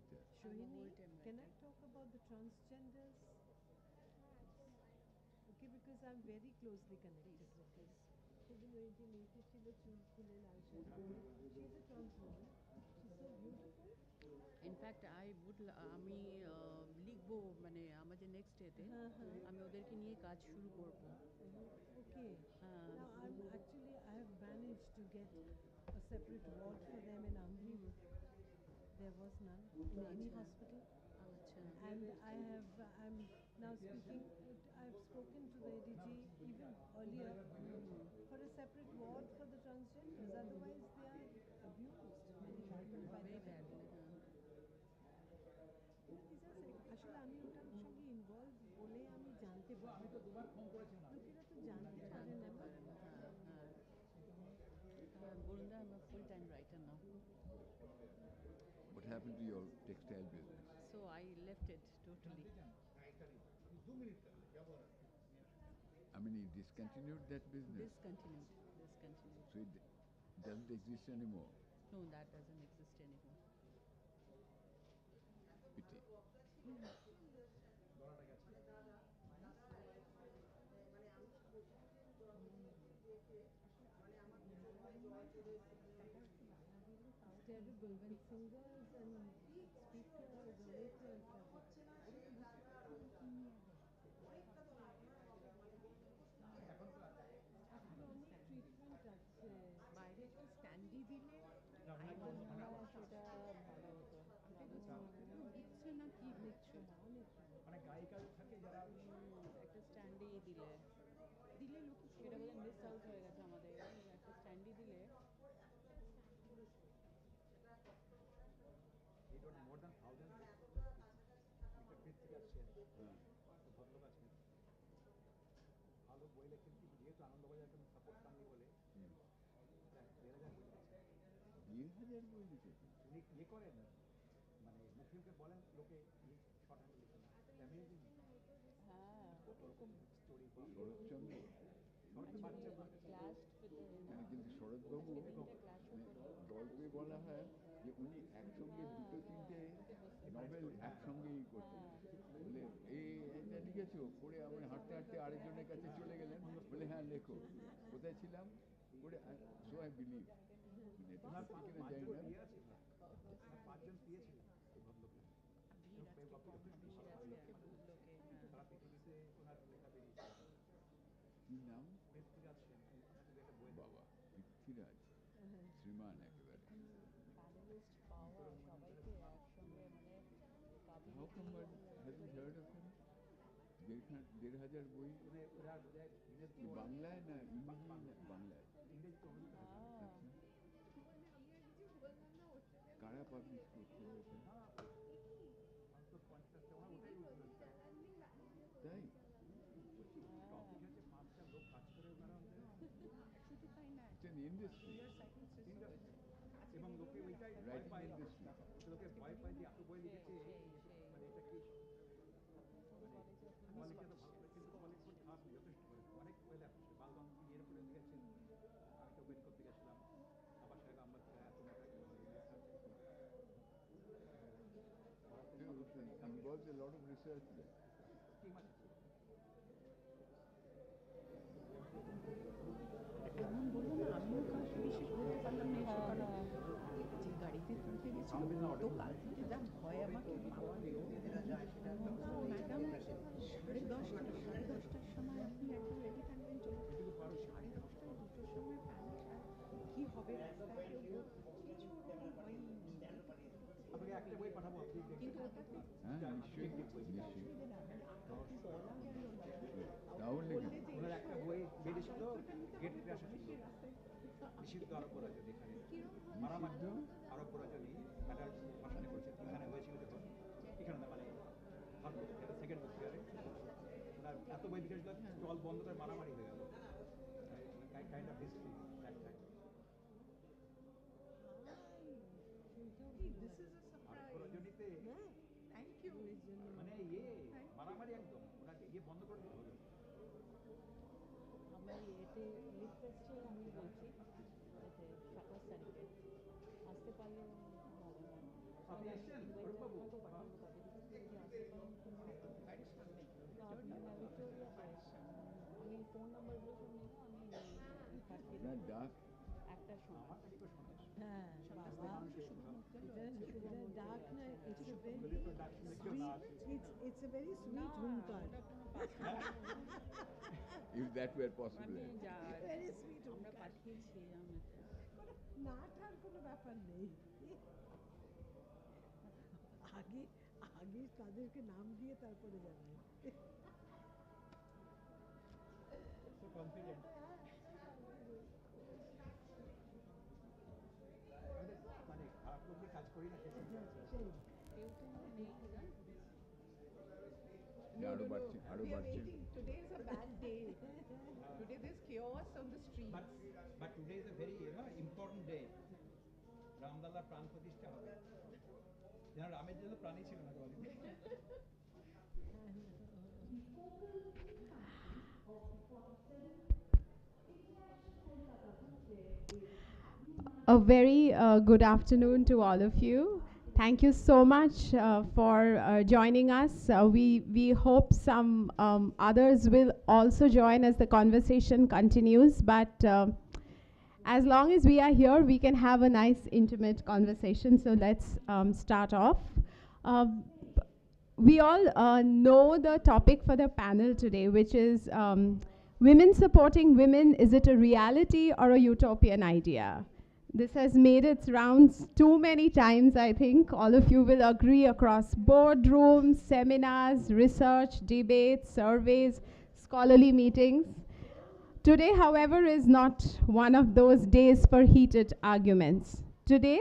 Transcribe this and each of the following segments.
writer. Shohini, time can I writer. talk about the transgenders? Okay, because I'm very closely connected Please, with please. this. সেদিন ওই যে মেয়েটি ছিল চুল খুলে লাল শাড়ি পরে, she is a trans woman. She's so beautiful. In fact I would আমি লিখবো মানে আমাদের নেক্সট ডেতে আমি ওদেরকে নিয়ে কাজ শুরু করব। Okay. হ্যাঁ। Now I have managed to get a separate ward for them in Ambri. There was none in any hospital. আচ্ছা And I'm now speaking, I've spoken to the ADG even earlier for a separate ward for the transgenders, otherwise they are abused very badly by very the badly. আসলে আমি ওটার সঙ্গে involve বলে আমি জানতে পারি, লোকেরা তো জানতে পারে না। হ্যাঁ হ্যাঁ বরুণদা আমার full time writer now. What happened to your textile business? So I left it totally. I mean, you discontinued that business. Discontinued. So it doesn't exist anymore. No, that doesn't exist anymore. Pity. It's terrible when singers and speakers or waiters অনেক treatment আছে, বাইরে একটা স্ট্যান্ডি দিলে সেটা ভালো হতো। দিচ্ছে না কি দিচ্ছে না অনেক মানে গায়িকা থাকে যারা একটা স্ট্যান্ডেই দিলে দিলে লোক সেটা বোধহয় মিস আউট হয়ে গেছে আমাদের। একটা স্ট্যান্ডই দিলে এই ধরনের মোর দ্যান 1000 একটা বৃত্তি আসছেন ভদ্রলোক আছেন, ভালো বই লেখেন, কিন্তু যেহেতু আনন্দবাজার এখন সাপোর্ট পাননি বলে 1000 বই লিখেছেন। 1000 বই লিখেছেন? উনি ইয়ে করেন মানে মুখে বলেন, লোকে শর্ট হ্যান্ডে লিখেন। অ্যামেজিং। হ্যাঁ কত রকম স্টোরি শরৎচন্দ্র। ক্লাস কিন্তু শরৎবাবু গল্পে বলা হয় যে উনি একসঙ্গে দুটো তিনটে নভেল একসঙ্গেই করতেন। বলে এটা লিখেছো, পড়ে আমি হাঁটতে হাঁটতে আরেকজনের কাছে চলে গেলেন, বলে হ্যাঁ লেখো, কোথায় ছিলাম করে, সো আই বিলিভ। এটা ঠিক কিনা জানি না। 5জন পেয়েছিল এই ভদ্রলোকে। সারা পৃথিবীতে ওনার লেখা বেরিয়েছে। কি নাম? পৃথ্বীরাজ সেন। বাবা, পৃথ্বীরাজ শ্রীমান একেবারে। প্যানেলিস্ট পাওয়া সবাইকে একসঙ্গে মানে How come have you heard of him? 1500 বই বাংলায় না ইংরেজি? বাংলায়। কারা পাবলিশ করছে তাই? শুধু তাই না, ইন্ডাস্ট্রি এবং লোকে ওইটাই ভয় পায়, লোকে ভয় পায় যে এত বই লিখেছে, মানে এটা কি কলেজে তো ভালো, কিন্তু কলেজ খুব খারাপ নেই, যথেষ্ট করে অনেক বই লেখা। বালগঞ্জ বিয়ের উপরে লিখেছেন, আমি তো ওয়েট করতে গেছিলাম, আবার সাহেব আমার involves a lot of research there. এমন বললো না, আমিও কাউকে বিশেষ বলতে পারলাম না এসব কারণ যে গাড়িতে তুলতে গেছিল তো কাল থেকে যা ভয় আমাকে, ম্যাডাম 10:30টার সময় আপনি একদম রেডি থাকবেন, চলে 10:30টায় 2টোর সময় প্যানিক, কি হবে রাস্তায় কেউ কিছু ওরকম হয়নি। একটা বই পাঠাবো কিন্তু ওটাতে অসুবিধা না, মানে আপনাকে বলা গেল না, বললে যে ওনার একটা বই বেরিয়েছিল, গেট ক্র্যাশ ছিল, নিষিদ্ধ আরব রাজনী, এখানে মারামারি আরব রাজনী একটা ভাষণে করেছেন, এখানে হয়েছিল যখন, এখানে না মানে সেকেন্ড বুক ইয়ারে ওনার এত বই বিকাশ জল বন্ধ করে মারামারি হয়ে গেল, kind of history that time. This is a surprise. রজনীতে Thank you. মানে ইয়ে মারামারি একদম ওনাকে ইয়ে বন্ধ করে দিতে হলো। আমার এতে লিস্ট এসছে, আমি বলছি এতে 27 তারিখে আসতে পারলে ভালো হয়। আপনি এসছেন অরূপবাবু? আপনার ডাক একটার সময় হ্যাঁ বাবা এটা ডাক না it's a very sweet it's a very sweet hunkar if that were possible. মানে যা very sweet আমরা hunkar পাঠিয়েছিলাম না ঠার কোনো ব্যাপার নেই আগে আগে তাদেরকে নাম দিয়ে তারপরে যাবে So confident. মানে খারাপ লোকের কাজ করি না সেটা কেউ তো নেই আরো বাড়ছে আরো বাড়ছে Today is a bad day. Today there's chaos on the street. but today is a very important day. Ram Lalla প্রাণ প্রতিষ্ঠা হবে যেন রামের জন্য প্রাণই ছিল না বলে A very good afternoon to all of you. Thank you so much for joining us. We hope some others will also join as the conversation continues. But as long as we are here, we can have a nice, intimate conversation. So let's start off. We all know the topic for the panel today, which is women supporting women. Is it a reality or a utopian idea? This has made its rounds too many times, I think. All of you will agree across boardrooms, seminars, research, debates, surveys, scholarly meetings. Today, however, is not one of those days for heated arguments. Today,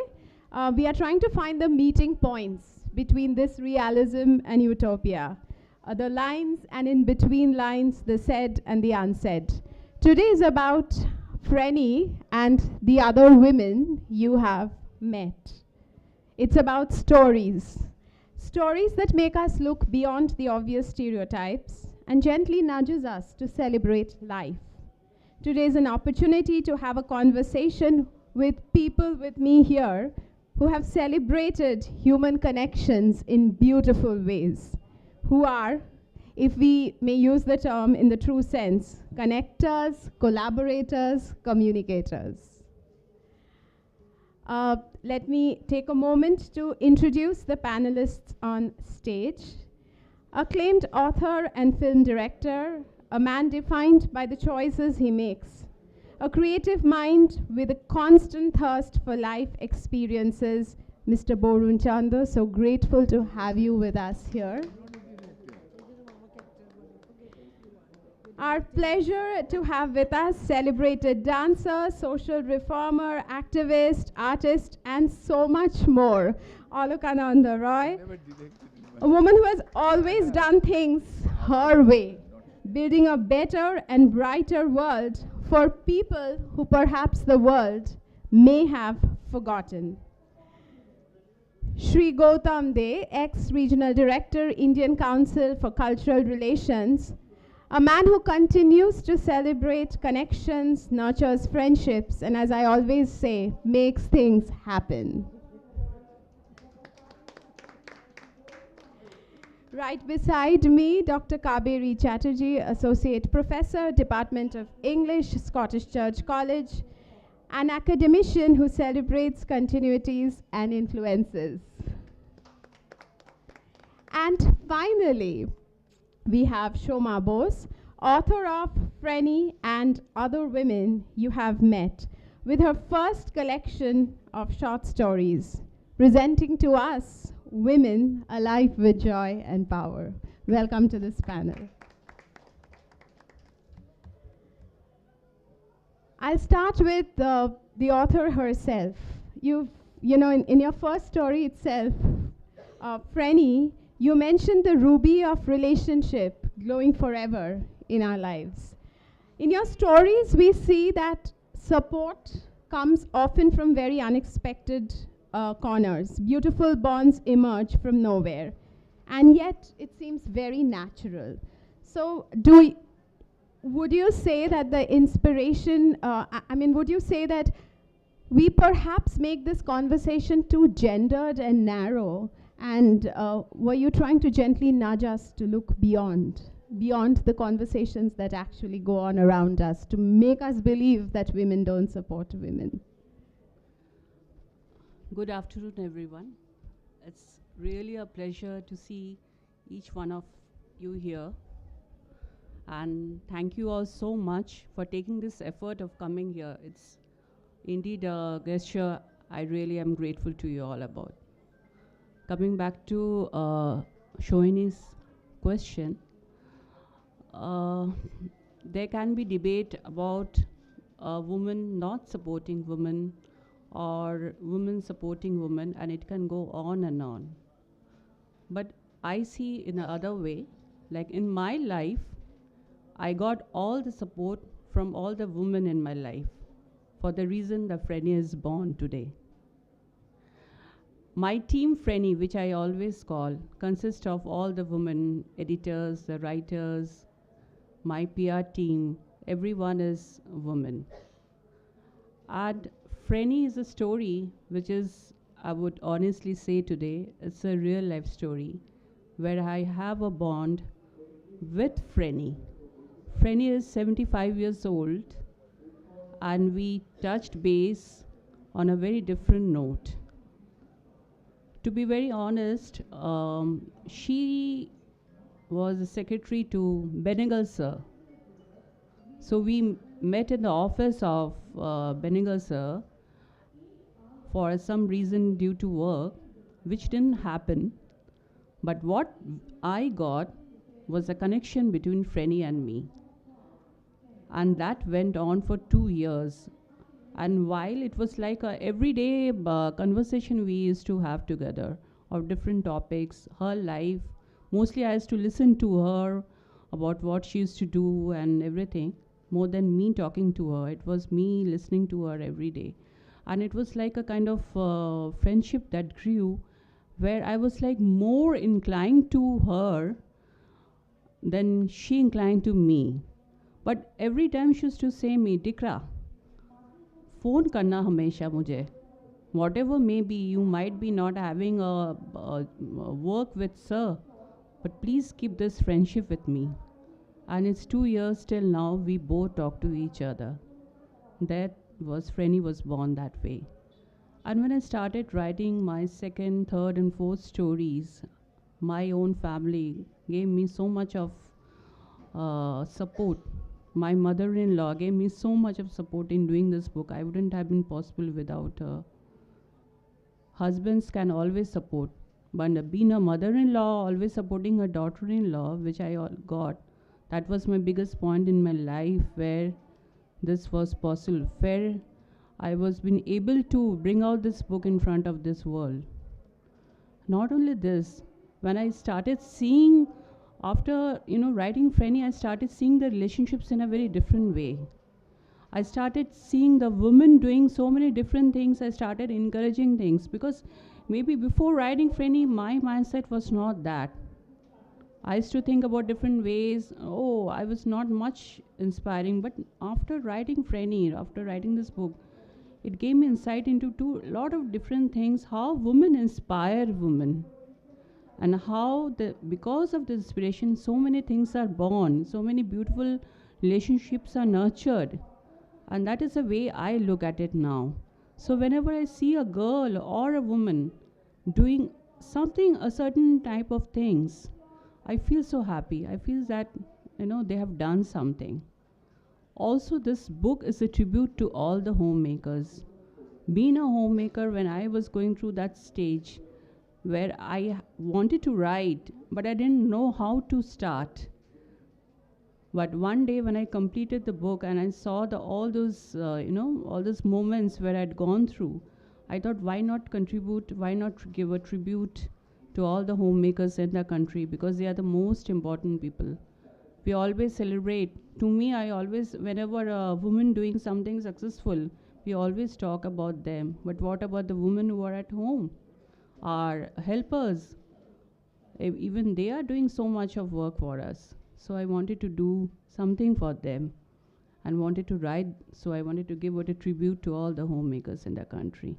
we are trying to find the meeting points between this realism and utopia. The lines and in between lines, the said and the unsaid. Today is about Frenny and the other women you have met. It's about stories. Stories that make us look beyond the obvious stereotypes and gently nudges us to celebrate life. Today is an opportunity to have a conversation with people with me here who have celebrated human connections in beautiful ways, who are, if we may use the term in the true sense, connectors, collaborators, communicators. Let me take a moment to introduce the panelists on stage. Acclaimed author and film director, a man defined by the choices he makes. A creative mind with a constant thirst for life experiences, Mr. Borun Chandra. So grateful to have you with us here. Our pleasure to have with us celebrated dancer, social reformer, activist, artist, and so much more. Alokananda Roy, a woman who has always done things her way, building a better and brighter world for people who perhaps the world may have forgotten. Shri Gautam De, ex-regional director, Indian Council for Cultural Relations, a man who continues to celebrate connections, nurtures friendships, and as I always say, makes things happen. Right beside me, Dr. Kaberi Chatterjee, Associate Professor, Department of English, Scottish Church College, an academician who celebrates continuities and influences. And finally, we have Shoma Bose, author of Frenny and Other Women You Have Met, with her first collection of short stories, presenting to us women alive with joy and power. Welcome to this panel. I'll start with the author herself. You know, in your first story itself, Frenny, you mentioned the ruby of relationship glowing forever in our lives. In your stories, we see that support comes often from very unexpected corners. Beautiful bonds emerge from nowhere. And yet, it seems very natural. So, would you say that the inspiration, would you say that we perhaps make this conversation too gendered and narrow? And were you trying to gently nudge us to look beyond beyond the conversations that actually go on around us to make us believe that women don't support women. Good afternoon, everyone. It's really a pleasure to see each one of you here. And thank you all so much for taking this effort of coming here. It's indeed a gesture I really am grateful to you all about. Coming back to Shohini's question, there can be debate about women not supporting women or women supporting women, and it can go on and on. But I see in another way, like in my life, I got all the support from all the women in my life for the reason that Freni is born today. My team Freni, which I always call, consists of all the women, editors, the writers, my PR team, everyone is a woman. And Freni is a story which is, I would honestly say today, it's a real life story where I have a bond with Freni. Freni is 75 years old and we touched base on a very different note. To be very honest, she was a secretary to Benegal sir. So we met in the office of Benegal sir for some reason due to work, which didn't happen. But what I got was a connection between Freni and me. And that went on for 2 years. And while it was like a everyday conversation we used to have together of different topics, her life, mostly I used to listen to her about what she used to do and everything, more than me talking to her. It was me listening to her every day. And it was like a kind of friendship that grew where I was like more inclined to her than she inclined to me. But every time she used to say me, Dikra, phone karna hamesha mujhe. Whatever may be, you might be not having a work with sir, but please keep this friendship with me. And it's 2 years till now, we both talk to each other. That was, Freni was born that way. And when I started writing my second, third and fourth stories, my own family gave me so much of support. My mother-in-law gave me so much of support in doing this book. I wouldn't have been possible without her. Husbands can always support, but being a mother-in-law, always supporting a daughter-in-law, which I got, that was my biggest point in my life where this was possible, where I was being able to bring out this book in front of this world. Not only this, when I started seeing, after writing Freni, I started seeing the relationships in a very different way. I started seeing the women doing so many different things. I started encouraging things because maybe before writing Freni, my mindset was not that. I used to think about different ways. Oh, I was not much inspiring, but after writing Freni, after writing this book, it gave me insight into a lot of different things, how women inspire women. And how, because of the inspiration, so many things are born, so many beautiful relationships are nurtured. And that is the way I look at it now. So whenever I see a girl or a woman doing something, a certain type of things, I feel so happy. I feel that, they have done something. Also, this book is a tribute to all the homemakers. Being a homemaker, when I was going through that stage, where I wanted to write, but I didn't know how to start. But one day when I completed the book and I saw all those moments where I'd gone through, I thought, why not contribute, why not give a tribute to all the homemakers in the country, because they are the most important people. We always celebrate. To me, whenever a woman doing something successful, we always talk about them. But what about the women who are at home? Our helpers, even they are doing so much of work for us. So I wanted to do something for them and wanted to write, so I wanted to give a tribute to all the homemakers in the country.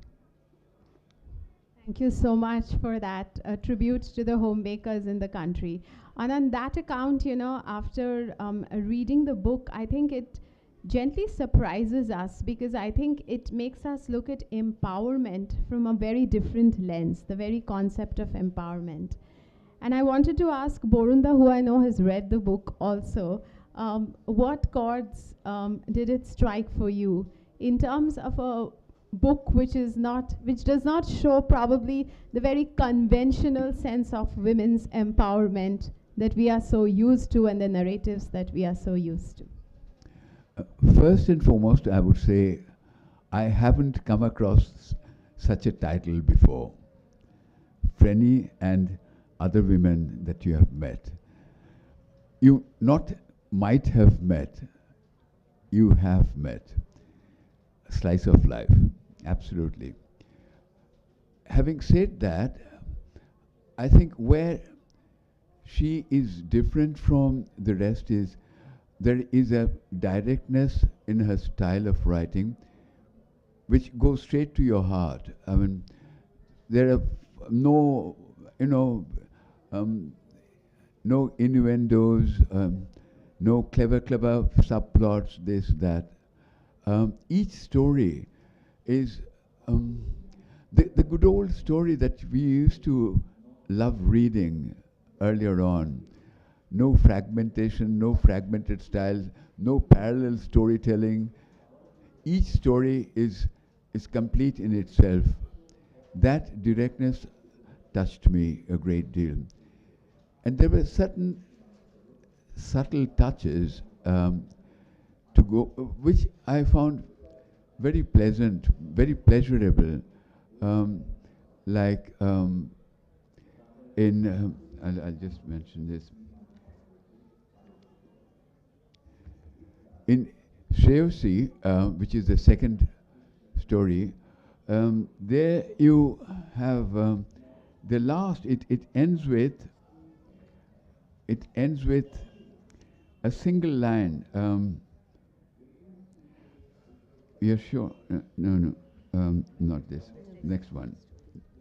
Thank you so much for that tribute to the home bakers in the country. And on that account, you know, after reading the book, I think it gently surprises us because I think it makes us look at empowerment from a very different lens, the very concept of empowerment. And I wanted to ask Borunda, who I know has read the book also, what chords did it strike for you in terms of a book which does not show probably the very conventional sense of women's empowerment that we are so used to and the narratives that we are so used to? First and foremost, I would say I haven't come across such a title before. Frenny and other women that you have met. You not might have met, you have met. A slice of life, absolutely. Having said that, I think where she is different from the rest is there is a directness in her style of writing which goes straight to your heart. I mean, there are no, no innuendos, no clever subplots, this, that. Each story is the good old story that we used to love reading earlier on. No fragmentation, no fragmented styles, no parallel storytelling. Each story is complete in itself. That directness touched me a great deal. And there were certain subtle touches to go, which I found very pleasant, very pleasurable, like in, I'll just mention this. In Shreyasi, which is the second story, there you have the last, it ends with a single line. You're sure? No, not this. Next one.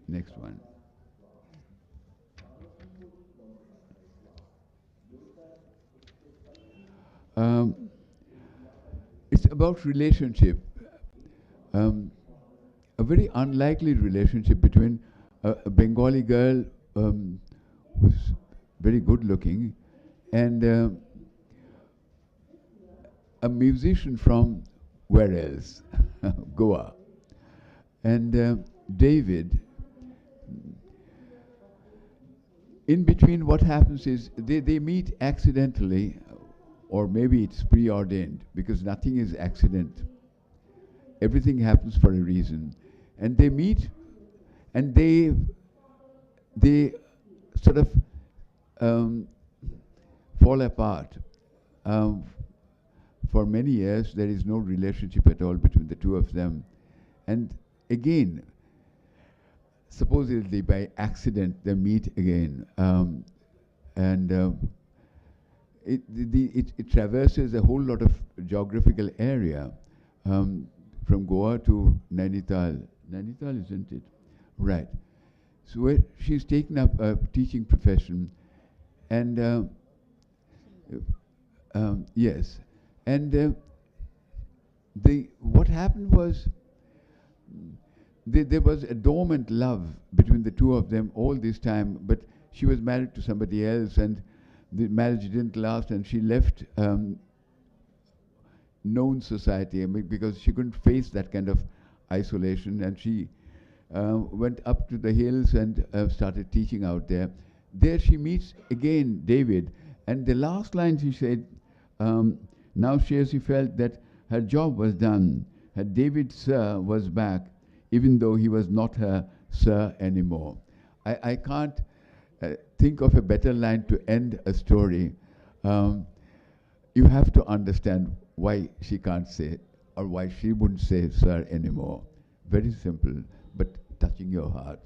Next one. It's about relationship. A very unlikely relationship between a Bengali girl who's very good looking and a musician from where else? Goa. And David, in between what happens is they meet accidentally, or maybe it's preordained, because nothing is accident. Everything happens for a reason. And they meet and they sort of fall apart. For many years, there is no relationship at all between the two of them. And again, supposedly by accident, they meet again. It traverses a whole lot of geographical area, from Goa to Nainital. Nainital, isn't it? Right. So where she's taken up a teaching profession, and yes, and what happened was there was a dormant love between the two of them all this time, but she was married to somebody else, and the marriage didn't last, and she left known society, I mean, because she couldn't face that kind of isolation, and she went up to the hills and started teaching out there. There she meets again David, and the last line she said, now she felt that her job was done. Her David Sir was back, even though he was not her Sir anymore. I can't think of a better line to end a story. You have to understand why she can't say, or why she wouldn't say Sir anymore. Very simple, but touching your heart.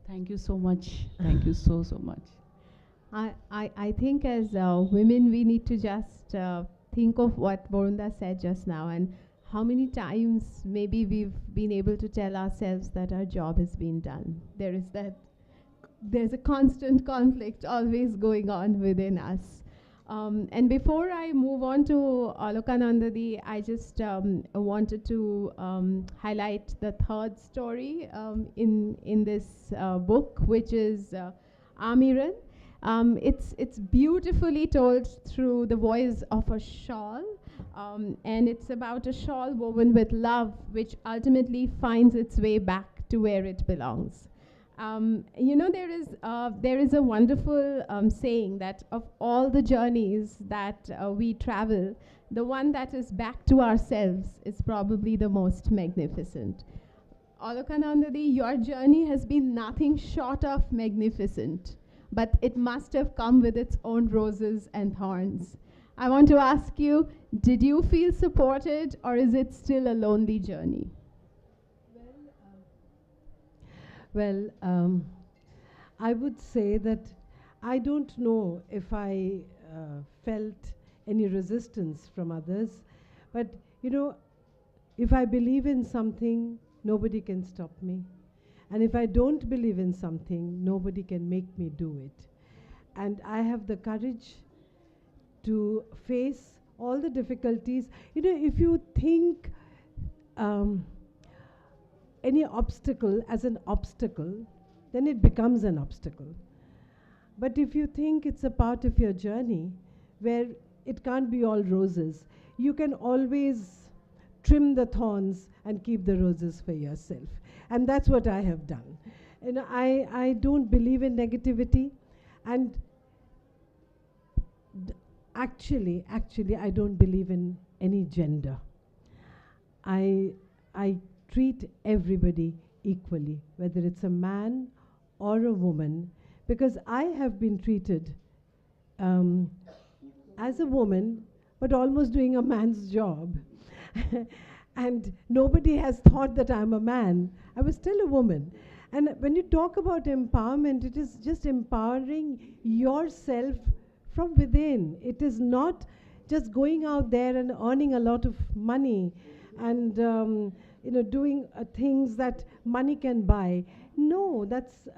Thank you so much. Thank you so much. I think as women, we need to just think of what Borunda said just now and how many times maybe we've been able to tell ourselves that our job has been done? There's a constant conflict always going on within us. And before I move on to Alokanandadi, I just wanted to highlight the third story in this book, which is Amiran. It's beautifully told through the voice of a shawl, and it's about a shawl woven with love, which ultimately finds its way back to where it belongs. You know, there is a wonderful saying that of all the journeys that we travel, the one that is back to ourselves is probably the most magnificent. Alokanandadi, your journey has been nothing short of magnificent, but it must have come with its own roses and thorns. I want to ask you, did you feel supported, or is it still a lonely journey? Well, I would say that I don't know if I felt any resistance from others, but you know, if I believe in something, nobody can stop me. And if I don't believe in something, nobody can make me do it. And I have the courage to face all the difficulties. You know, if you think any obstacle as an obstacle, then it becomes an obstacle. But if you think it's a part of your journey where it can't be all roses, you can always trim the thorns and keep the roses for yourself. And that's what I have done. And I don't believe in negativity, and actually, I don't believe in any gender. I treat everybody equally, whether it's a man or a woman, because I have been treated as a woman, but almost doing a man's job. And nobody has thought that I'm a man. I was still a woman. And when you talk about empowerment, it is just empowering yourself from within. It is not just going out there and earning a lot of money and you know, doing things that money can buy. No, that's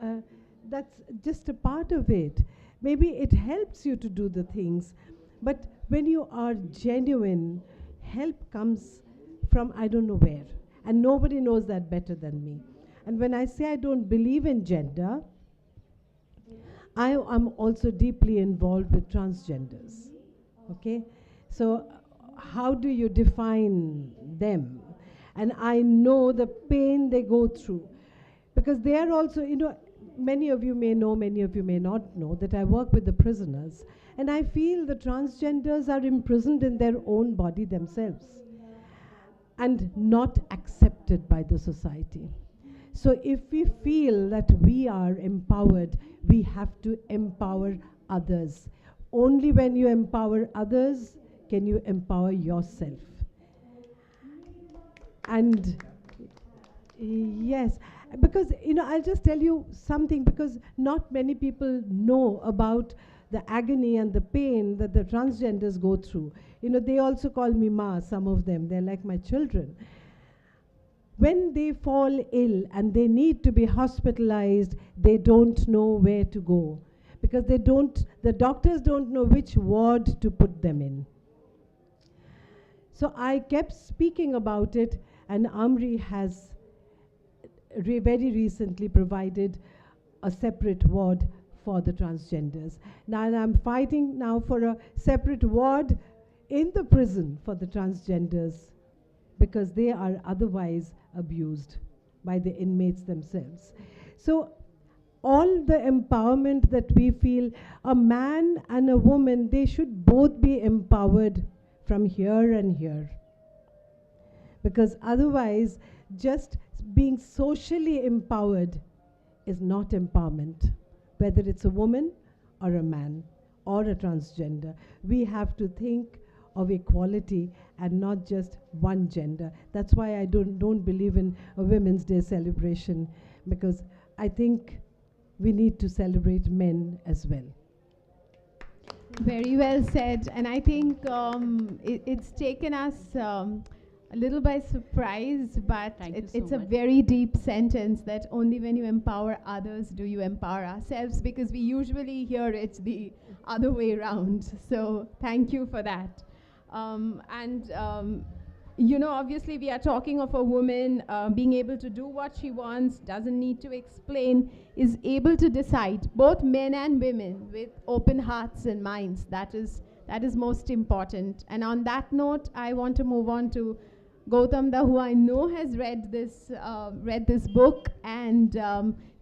just a part of it. Maybe it helps you to do the things, but when you are genuine, help comes from I don't know where, and nobody knows that better than me. And when I say I don't believe in gender, I am also deeply involved with transgenders. Okay, so how do you define them? And I know the pain they go through, because they are also, you know, many of you may know, many of you may not know that I work with the prisoners, and I feel the transgenders are imprisoned in their own body themselves and not accepted by the society. So if we feel that we are empowered, we have to empower others. Only when you empower others can you empower yourself. And yes, because, you know, I'll just tell you something, because not many people know about the agony and the pain that the transgenders go through. You know, they also call me Ma, some of them. They're like my children. When they fall ill and they need to be hospitalized, they don't know where to go, because the doctors don't know which ward to put them in. So I kept speaking about it, and Amri has very recently provided a separate ward for the transgenders. Now, and I'm fighting now for a separate ward in the prison for the transgenders, because they are otherwise abused by the inmates themselves. So all the empowerment that we feel, a man and a woman, they should both be empowered from here and here. Because otherwise, just being socially empowered is not empowerment. Whether it's a woman or a man or a transgender, we have to think of equality and not just one gender. That's why I don't believe in a Women's Day celebration, because I think we need to celebrate men as well. Very well said. And I think it's taken us a little by surprise, but Thank you it's so a much. very deep sentence that only when you empower others do you empower ourselves, because we usually hear it the other way around. So thank you for that. You know, obviously we are talking of a woman being able to do what she wants, doesn't need to explain, is able to decide, both men and women, with open hearts and minds. That is most important. And on that note, I want to move on to Gautam Da, who I know has read this book, and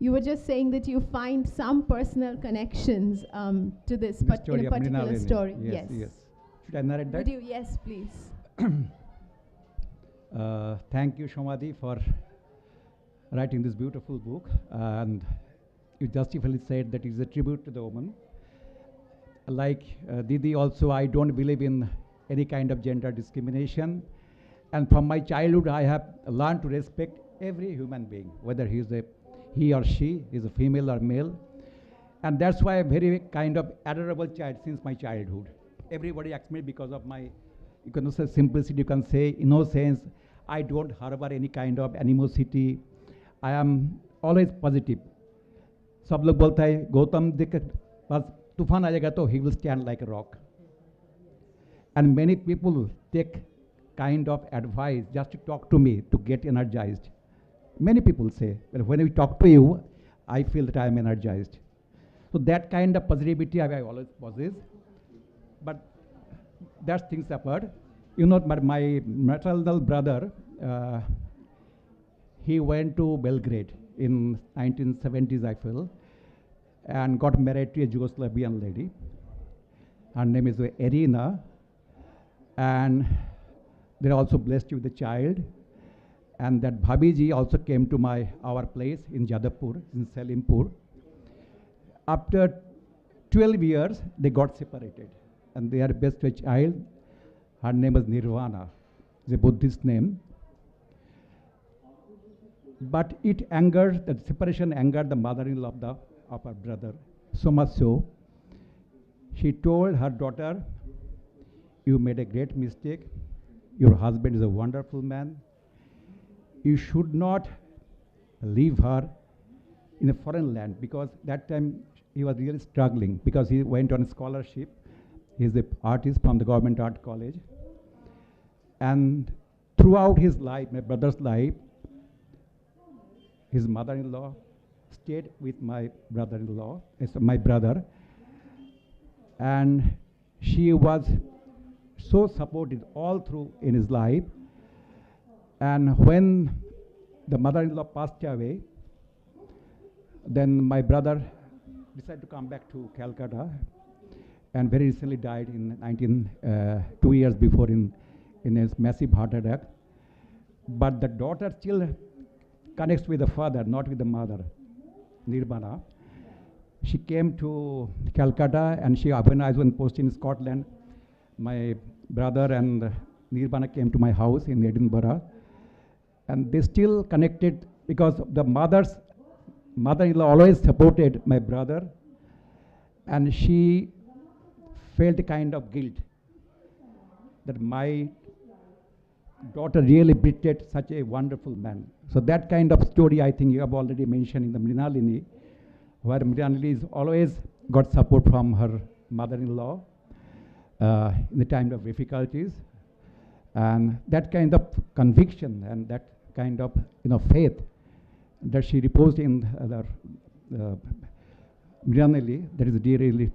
you were just saying that you find some personal connections to this, The but in story a of particular Mrinalini. story. Yes, yes. Should I narrate that? Would you? Yes, please. Thank you, Shomadhi, for writing this beautiful book. And you justifiably said that it's a tribute to the woman. Like Didi also, I don't believe in any kind of gender discrimination. And from my childhood, I have learned to respect every human being, whether he or she is a female or male. And that's why I'm very kind of adorable child since my childhood. Everybody acts me because of my, you can say simplicity, you can say innocence. I don't harbor any kind of animosity. I am always positive. सब लोग बोलता है गौतम देख बस तूफान आ जाएगा तो he will stand like a rock. And many people take kind of advice just to talk to me to get energized. Many people say, well, when we talk to you, I feel that I am energized. So that kind of positivity I always possess. But that's things apart. You know, my maternal brother, he went to Belgrade in 1970s, I feel, and got married to a Yugoslavian lady. Her name is Irina, and they're also blessed with a child. And that Bhabiji also came to our place in Jadavpur, in Selimpur. After 12 years, they got separated, and they are blessed with a child. Her name is Nirvana. It's a Buddhist name. But it angered, the separation angered the mother-in-law of her brother, so much so, she told her daughter, you made a great mistake. Your husband is a wonderful man. You should not leave her in a foreign land, because that time he was really struggling because he went on a scholarship. He's an artist from the government art college. And throughout his life, my brother's life, his mother-in-law stayed with my brother-in-law, my brother, and she was so supported all through in his life. And when the mother-in-law passed away, then my brother decided to come back to Calcutta, and very recently died in 2 years before in a massive heart attack. But the daughter still connects with the father, not with the mother, Nirvana. She came to Calcutta, and when I was in post in Scotland, my brother and Nirvana came to my house in Edinburgh, and they still connected because the mother-in-law always supported my brother, and she felt a kind of guilt that my daughter really betrayed such a wonderful man. So that kind of story I think you have already mentioned in the Mrinalini, where Mrinalini is always got support from her mother-in-law in the time of difficulties. And that kind of conviction and that kind of faith that she reposed in Mrinalini, that is really,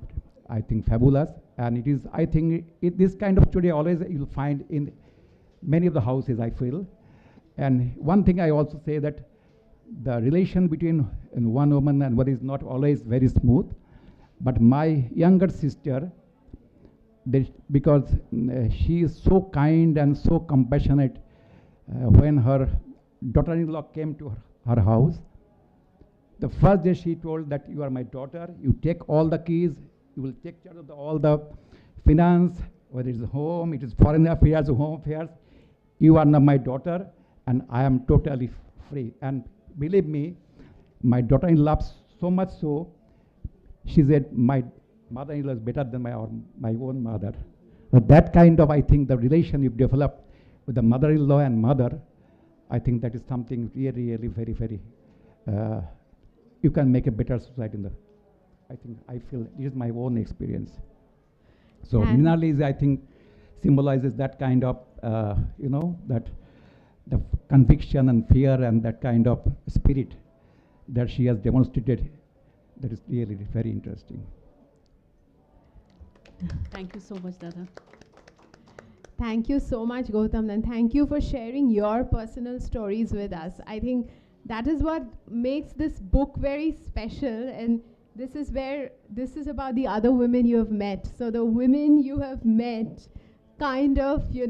I think, fabulous. And it is, I think, this kind of story always you'll find in many of the houses, I feel. And one thing I also say that the relation between one woman and one is not always very smooth. But my younger sister, because she is so kind and so compassionate, when her daughter-in-law came to her house, the first day she told that you are my daughter, you take all the keys, you will take charge of all the finance, whether it's home, it is foreign affairs, home affairs. You are now my daughter, and I am totally free. And believe me, my daughter-in-law so much so, she said my mother-in-law is better than my own mother. That kind of, I think, the relation you've developed with the mother-in-law and mother, I think that is something really, really very, very, you can make a better society in the, I feel, this is my own experience. So And- Mrinalini, I think, symbolizes that kind of, that the conviction and fear and that kind of spirit that she has demonstrated. That is really very interesting. Thank you so much, Dada. Thank you so much, Gautam, and thank you for sharing your personal stories with us. I think that is what makes this book very special, and this is about the other women you have met. So the women you have met kind of, there's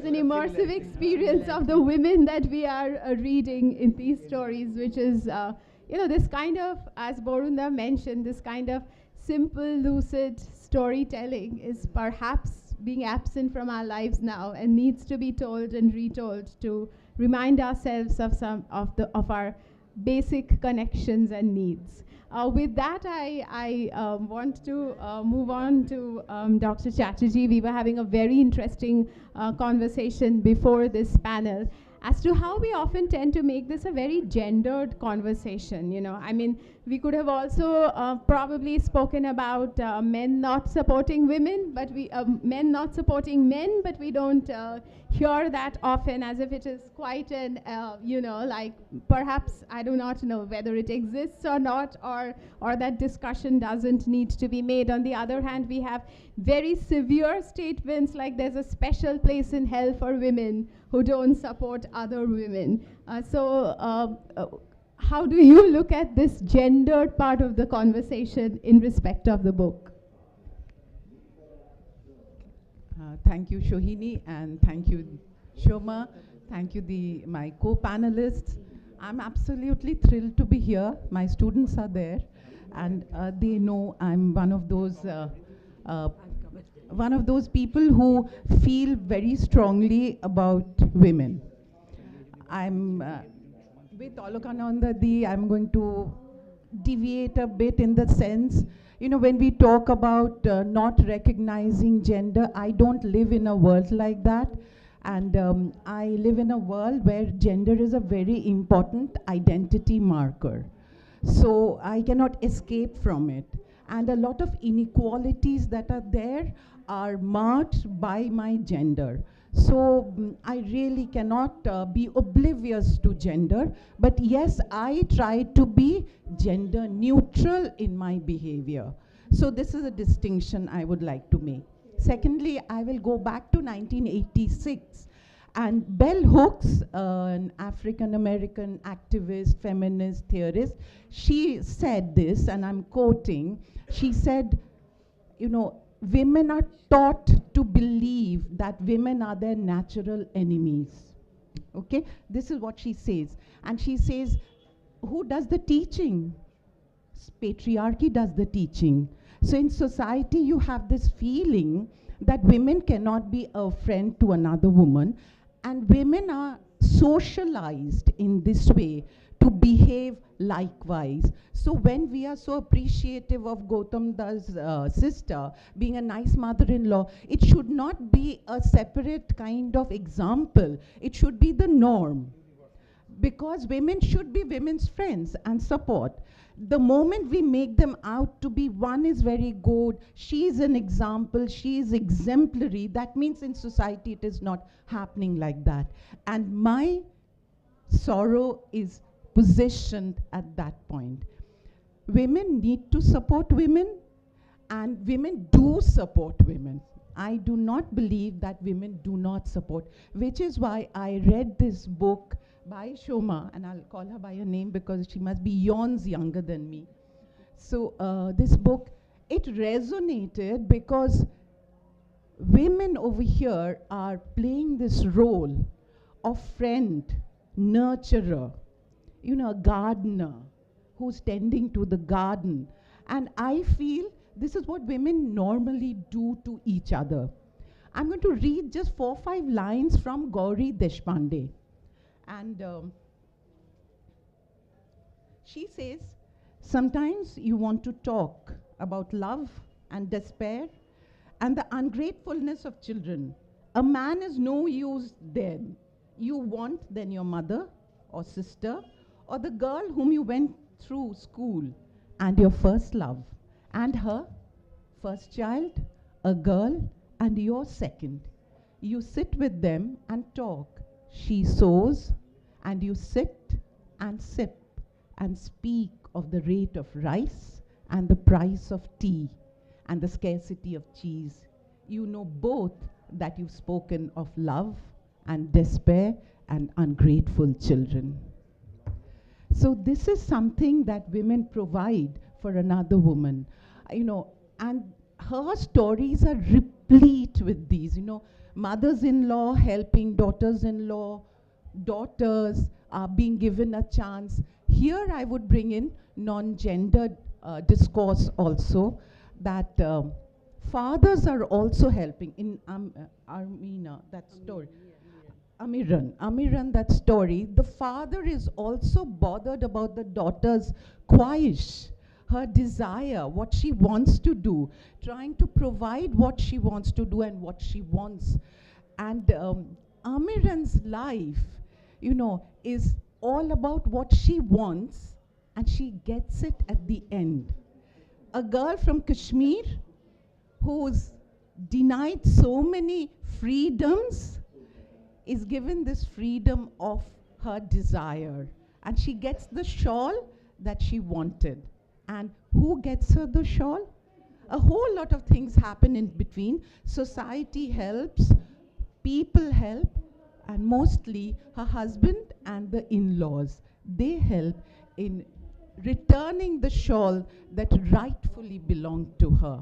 an immersive experience of the women that we are reading in these stories, which is, this kind of, as Borunda mentioned, this kind of simple, lucid storytelling is perhaps being absent from our lives now and needs to be told and retold to remind ourselves of some of our basic connections and needs. With that, I want to move on to Dr. Chatterjee. We were having a very interesting conversation before this panel as to how we often tend to make this a very gendered conversation. I mean, we could have also probably spoken about men not supporting women, but men not supporting men, but we don't hear that often, as if it is quite an, like perhaps, I do not know whether it exists or not, or that discussion doesn't need to be made. On the other hand, we have very severe statements like there's a special place in hell for women who don't support other women. How do you look at this gendered part of the conversation in respect of the book? Thank you, Shohini, and thank you, Shoma. Thank you, my co-panelists. I'm absolutely thrilled to be here. My students are there, and they know I'm one of those people who feel very strongly about women. I'm with Olokananda, I'm going to deviate a bit in the sense, when we talk about not recognizing gender, I don't live in a world like that. And I live in a world where gender is a very important identity marker. So I cannot escape from it. And a lot of inequalities that are there are marked by my gender. So I really cannot be oblivious to gender, but yes, I try to be gender neutral in my behavior. So this is a distinction I would like to make. Secondly, I will go back to 1986. And Bell Hooks, an African-American activist, feminist, theorist, she said this, and I'm quoting, she said, women are taught to believe that women are their natural enemies. Okay, this is what she says. And she says, who does the teaching? Patriarchy does the teaching. So in society, you have this feeling that women cannot be a friend to another woman, and women are socialized in this way to behave likewise. So when we are so appreciative of Gautam Das' sister being a nice mother-in-law, it should not be a separate kind of example. It should be the norm. Because women should be women's friends and support. The moment we make them out to be one is very good, she is an example, she is exemplary, that means in society it is not happening like that. And my sorrow is positioned at that point. Women need to support women, and women do support women. I do not believe that women do not support, which is why I read this book by Shoma, and I'll call her by her name because she must be eons younger than me. So this book, it resonated because women over here are playing this role of friend, nurturer, a gardener who's tending to the garden. And I feel this is what women normally do to each other. I'm going to read just 4 or 5 lines from Gauri Deshpande. And she says, sometimes you want to talk about love and despair and the ungratefulness of children a man is no use then. You want then your mother or sister or the girl whom you went through school and your first love and her first child, a girl, and your second. You sit with them and talk. She sews, and you sit and sip and speak of the rate of rice and the price of tea and the scarcity of cheese. You know both that you've spoken of love and despair and ungrateful children. So this is something that women provide for another woman, and her stories are replete with these, mothers-in-law helping daughters-in-law, daughters are being given a chance. Here I would bring in non-gendered discourse also, that fathers are also helping. In Armina, that story. Amiran, that story, the father is also bothered about the daughter's khwahish, her desire, what she wants to do, trying to provide what she wants to do and what she wants. And Amiran's life, is all about what she wants, and she gets it at the end. A girl from Kashmir who's denied so many freedoms is given this freedom of her desire, and she gets the shawl that she wanted. And who gets her the shawl? A whole lot of things happen in between. Society helps, people help, and mostly her husband and the in-laws, they help in returning the shawl that rightfully belonged to her.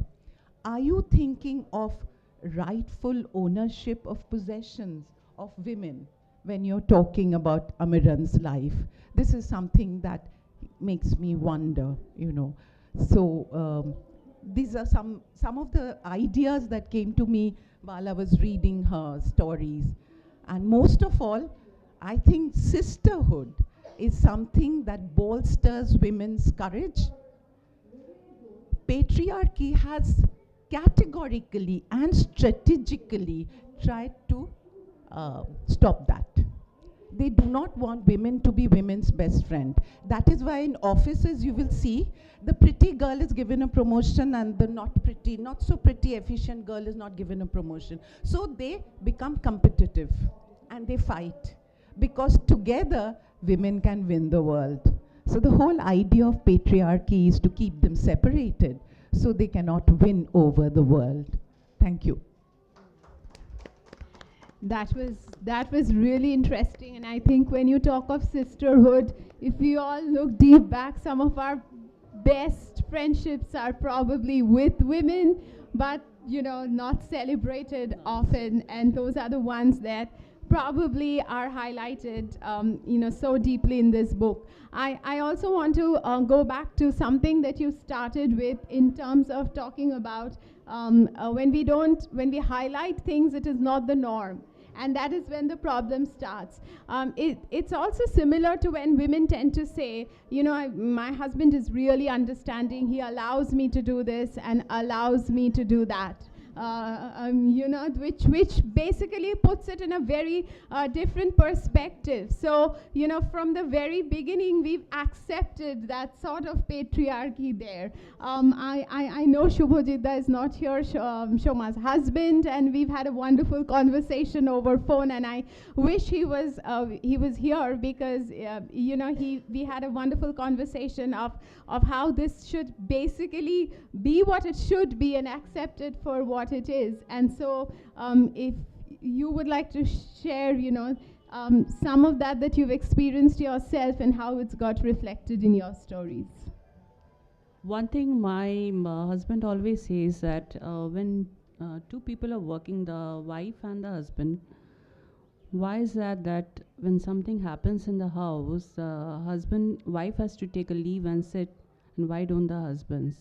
Are you thinking of rightful ownership of possessions of women when you're talking about Amiran's life? This is something that makes me wonder, So these are some of the ideas that came to me while I was reading her stories. And most of all, I think sisterhood is something that bolsters women's courage. Patriarchy has categorically and strategically tried to stop that. They do not want women to be women's best friend. That is why in offices you will see the pretty girl is given a promotion and the not so pretty, efficient girl is not given a promotion. So they become competitive and they fight, because together women can win the world. So the whole idea of patriarchy is to keep them separated so they cannot win over the world. Thank you. That was really interesting, and I think when you talk of sisterhood, if we all look deep back, some of our best friendships are probably with women, but not celebrated often, and those are the ones that probably are highlighted so deeply in this book. I also want to go back to something that you started with in terms of talking about when we highlight things, it is not the norm. And that is when the problem starts. It's also similar to when women tend to say, my husband is really understanding, he allows me to do this and allows me to do that. Which basically puts it in a very different perspective. So, from the very beginning, we've accepted that sort of patriarchy there. I know Shubhojita is not here, Shoma's husband, and we've had a wonderful conversation over phone, and I wish he was here, because, we had a wonderful conversation of how this should basically be what it should be and accepted for what it is. And so if you would like to share, some of that you've experienced yourself and how it's got reflected in your stories. One thing my husband always says that when two people are working, the wife and the husband, why is that when something happens in the house, wife has to take a leave and sit, and why don't the husbands?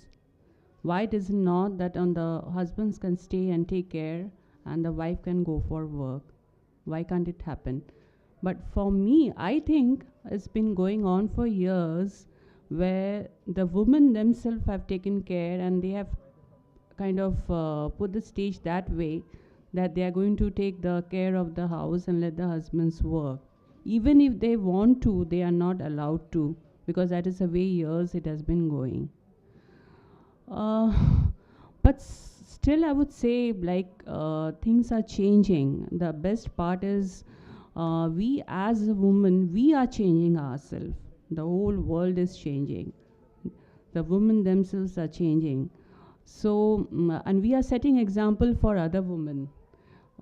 Why it is not that the husbands can stay and take care and the wife can go for work? Why can't it happen? But for me, I think it's been going on for years, where the women themselves have taken care, and they have kind of put the stage that way that they are going to take the care of the house and let the husbands work. Even if they want to, they are not allowed to, because that is the way years it has been going. But still, I would say, like, things are changing. The best part is, we as a woman, we are changing ourselves. The whole world is changing. The women themselves are changing. So, and we are setting example for other women,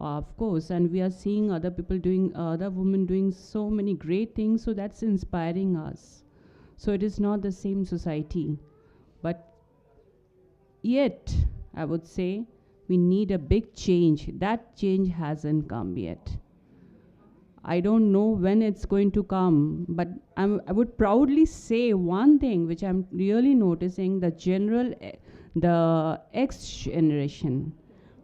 of course, and we are seeing other people doing, other women doing so many great things, so that's inspiring us. So it is not the same society, but yet, I would say, we need a big change. That change hasn't come yet. I don't know when it's going to come, but I would proudly say one thing which I'm really noticing, the X generation,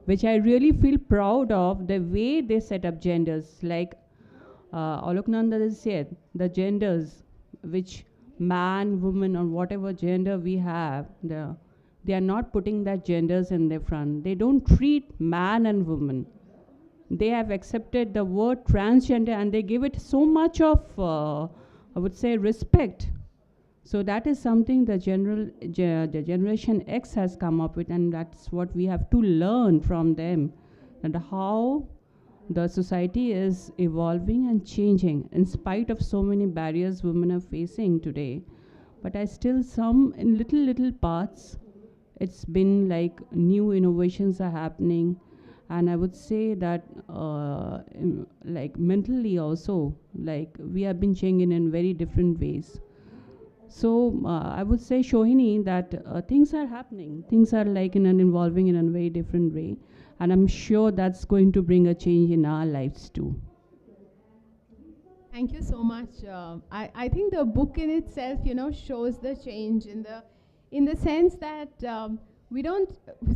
which I really feel proud of, the way they set up genders. Like Aloknanda has said, the genders, which man, woman, or whatever gender we have, they are not putting that genders in the front. They don't treat man and woman. They have accepted the word transgender and they give it so much of, I would say, respect. So that is something the Generation X has come up with, and that's what we have to learn from them, and how the society is evolving and changing in spite of so many barriers women are facing today. But I still, some in little parts, it's been like new innovations are happening. And I would say that like mentally also, like we have been changing in very different ways. So I would say, Shohini, that things are happening. Things are like evolving in a very different way. And I'm sure that's going to bring a change in our lives too. Thank you so much. I think the book in itself, shows the change in the sense that we don't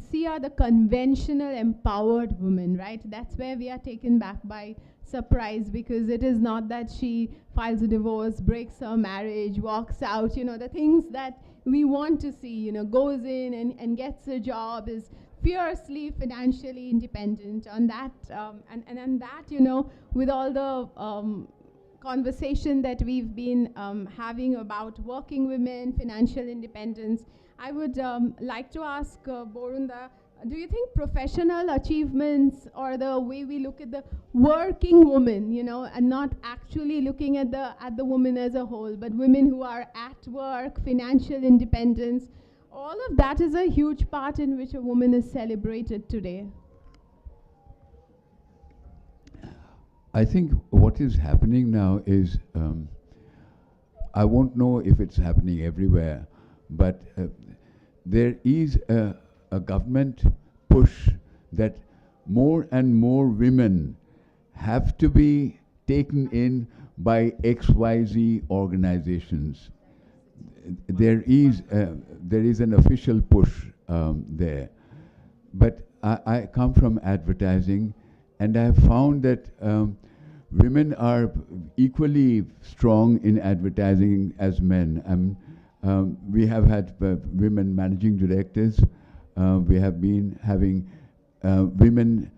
see her the conventional empowered woman, right? That's where we are taken back by surprise, because it is not that she files a divorce, breaks her marriage, walks out, the things that we want to see, goes in and gets a job, is fiercely financially independent on that, and that, with all the conversation that we've been having about working women, financial independence, I would like to ask Borunda, do you think professional achievements, or the way we look at the working woman, and not actually looking at the woman as a whole, but women who are at work, financial independence, all of that is a huge part in which a woman is celebrated today? I think what is happening now is, I won't know if it's happening everywhere, but there is a government push that more and more women have to be taken in by XYZ organizations. There is an official push there. But I come from advertising, and I have found that women are equally strong in advertising as men. We have had women managing directors. We have been having women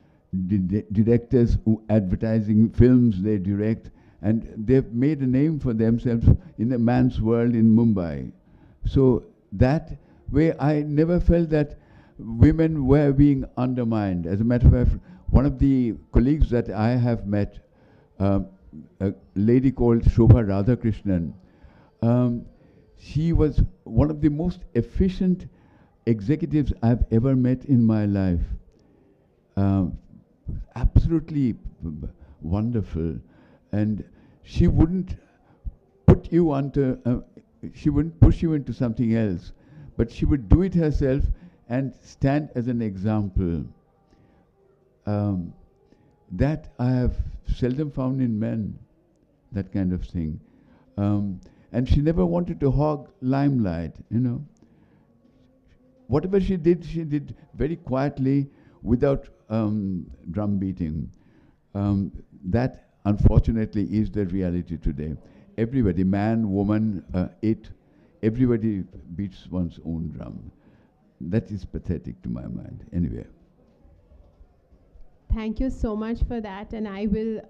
directors who advertising films they direct, and they've made a name for themselves in the man's world in Mumbai. So that way, I never felt that women were being undermined. As a matter of fact, one of the colleagues that I have met, a lady called Shobha Radhakrishnan, she was one of the most efficient executives I've ever met in my life. Absolutely wonderful. And she wouldn't put you onto, she wouldn't push you into something else, but she would do it herself and stand as an example. That I have seldom found in men, that kind of thing. And she never wanted to hog limelight, Whatever she did very quietly, without drum beating. That, unfortunately, is the reality today. Everybody, man, woman, everybody beats one's own drum. That is pathetic to my mind. Anyway. Thank you so much for that. And I will,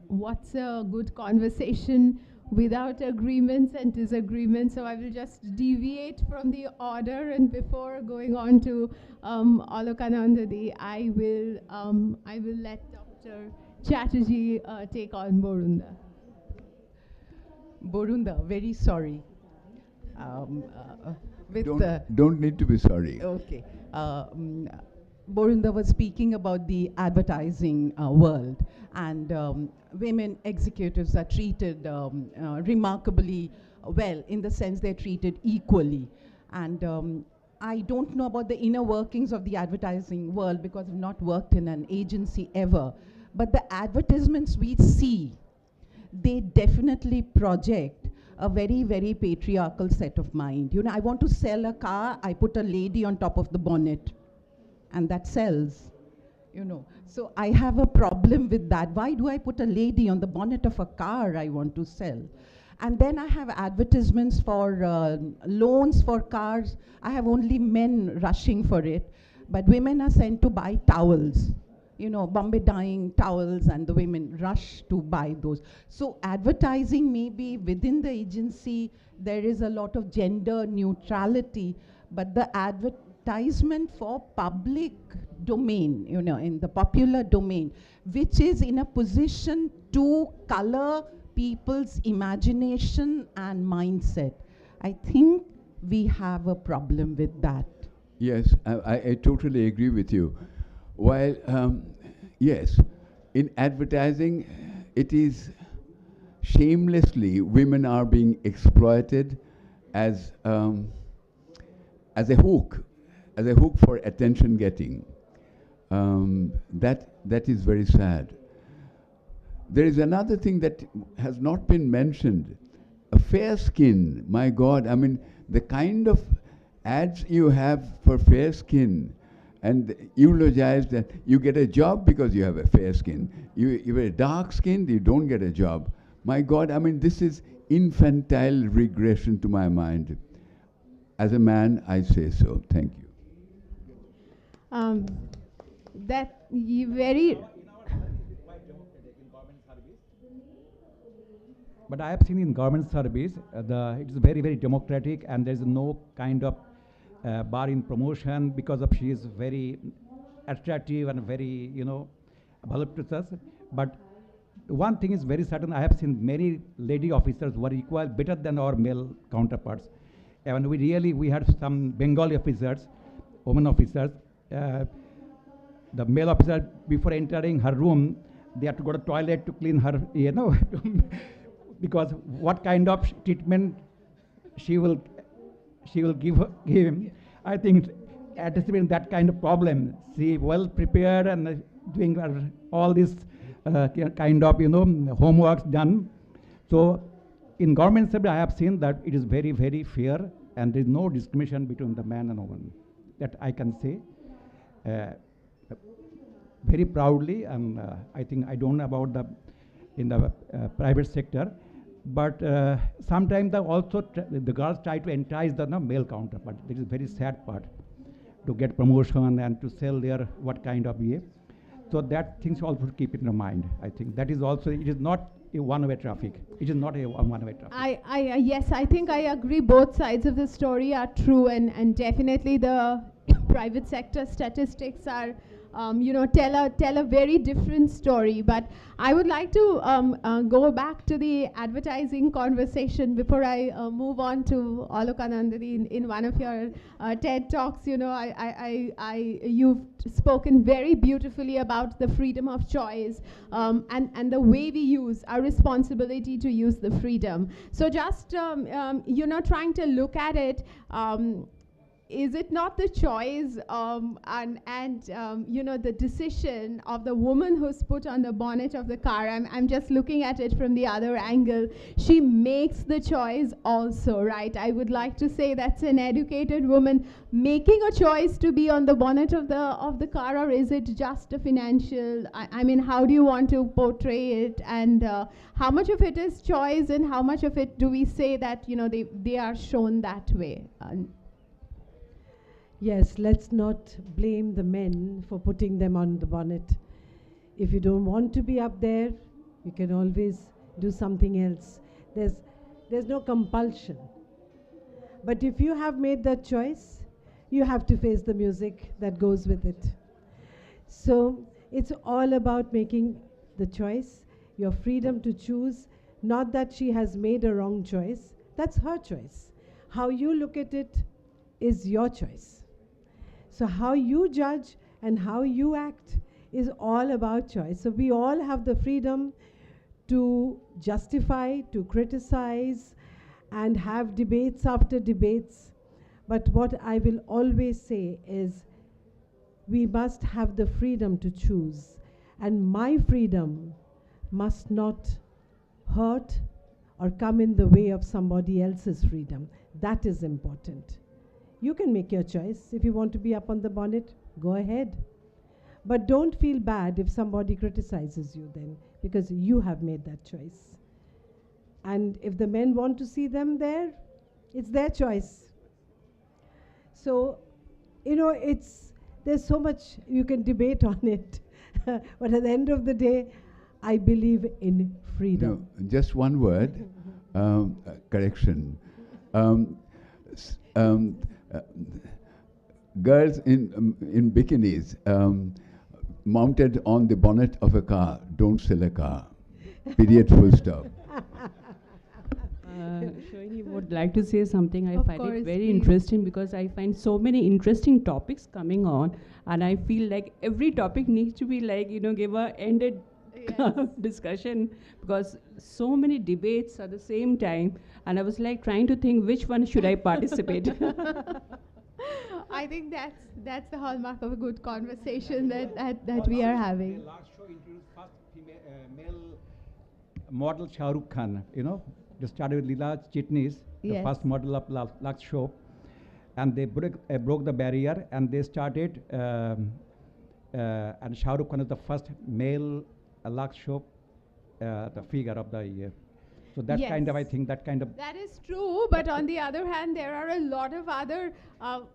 what's a good conversation without agreements and disagreements? So I will just deviate from the order. And before going on to Alokanandadi, I will let Dr. Chatterjee take on Borunda. Borunda, very sorry. Don't need to be sorry. Okay. Borunda was speaking about the advertising world, and women executives are treated remarkably well, in the sense they're treated equally. And I don't know about the inner workings of the advertising world because I've not worked in an agency ever, but the advertisements we see, they definitely project a very, very patriarchal set of mind. You know, I want to sell a car, I put a lady on top of the bonnet, and that sells, you know. So I have a problem with that. Why do I put a lady on the bonnet of a car I want to sell? And then I have advertisements for loans for cars. I have only men rushing for it, but women are sent to buy towels. You know, Bombay dyeing towels, and the women rush to buy those. So advertising, maybe within the agency, there is a lot of gender neutrality, but the advertisement for public domain, you know, in the popular domain, which is in a position to color people's imagination and mindset. I think we have a problem with that. Yes, I totally agree with you. While, yes, in advertising, it is shamelessly, women are being exploited as a hook for attention getting. That is very sad. There is another thing that has not been mentioned. A fair skin, my God, I mean, the kind of ads you have for fair skin, and eulogize that you get a job because you have a fair skin. You are dark skinned, you don't get a job. My God, I mean, this is infantile regression to my mind. As a man, I say so. Thank you. That you very. But I have seen in government service, it is very, very democratic, and there is no kind of bar in promotion because of she is very attractive and very, you know, voluptuous. But one thing is very certain, I have seen many lady officers who are equal, better than our male counterparts. And we had some Bengali officers, women officers. The male officer, before entering her room, they have to go to the toilet to clean her, you know, because what kind of treatment she will give him. I think anticipating that kind of problem. She well prepared and doing all this kind of, you know, homeworks done. So in government sector, I have seen that it is very, very fair, and there is no discrimination between the man and woman. That I can say very proudly, and I think I don't know about in the private sector. But sometimes also the girls try to entice the male counterpart. This is a very sad part, to get promotion and to sell their what kind of way. So that things also to keep in your mind. I think that is also, it is not a one-way traffic. It is not a one-way traffic. Yes, I think I agree. Both sides of the story are true, and definitely the private sector statistics are tell a very different story. But I would like to go back to the advertising conversation before I move on to Alokanandadi. In one of your TED talks, you've spoken very beautifully about the freedom of choice and the way we use our responsibility to use the freedom. So just trying to look at it. Is it not the choice the decision of the woman who's put on the bonnet of the car? I'm just looking at it from the other angle. She makes the choice also, right? I would like to say that's an educated woman making a choice to be on the bonnet of the car, or is it just a financial? I mean, how do you want to portray it, and how much of it is choice, and how much of it do we say that they are shown that way? Yes, let's not blame the men for putting them on the bonnet. If you don't want to be up there, you can always do something else. There's no compulsion. But if you have made that choice, you have to face the music that goes with it. So it's all about making the choice, your freedom to choose, not that she has made a wrong choice. That's her choice. How you look at it is your choice. So how you judge and how you act is all about choice. So we all have the freedom to justify, to criticize, and have debates after debates. But what I will always say is we must have the freedom to choose. And my freedom must not hurt or come in the way of somebody else's freedom. That is important. You can make your choice. If you want to be up on the bonnet, go ahead. But don't feel bad if somebody criticizes you then, because you have made that choice. And if the men want to see them there, it's their choice. So, you know, there's so much you can debate on it. But at the end of the day, I believe in freedom. No, just one word, correction. Girls in bikinis mounted on the bonnet of a car don't sell a car. Period, full stop. Shoini would like to say something. I Of find course, it very please. interesting because I find so many interesting topics coming on, and I feel like every topic needs to be like, give a ended Yes. discussion, because so many debates at the same time, and I was like trying to think which one should I participate. I think that's the hallmark of a good conversation that we are having. The last show introduced first male model Shah Rukh Khan. They started with Leela Chitnis, the Yes. first model of last show, and they broke the barrier and they started. And Shah Rukh Khan is the first male Lux show, the figure of the year. So that kind of, I Yes. think, that kind of. That is true, but on the other hand, there are a lot of other,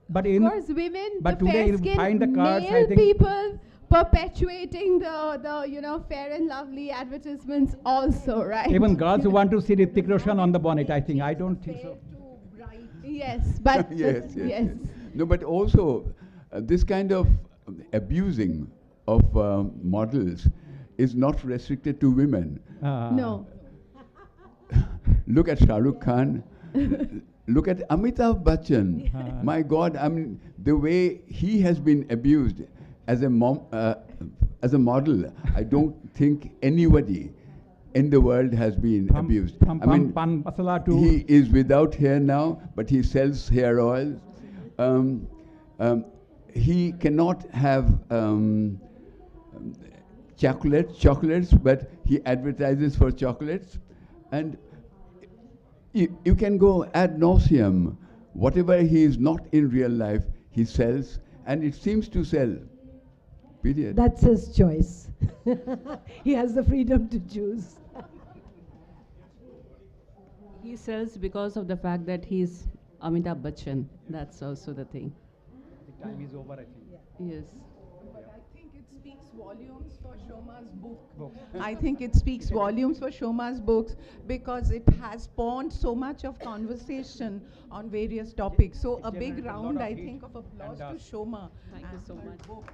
But of in- course, women, but the today you fair-skinned find the cards, I male think- people perpetuating the Fair and Lovely advertisements also, right? Even girls who want to see Hrithik Roshan on the bonnet, I think. I don't think so. Yes, but Yes, yes, yes. yes. No, but also this kind of abusing of models is not restricted to women. No. Look at Shah Rukh Khan. Look at Amitabh Bachchan. My God, I mean, the way he has been abused as a model, I don't think anybody in the world has been abused. From I mean, pan masala to he is without hair now, but he sells hair oils. He cannot have chocolates, but he advertises for chocolates. And you can go ad nauseum. Whatever he is not in real life, he sells, and it seems to sell. Period. That's his choice. He has the freedom to choose. He sells because of the fact that he's Amitabh Bachchan. That's also the thing. the time is over, I think. Yes. I think it speaks volumes for Shoma's book. I think it speaks volumes for Shoma's books because it has spawned so much of conversation on various topics. So a big generated a lot round, of I heat think, of applause and, to Shoma. Thank you and so her much. book.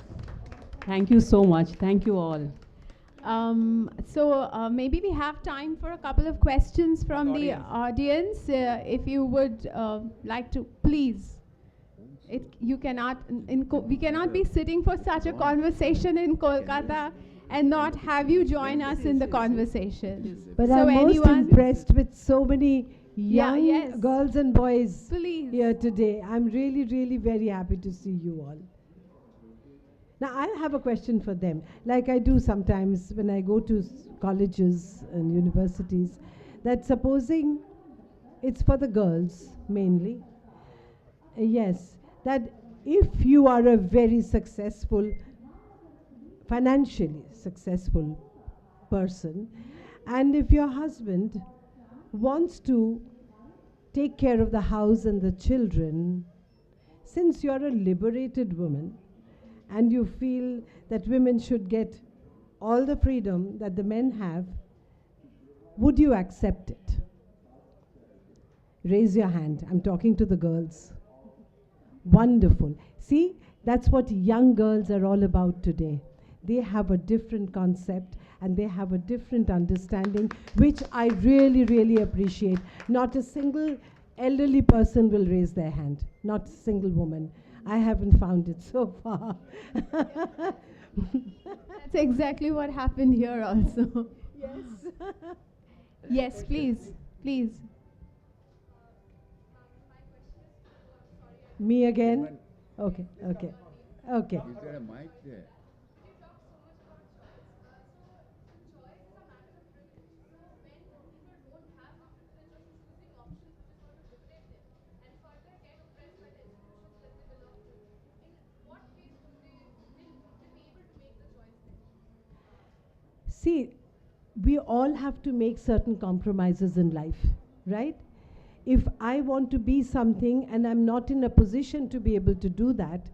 Thank you so much. Thank you all. So maybe we have time for a couple of questions from the audience. If you would like to, please. We cannot be sitting for such a conversation in Kolkata and not have you join us in the conversation. But So I'm most anyone- impressed with so many Yeah, young yes. girls and boys Please. here today. I'm really, really very happy to see you all. Now, I have a question for them. Like I do sometimes when I go to colleges and universities, that supposing it's for the girls mainly, yes, that if you are a very successful, financially successful person, and if your husband wants to take care of the house and the children, since you're a liberated woman and you feel that women should get all the freedom that the men have, would you accept it? Raise your hand. I'm talking to the girls. Wonderful. See, that's what young girls are all about today. They have a different concept and they have a different understanding, which I really, really appreciate. Not a single elderly person will raise their hand. Not a single woman. I haven't found it so far. That's exactly what happened here also. Yes. Yes, please, please. Me again? Okay, okay, okay. Is there a mic there? See, we all have to make certain compromises in life, right? If I want to be something and I'm not in a position to be able to do that,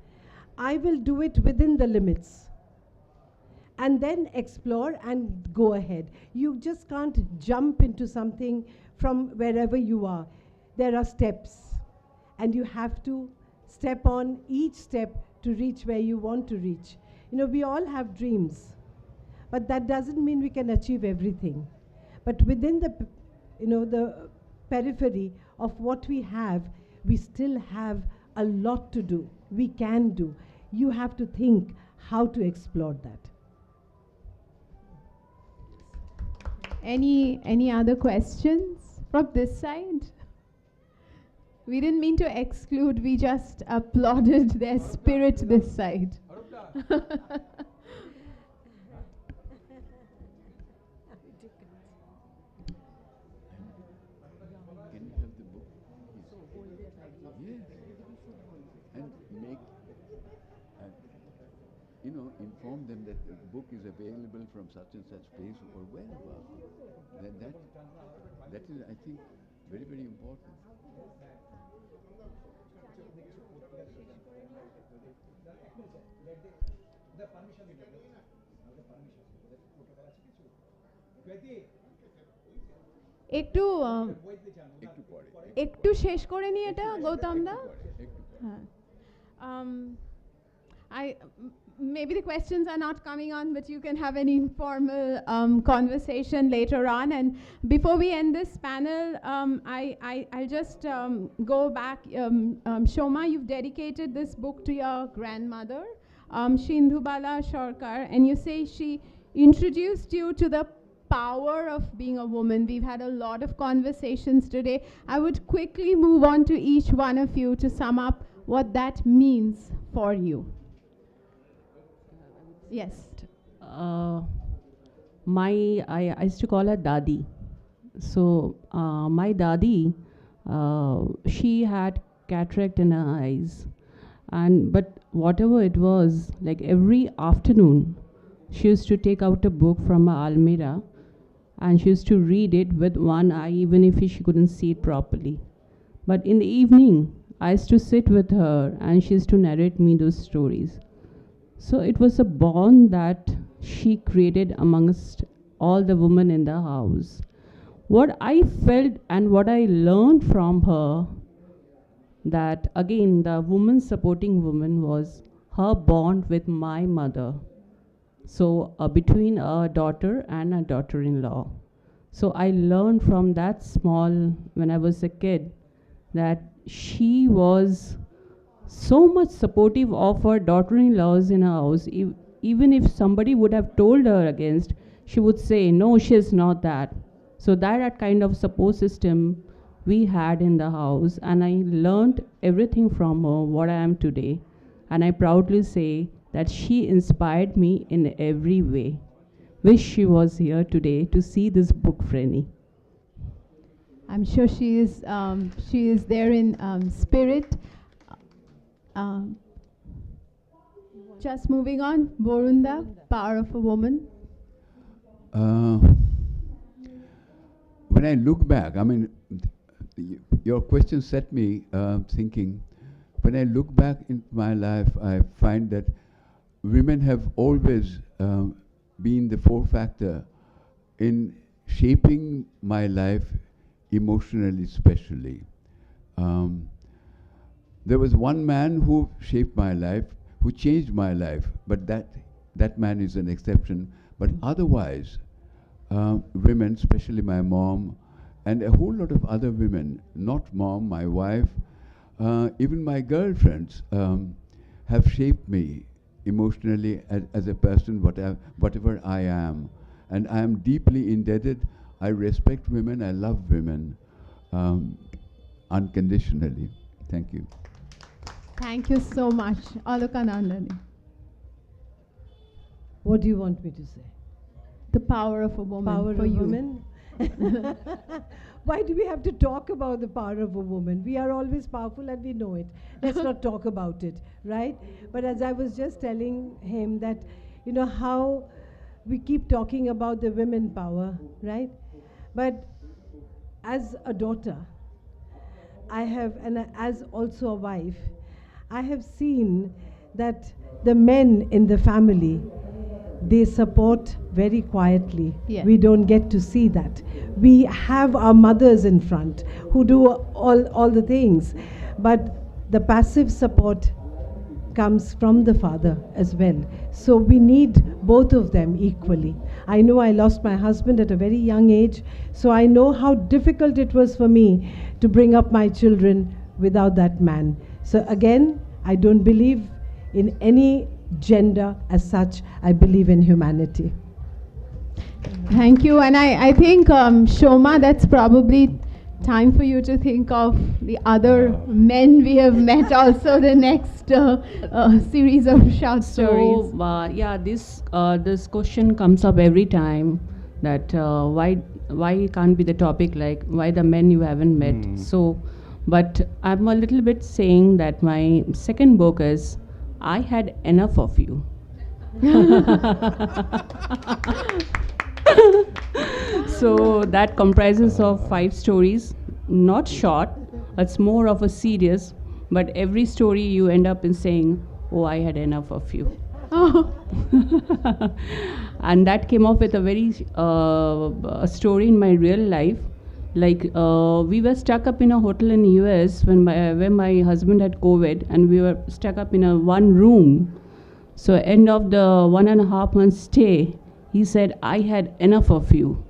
I will do it within the limits and then explore and go ahead. You just can't jump into something from wherever you are. There are steps and you have to step on each step to reach where you want to reach. You know, we all have dreams, but that doesn't mean we can achieve everything. But within the, the periphery of what we have, we still have a lot to do. We can do. You have to think how to explore that. Any other questions from this side? We didn't mean to exclude, we just applauded their spirit this side. Can you have the book? Yes. And make, inform them that the book is available from such and such place or wherever. That is, I think, very, very important. একটু একটু পরে, একটু শেষ করে নি এটা গৌতম দা একটু পরে। Maybe the questions are not coming on, but you can have an informal conversation later on. And before we end this panel, I'll just go back. Shoma, you've dedicated this book to your grandmother, Shindhubala Sarkar, and you say she introduced you to the power of being a woman. We've had a lot of conversations today. I would quickly move on to each one of you to sum up what that means for you. Yes. I used to call her Dadi. So my Dadi, she had cataract in her eyes, but whatever it was, like every afternoon, she used to take out a book from her almirah, and she used to read it with one eye, even if she couldn't see it properly. But in the evening, I used to sit with her, and she used to narrate me those stories. So it was a bond that she created amongst all the women in the house. What I felt and what I learned from her, that again, the woman supporting woman was her bond with my mother. So between a daughter and a daughter-in-law. So I learned from that small, when I was a kid, that she was so much supportive of her daughter-in-laws in her house. Even if somebody would have told her against, she would say, no, she's not that. So that kind of support system we had in the house, and I learned everything from her, what I am today. And I proudly say that she inspired me in every way. Wish she was here today to see this book, Frenny. I'm sure she is there in spirit. Just moving on, Borunda, Power of a Woman. When I look back, I mean, your question set me thinking, when I look back in my life, I find that women have always been the factor in shaping my life emotionally, especially. There was one man who shaped my life, who changed my life, but that man is an exception. But otherwise, women, especially my mom, and a whole lot of other women, not mom, my wife, even my girlfriends, have shaped me emotionally as a person, whatever I am. And I am deeply indebted. I respect women, I love women unconditionally. Thank you. Thank you so much, Alokanandani. What do you want me to say? The power of a woman Power for of you. women? Why do we have to talk about the power of a woman? We are always powerful and we know it. Let's not talk about it, right? But as I was just telling him that, you know, how we keep talking about the women power, right? But as a daughter, I have, and as also a wife, I have seen that the men in the family, they support very quietly. Yeah. We don't get to see that. We have our mothers in front who do all the things, but the passive support comes from the father as well. So we need both of them equally. I know I lost my husband at a very young age, so I know how difficult it was for me to bring up my children without that man. So again, I don't believe in any gender as such. I believe in humanity. Thank you. And I think, Shoma, that's probably time for you to think of the other men we have met also, the next series of short stories. So yeah, this question comes up every time, that why can't be the topic like why the men you haven't met. So, but I'm a little bit saying that my second book is I Had Enough of You. So that comprises of 5 stories, not short, it's more of a serious, but every story you end up in saying, oh, I had enough of you. Oh. And that came up with a very a story in my real life. Like we were stuck up in a hotel in US when my husband had COVID, and we were stuck up in a one room. So end of the 1.5 months stay, he said, I had enough of you.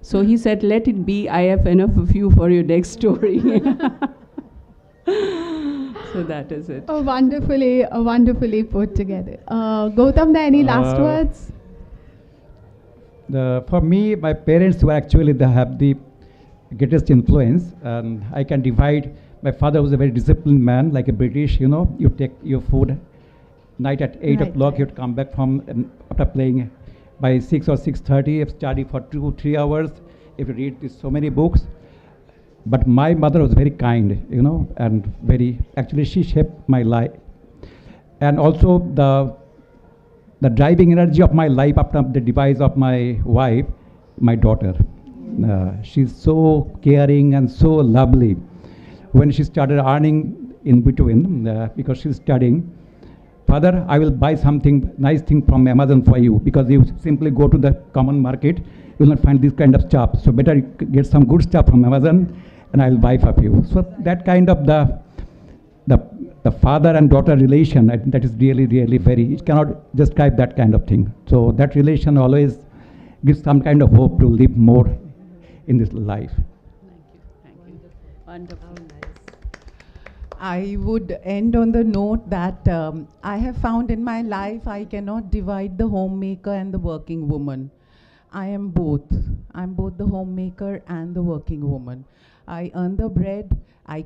So he said, let it be, I have enough of you for your next story. So that is it. Oh, wonderfully put together. Gautam, any last words? For me, my parents were actually have the greatest influence, and I can divide. My father was a very disciplined man, like a British, you know, you take your food night at 8 Right, o'clock, right. you'd come back from after playing by 6 or 6:30, you study for 2-3 hours, if you read so many books. But my mother was very kind, you know, and actually she shaped my life. And also the driving energy of my life after the demise of my wife, my daughter. She's so caring and so lovely. When she started earning in between, because she's studying, Father, I will buy something, nice thing from Amazon for you, because you simply go to the common market, you will not find this kind of stuff. So better you get some good stuff from Amazon, and I will buy for you. So that kind of the father and daughter relation, I think that is really, really very, it cannot describe that kind of thing. So that relation always gives some kind of hope to live more in this life. Thank you. Wonderful. I would end on the note that I have found in my life I cannot divide the homemaker and the working woman. I am both. I'm both the homemaker and the working woman. I earn the bread, I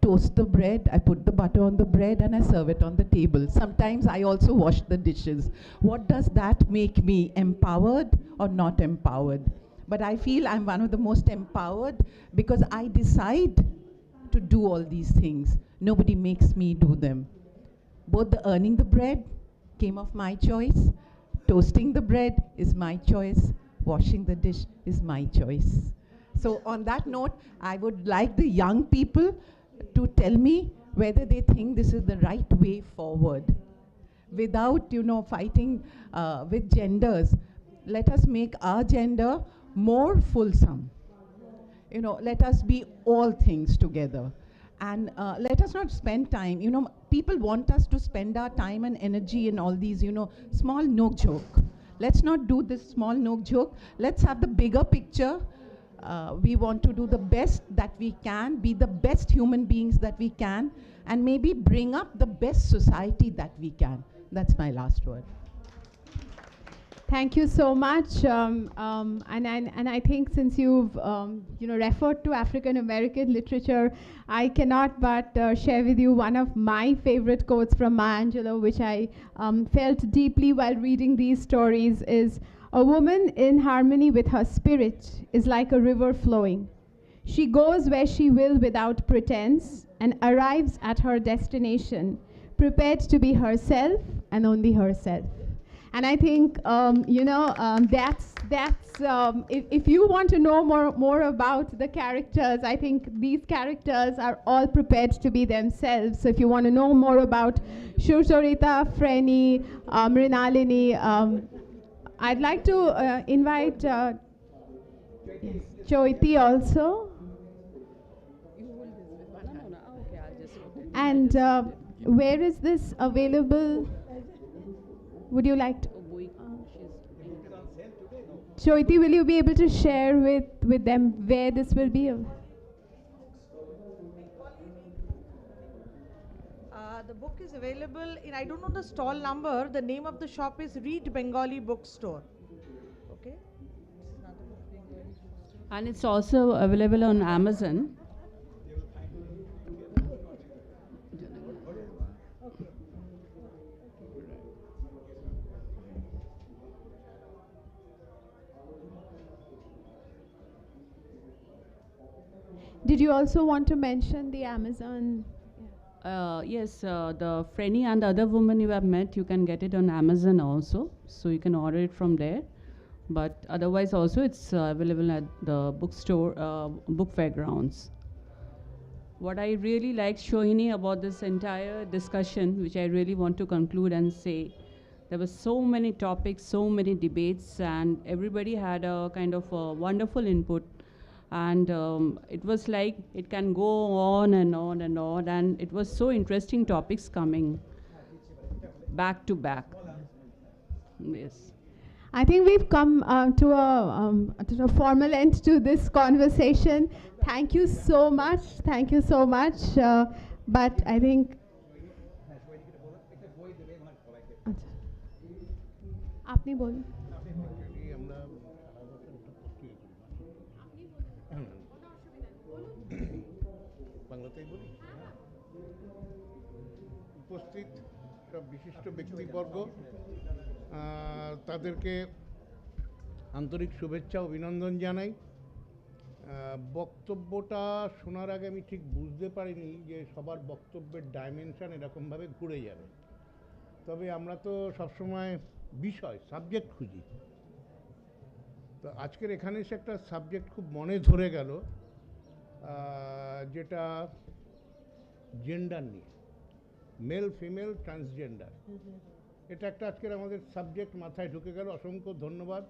toast the bread, I put the butter on the bread, and I serve it on the table. Sometimes I also wash the dishes. What does that make me, empowered or not empowered? But I feel I'm one of the most empowered because I decide to do all these things. Nobody makes me do them. Both the earning the bread came of my choice, toasting the bread is my choice, washing the dish is my choice. So on that note, I would like the young people to tell me whether they think this is the right way forward without, fighting with genders. Let us make our gender more fulsome. Let us be all things together. And let us not spend time. People want us to spend our time and energy in all these, small no joke. Let's not do this small no joke. Let's have the bigger picture. We want to do the best that we can, be the best human beings that we can, and maybe bring up the best society that we can. That's my last word. Thank you so much. And I think since you've referred to African American literature, I cannot but share with you one of my favorite quotes from Maya Angelou, which I felt deeply while reading these stories, is, "A woman in harmony with her spirit is like a river flowing. She goes where she will without pretense and arrives at her destination, prepared to be herself and only herself." And I think, if you want to know more about the characters, I think these characters are all prepared to be themselves. So if you want to know more about Sucharita, Freni, Mrinalini, I'd like to invite Choiti also. And where is this available? Would you like to? Choiti, will you be able to share with them where this will be? The book is available in, I don't know the stall number, the name of the shop is Read Bengali Bookstore. Okay? And it's also available on Amazon. Did you also want to mention the Amazon? Yes, the Freni and the other woman you have met, you can get it on Amazon also. So you can order it from there. But otherwise also it's available at the bookstore, book fairgrounds. What I really liked, Shohini, about this entire discussion, which I really want to conclude and say, there were so many topics, so many debates, and everybody had a kind of a wonderful input. And it was like it can go on and on and on, and it was so interesting topics coming back to back. Yes. I think we've come to a formal end to this conversation. Thank you so much. Thank you so much. But I think আপনি বলুন। বাংলাতেই বলি। উপস্থিত সব বিশিষ্ট ব্যক্তিবর্গ, তাদেরকে আন্তরিক শুভেচ্ছা অভিনন্দন জানাই। বক্তব্যটা শোনার আগে আমি ঠিক বুঝতে পারিনি যে সবার বক্তব্যের ডাইমেনশন এরকমভাবে ঘুরে যাবে। তবে আমরা তো সবসময় বিষয় সাবজেক্ট খুঁজি। তো আজকের এখানে এসে একটা সাবজেক্ট খুব মনে ধরে গেল, যেটা জেন্ডার নিয়ে, মেল ফিমেল ট্রান্সজেন্ডার। এটা একটা আজকের আমাদের সাবজেক্ট মাথায় ঢুকে গেল। অসংখ্য ধন্যবাদ।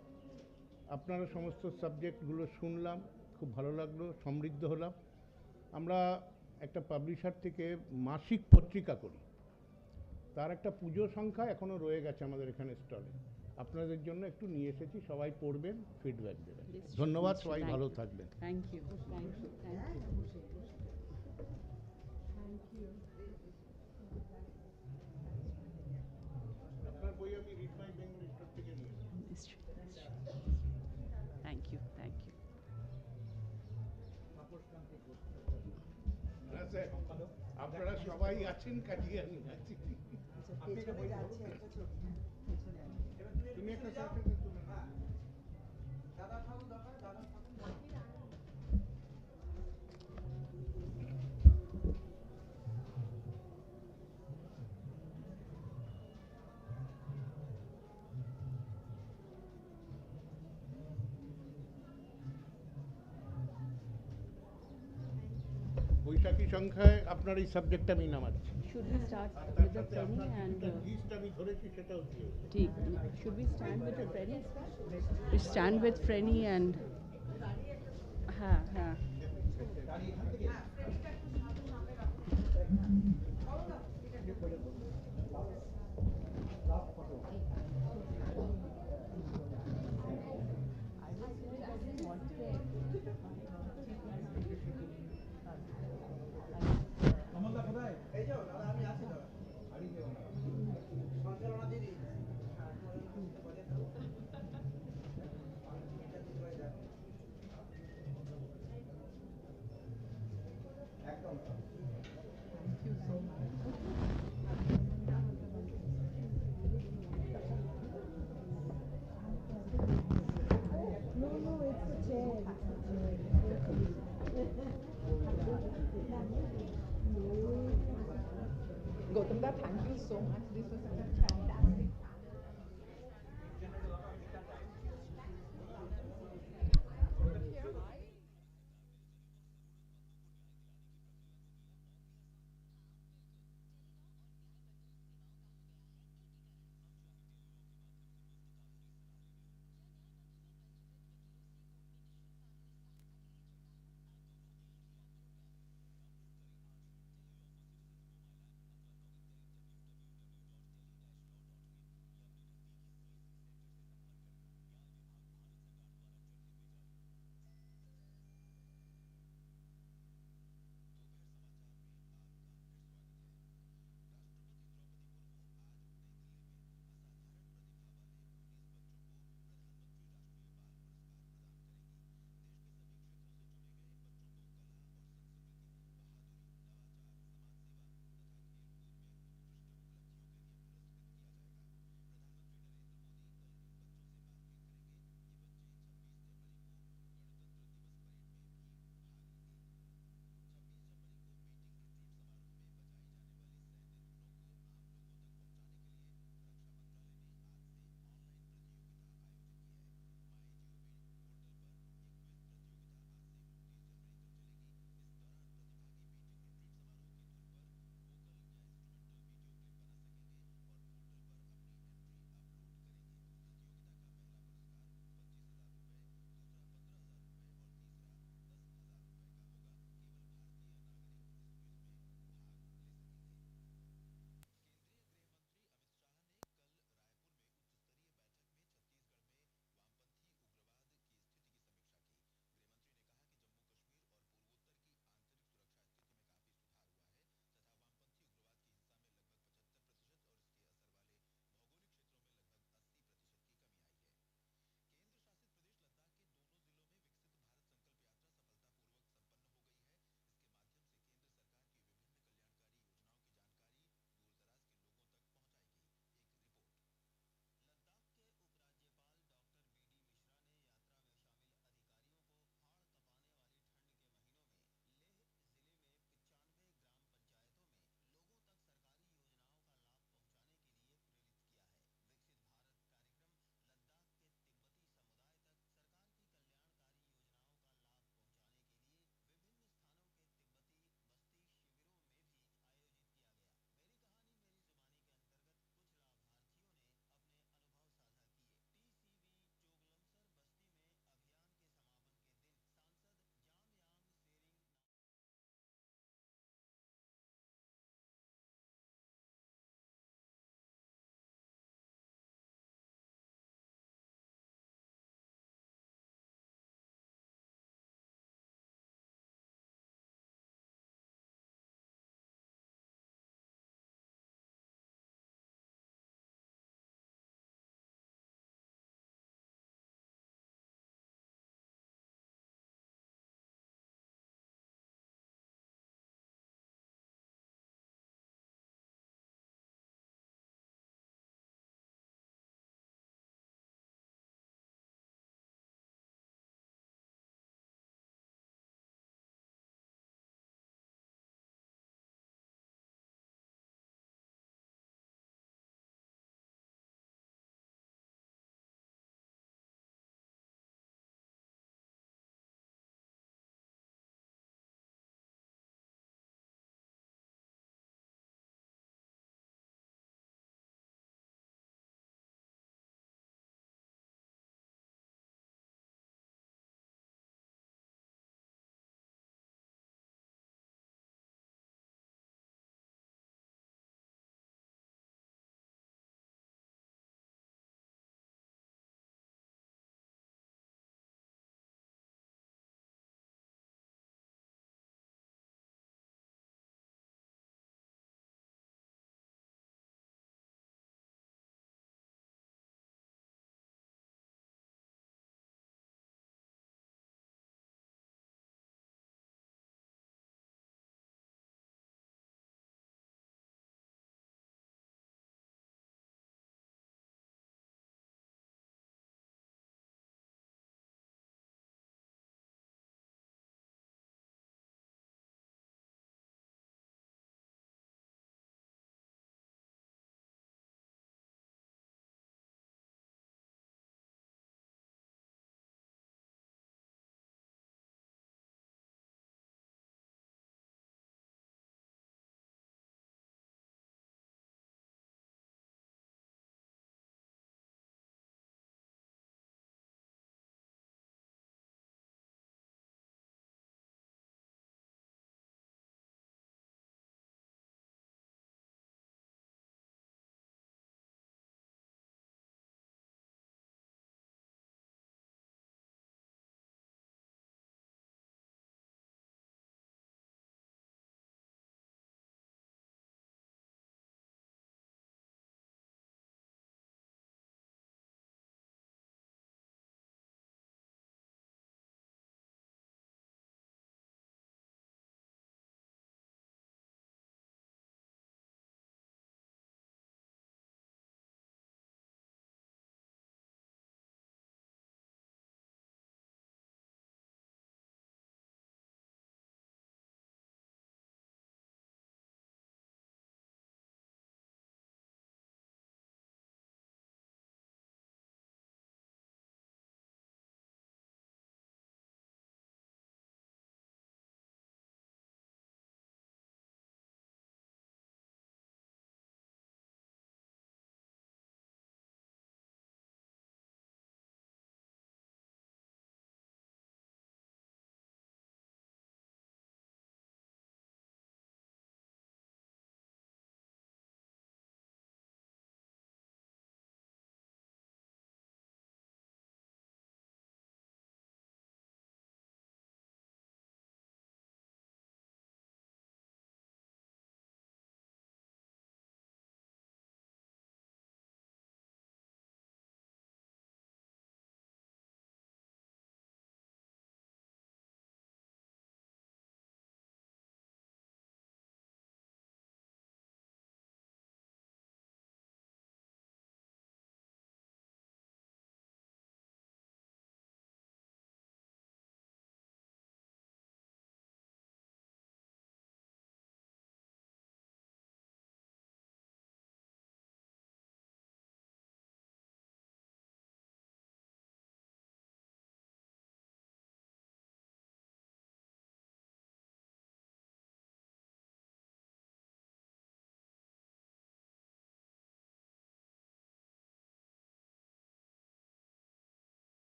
আপনারা সমস্ত সাবজেক্টগুলো শুনলাম, খুব ভালো লাগলো, সমৃদ্ধ হলাম। আমরা একটা পাবলিশার থেকে মাসিক পত্রিকা করি, তার একটা পুজো সংখ্যা এখনও রয়ে গেছে আমাদের এখানে স্টলে। আপনাদের জন্য একটু নিয়ে এসেছি, সবাই পড়বেন, ফিডব্যাক দেবেন। ধন্যবাদ, সবাই ভালো থাকবেন। Thank you, thank you, thank you. আপনার বই আমি রিড মাই বেঙ্গলি স্টোর থেকে নিয়েছি। Thank you, thank you. আপনারা সবাই আছেন, কাটিয়ে আমি আছি। তুমি একটা বইটা একই সংখ্যায় আপনার এই সাবজেক্টটা আমি নামাচ্ছি। Should we start R with তার the সাথে Frenny আপনার and কিছুটা gist আমি ধরেছি সেটাও দিয়ে দেবো। Take, should we stand with the Frenny? We stand with Frenny and ha ha. Gautam da, thank you so much. This was such a fantastic.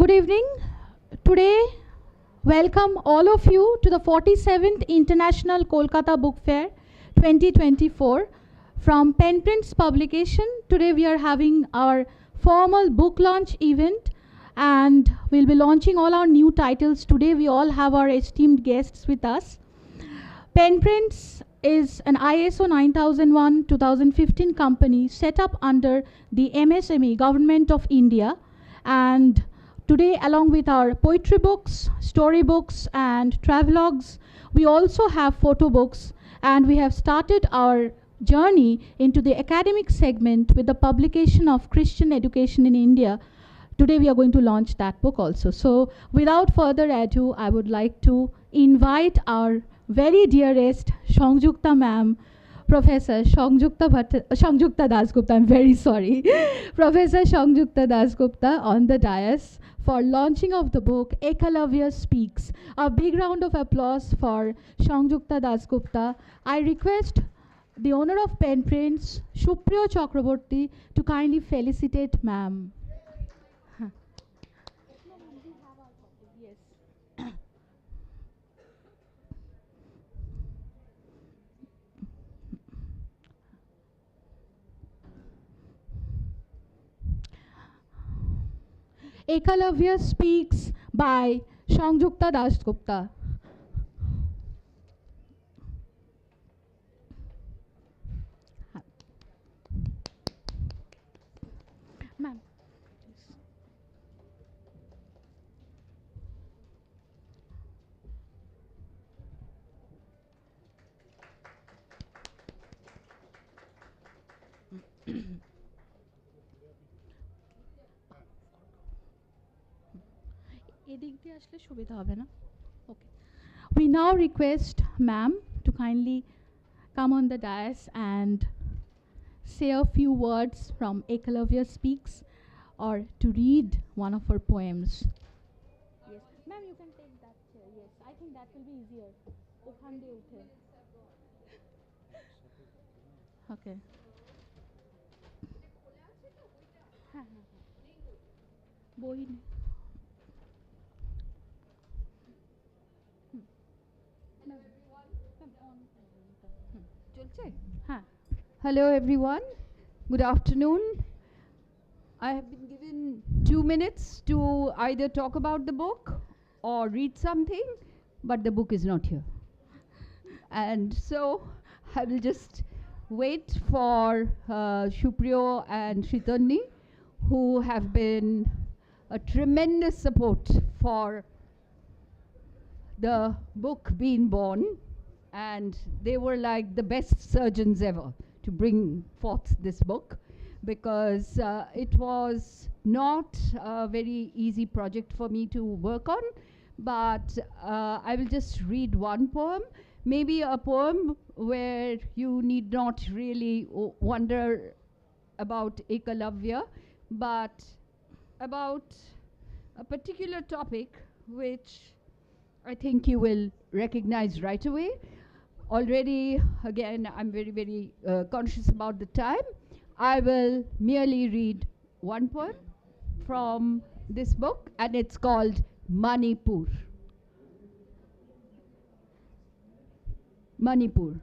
Good evening. Today, welcome all of you to the 47th International Kolkata Book Fair 2024 from Penprints Publication. Today we are having our formal book launch event and we'll be launching all our new titles. Today we all have our esteemed guests with us. Penprints is an ISO 9001-2015 company set up under the MSME, Government of India, and today, along with our poetry books, story books, and travelogues, we also have photo books, and we have started our journey into the academic segment with the publication of Christian Education in India. Today, we are going to launch that book also. So, without further ado, I would like to invite our very dearest Sangjukta ma'am, Professor Sangjukta Dasgupta, I'm very sorry, Professor Sangjukta Dasgupta on the dais for launching of the book Ekalavya Speaks. A big round of applause for Sangjukta Dasgupta. I request the owner of Penprints, Supriyo Chakraborty, to kindly felicitate ma'am. Ekalavya Speaks by Sangjukta Dasgupta. Ma'am. Okay. We now request ma'am to kindly come on the dais and say a few words from Ekalavya Speaks or to read one of her poems. Yes, ma'am, you can take that chair. Yes, I think that will be easier. Okay. Hello everyone, good afternoon. I have been given 2 minutes to either talk about the book or read something, but the book is not here. And so I will just wait for Supriyo and Shritanni, who have been a tremendous support for the book being born, and they were like the best surgeons ever to bring forth this book, because it was not a very easy project for me to work on, but I will just read one poem, maybe a poem where you need not really wonder about Ekalavya, but about a particular topic which I think you will recognize right away. Already, again, I'm very, very conscious about the time. I will merely read one poem from this book, and it's called Manipur. Manipur.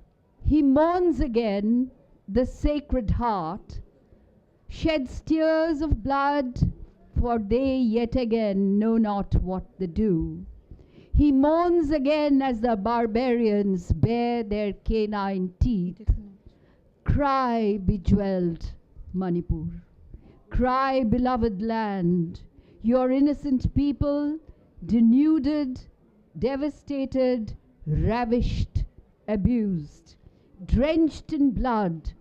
He mourns again the Sacred Heart, sheds tears of blood, for they yet again know not what they do. He mourns again as the barbarians bare their canine teeth. Cry, bejeweled Manipur. Cry, beloved land. Your innocent people, denuded, devastated, ravished, abused, drenched in blood,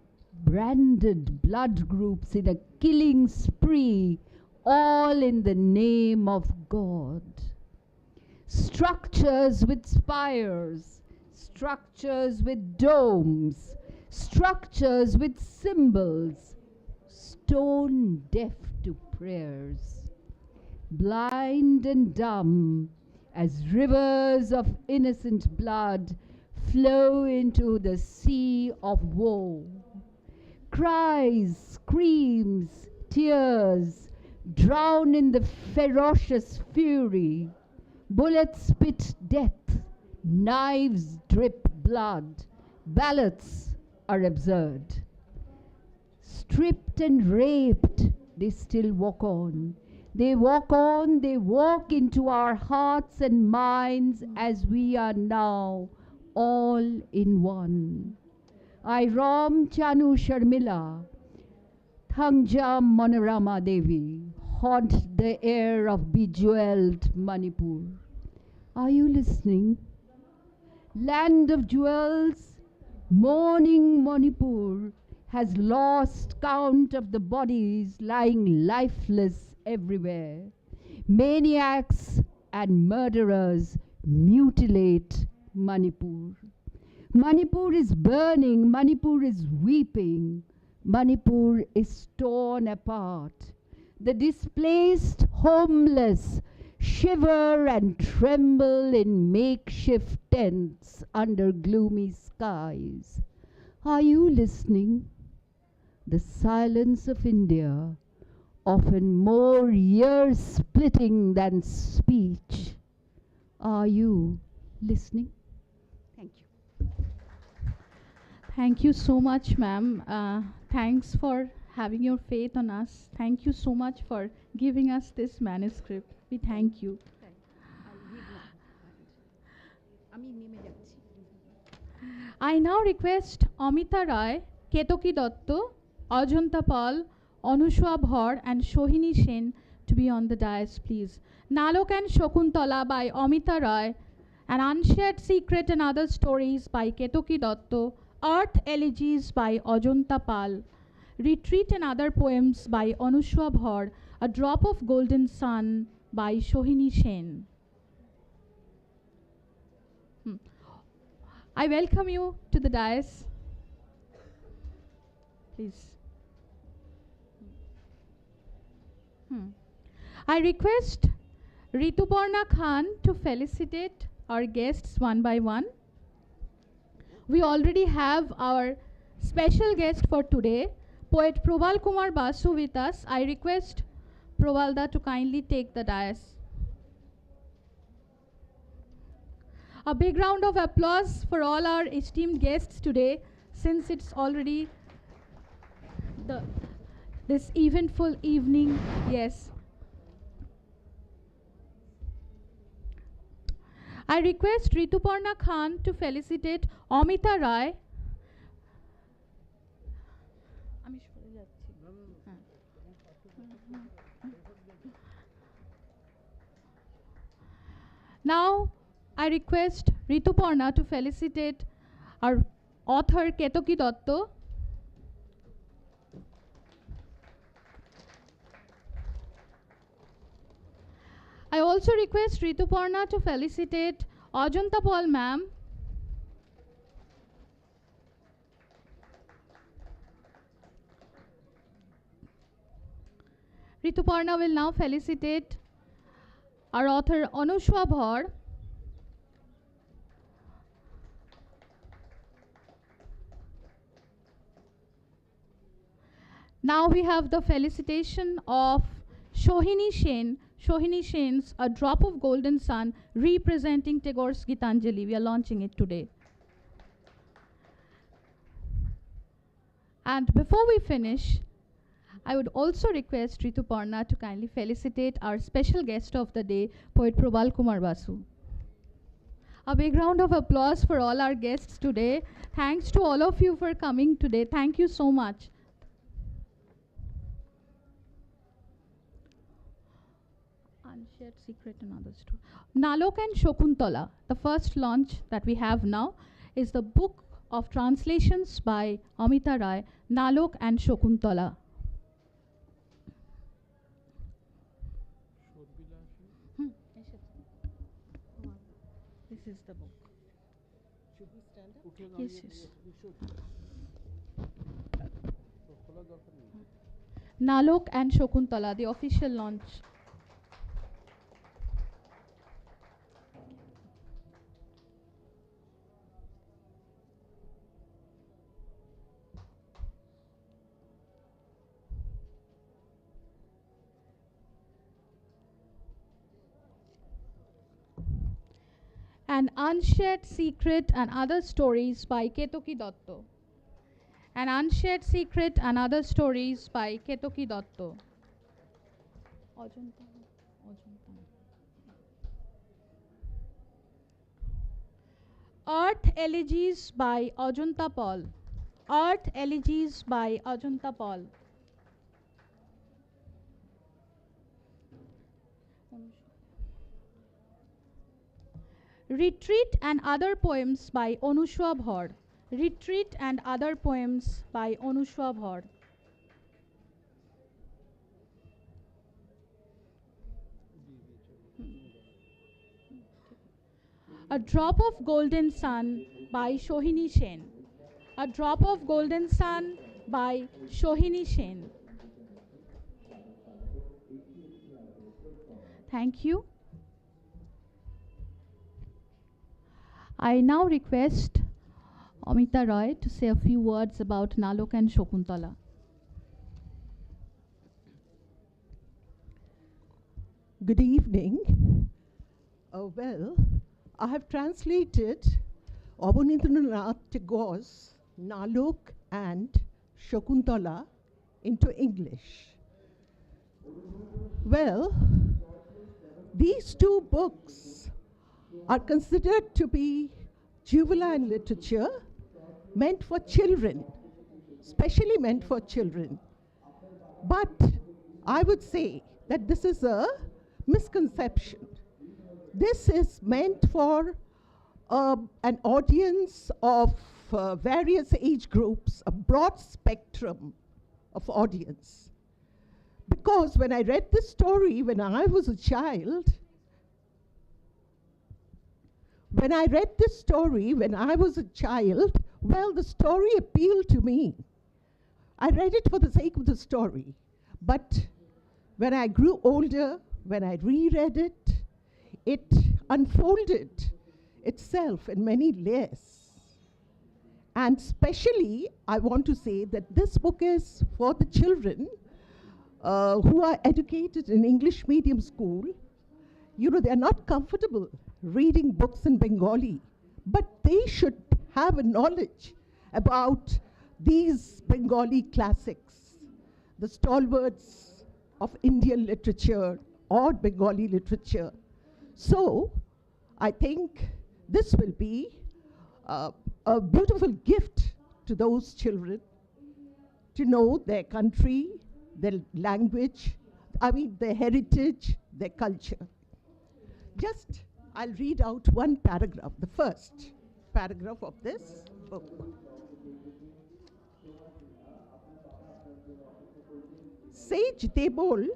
branded blood groups in a killing spree, all in the name of God. Structures with spires, structures with domes, structures with symbols, stone deaf to prayers, blind and dumb as rivers of innocent blood flow into the sea of woe. Cries, screams, tears, drown in the ferocious fury. Bullets spit death, knives drip blood, ballots are absurd. Stripped and raped, they still walk on. They walk on, they walk into our hearts and minds as we are now all in one. I Ram Chanu Sharmila, Thangja Manorama Devi, haunt the air of bejeweled Manipur. Are you listening? Land of jewels, mourning Manipur has lost count of the bodies lying lifeless everywhere. Maniacs and murderers mutilate Manipur. Manipur is burning, Manipur is weeping, Manipur is torn apart. The displaced, homeless, shiver and tremble in makeshift tents under gloomy skies. Are you listening? The silence of India, often more ear-splitting than speech. Are you listening? Thank you. Thank you so much, ma'am. Thanks for having your faith on us. Thank you so much for giving us this manuscript. We thank you. I now request Amita Rai, Ketoki Dotto, Ajanta Pal, Anushwa Bhor and Sohini Sen to be on the dais, please. Nalok and Shakuntala by Amita Rai, An Unshared Secret and Other Stories by Ketoki Dotto, Earth Elegies by Ajanta Pal, Retreat and Other Poems by Anushwa Bhor, A Drop of Golden Sun by Sohini Sen. I welcome you to the dais. Please. I request Rituparna Khan to felicitate our guests one by one. We already have our special guest for today, poet Probal Kumar Basu with us. I request Probalda to kindly take the dais. A big round of applause for all our esteemed guests today, since it's already this eventful evening. Yes. I request Rituparna Khan to felicitate Amita Rai. Now, I request Rituparna to felicitate our author Ketoki Dotto. I also request Rituparna to felicitate Ajanta Pal ma'am. Rituparna will now felicitate our author Anushwa Bhor. Now we have the felicitation of Sohini Sen. Sohini Sen's A Drop of Golden Sun, representing Tagore's Gitanjali. We are launching it today. And before we finish, I would also request Rituparna to kindly felicitate our special guest of the day, poet Probal Kumar Basu. A big round of applause for all our guests today. Thanks to all of you for coming today. Thank you so much. Unshared Secret and Other Stories. Nalok and Shakuntala, the first launch that we have now, is the book of translations by Amita Rai, Nalok and Shakuntala. This is the book. Should we stand up? Yes, yes. We should. Nalok and Shakuntala, the official launch. An Unshared Secret and Other Stories by Ketoki Dotto. An Unshared Secret and Other Stories by Ketoki Dotto. Earth Elegies by Ajanta Paul. Earth Elegies by Ajanta Paul. Retreat and Other Poems by Anushwa Bhor. Retreat and Other Poems by Anushwa Bhor. A Drop of Golden Sun by Shohini Sen. A Drop of Golden Sun by Shohini Sen. Thank you. I now request Amita Roy to say a few words about Nalok and Shakuntala. Good evening. Well, I have translated Abanindranath Tagore's Nalok and Shakuntala into English. Well, these two books are considered to be juvenile literature meant for children, specially meant for children. But I would say that this is a misconception. This is meant for an audience of various age groups, a broad spectrum of audience. Because when I read this story when I was a child, well, the story appealed to me. I read it for the sake of the story. But when I grew older, when I reread it, it unfolded itself in many layers. And especially, I want to say that this book is for the children who are educated in English medium school. You know, they're not comfortable reading books in Bengali, but they should have a knowledge about these Bengali classics, the stalwarts of Indian literature or Bengali literature. So I think this will be a beautiful gift to those children to know their country, their language, their heritage, their culture. Just, I'll read out one paragraph, the first paragraph of this book. Sage Debol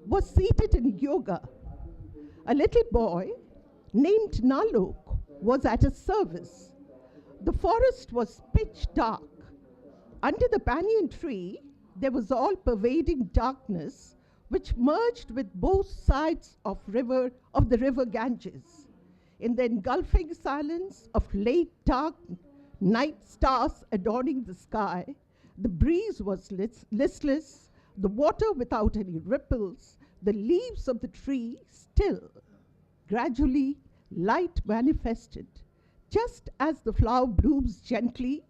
was seated in yoga. A little boy named Nalok was at his service. The forest was pitch dark. Under the banyan tree, there was all-pervading darkness which merged with both sides of the river Ganges. In the engulfing silence of late dark night stars adorning the sky, the breeze was listless, the water without any ripples, the leaves of the tree still. Gradually, light manifested. Just as the flower blooms gently,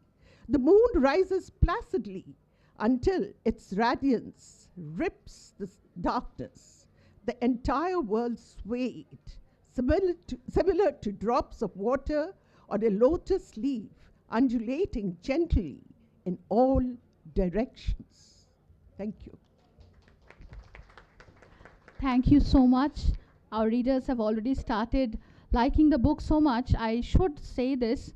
the moon rises placidly until its radiance rips the darkness. The entire world swayed, similar to drops of water on a lotus leaf, undulating gently in all directions. Thank you. Thank you so much. Our readers have already started liking the book so much. I should say this.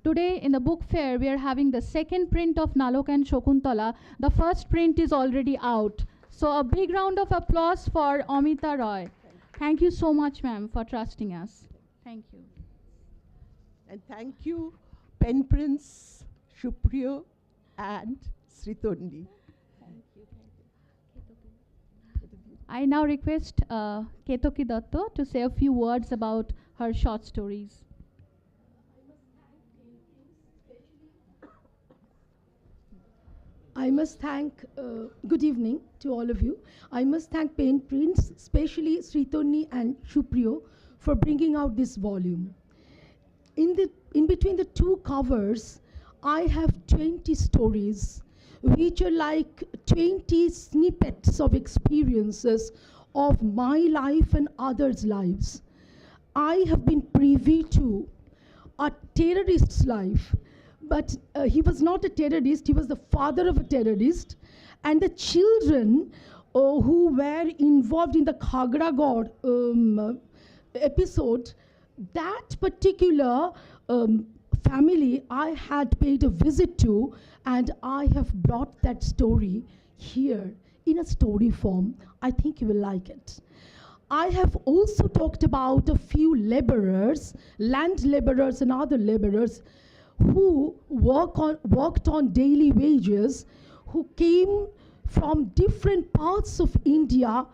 Today in the book fair, we are having the second print of Nalok and Shakuntala. The first print is already out. So a big round of applause for Amita Roy. Thank you so much, ma'am, for trusting us. Thank you. And thank you, Pen Prince, Shupriyo, and Sritondi. I now request Ketoki Dotto to say a few words about her short stories. I must thank, good evening to all of you. I must thank Pen Prince, especially Sritoni and Shupriyo, for bringing out this volume. in between the two covers, I have 20 stories, which are like 20 snippets of experiences of my life and others' lives. I have been privy to a terrorist's life, but he was not a terrorist, he was the father of a terrorist, and the children who were involved in the Khagragod episode, that particular family I had paid a visit to, and I have brought that story here in a story form. I think you will like it. I have also talked about a few laborers, land laborers and other laborers who worked on daily wages, who came from different parts of India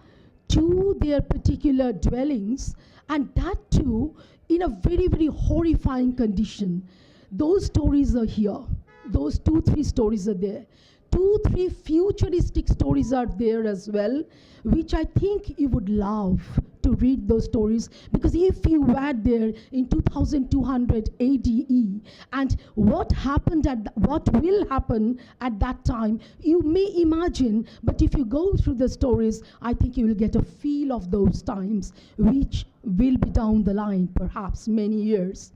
to their particular dwellings, and that too in a very, very horrifying condition. Those stories are here. Those 2-3 stories are there. 2-3 futuristic stories are there as well, which I think you would love to read those stories, because if you were there in 2200 ADE and what happened what will happen at that time, you may imagine, but if you go through the stories, I think you will get a feel of those times, which will be down the line, perhaps many years.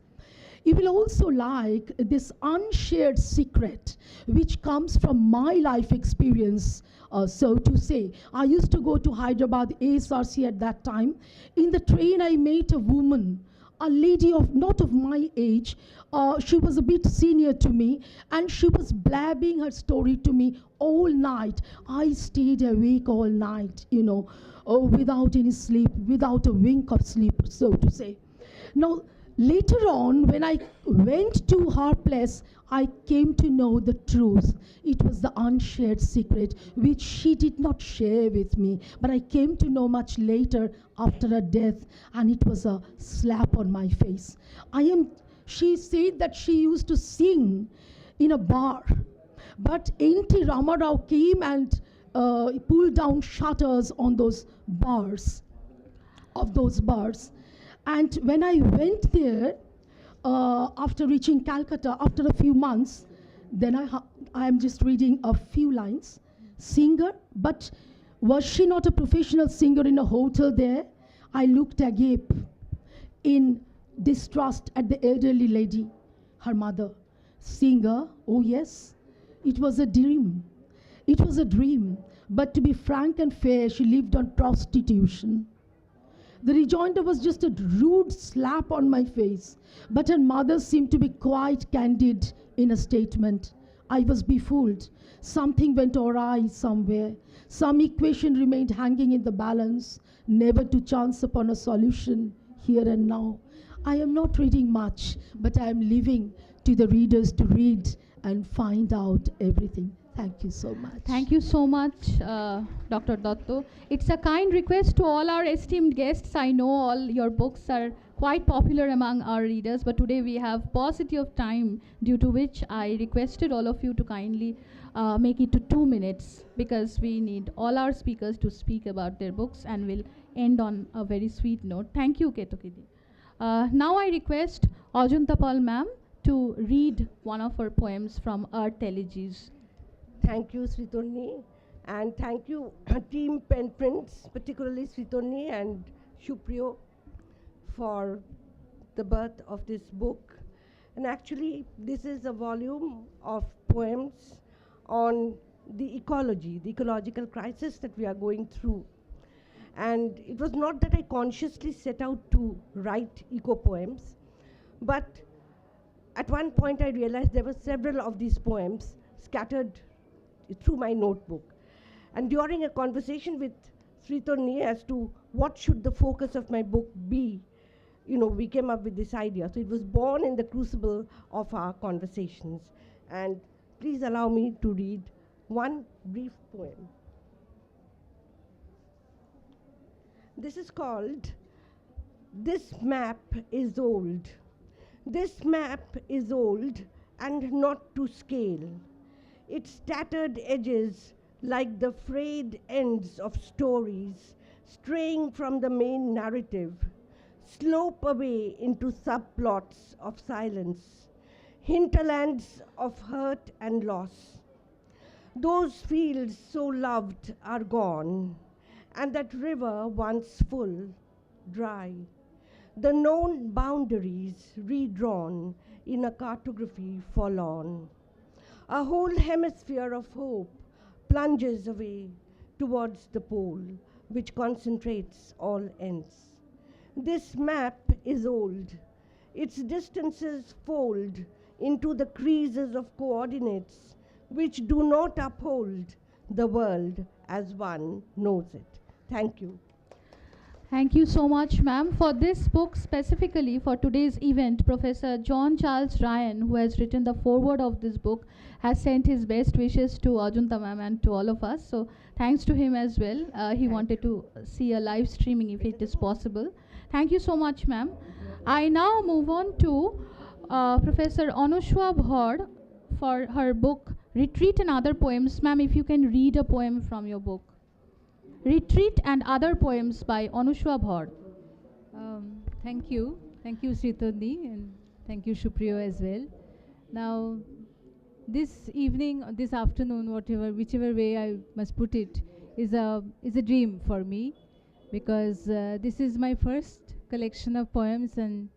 You will also like this unshared secret, which comes from my life experience, so to say. I used to go to Hyderabad ASRC at that time. In the train, I met a woman, a lady of not of my age. She was a bit senior to me, and she was blabbing her story to me all night. I stayed awake all night, you know, without any sleep, without a wink of sleep, so to say. Now, later on, when I went to her place, I came to know the truth. It was the unshared secret, which she did not share with me. But I came to know much later after her death, and it was a slap on my face. She said that she used to sing in a bar, but N.T. Ramarao came and pulled down shutters on those bars, And when I went there, after reaching Calcutta, after a few months, then I am just reading a few lines. Singer, but was she not a professional singer in a hotel there? I looked agape in distrust at the elderly lady, her mother. Singer, oh yes, it was a dream. It was a dream. But to be frank and fair, she lived on prostitution. The rejoinder was just a rude slap on my face, but her mother seemed to be quite candid in a statement. I was befooled. Something went awry somewhere. Some equation remained hanging in the balance, never to chance upon a solution here and now. I am not reading much, but I am leaving to the readers to read and find out everything. Thank you so much. Thank you so much, Dr. Datto. It's a kind request to all our esteemed guests. I know all your books are quite popular among our readers, but today we have paucity of time, due to which I requested all of you to kindly make it to 2 minutes, because we need all our speakers to speak about their books, and we'll end on a very sweet note. Thank you, Ketokidi. Now I request Ajanta Pal ma'am to read one of her poems from Earth Elegies. Thank you, Sritonni, and thank you, Team Pen Prints, particularly Sritonni and Shupriyo, for the birth of this book. And actually, this is a volume of poems on the ecology, the ecological crisis that we are going through. And it was not that I consciously set out to write eco-poems, but at one point I realized there were several of these poems scattered through my notebook. And during a conversation with Sritonni as to what should the focus of my book be, you know, we came up with this idea. So it was born in the crucible of our conversations. And please allow me to read one brief poem. This is called This Map is Old. This map is old and not to scale. Its tattered edges, like the frayed ends of stories, straying from the main narrative, slope away into subplots of silence, hinterlands of hurt and loss. Those fields so loved are gone, and that river once full, dry. The known boundaries redrawn in a cartography forlorn. A whole hemisphere of hope plunges away towards the pole, which concentrates all ends. This map is old. Its distances fold into the creases of coordinates which do not uphold the world as one knows it. Thank you. Thank you so much, ma'am. For this book, specifically for today's event, Professor John Charles Ryan, who has written the foreword of this book, has sent his best wishes to Ajunta ma'am and to all of us. So thanks to him as well. He wanted to see a live streaming if it is possible. Thank you so much, ma'am. I now move on to Professor Anushwa Bhor for her book, Retreat and Other Poems. Ma'am, if you can read a poem from your book. Retreat and Other Poems by Anushwa Bhor. Thank you. Thank you, Sritandi, and thank you, Shupriyo, as well. Now, this evening, this afternoon, whichever way I must put it, is a dream for me, because this is my first collection of poems, and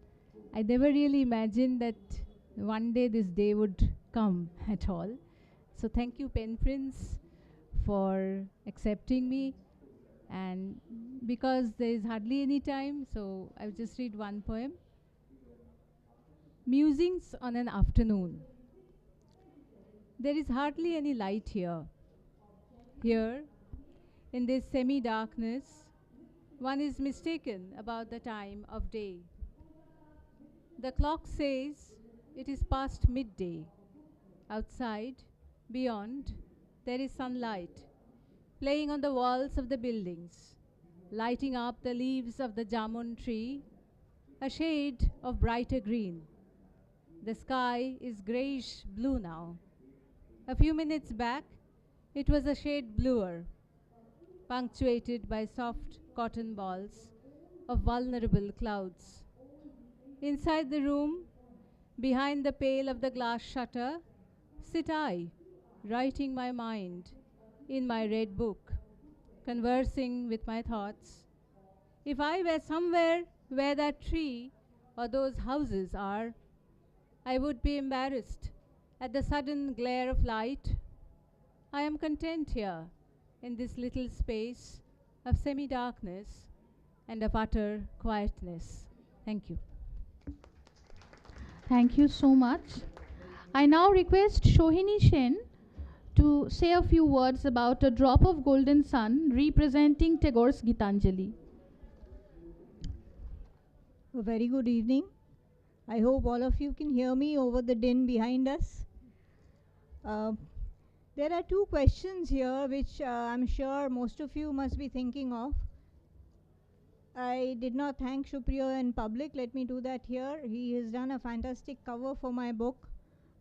I never really imagined that one day this day would come at all. So thank you, Pen Prince, for accepting me. And because there is hardly any time, so I'll just read one poem. Musings on an Afternoon. There is hardly any light here. Here, in this semi-darkness, one is mistaken about the time of day. The clock says it is past midday. Outside, beyond, there is sunlight playing on the walls of the buildings, lighting up the leaves of the jamun tree, a shade of brighter green. The sky is grayish blue now. A few minutes back, it was a shade bluer, punctuated by soft cotton balls of vulnerable clouds. Inside the room, behind the pale of the glass shutter, sit I, writing my mind in my red book, conversing with my thoughts. If I were somewhere where that tree or those houses are, I would be embarrassed at the sudden glare of light. I am content here in this little space of semi-darkness and of utter quietness. Thank you. Thank you so much. I now request Shohini Shen to say a few words about A Drop of Golden Sun representing Tagore's Gitanjali. A very good evening. I hope all of you can hear me over the din behind us. There are two questions here which I'm sure most of you must be thinking of. I did not thank Shupriyo in public. Let me do that here. He has done a fantastic cover for my book.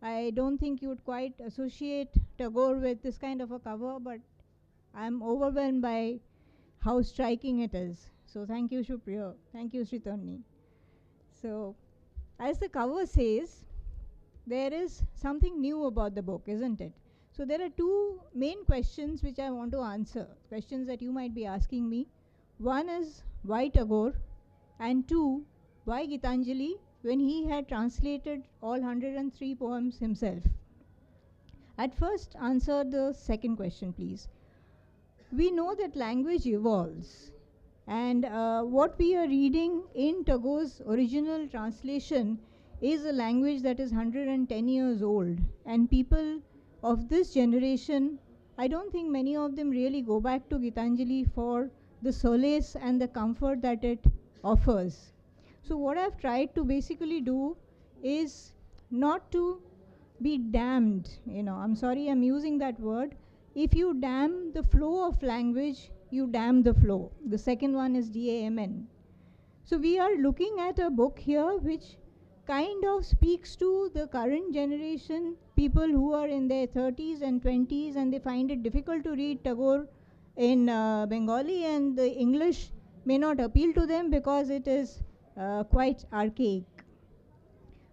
I don't think you would quite associate Tagore with this kind of a cover, but I'm overwhelmed by how striking it is. So thank you, Shupriyo. Thank you, Sritonni. So, as the cover says, there is something new about the book, isn't it? So there are two main questions which I want to answer, questions that you might be asking me. One is, why Tagore? And two, why Gitanjali, when he had translated all 103 poems himself? At first, answer the second question, please. We know that language evolves, and what we are reading in Tagore's original translation is a language that is 110 years old, and people of this generation, I don't think many of them really go back to Gitanjali for the solace and the comfort that it offers. So what I've tried to basically do is not to be damned, I'm sorry I'm using that word. If you dam the flow of language, you dam the flow. The second one is DAMN. So we are looking at a book here which kind of speaks to the current generation, people who are in their 30s and 20s, and they find it difficult to read Tagore in Bengali, and the English may not appeal to them because it is quite archaic.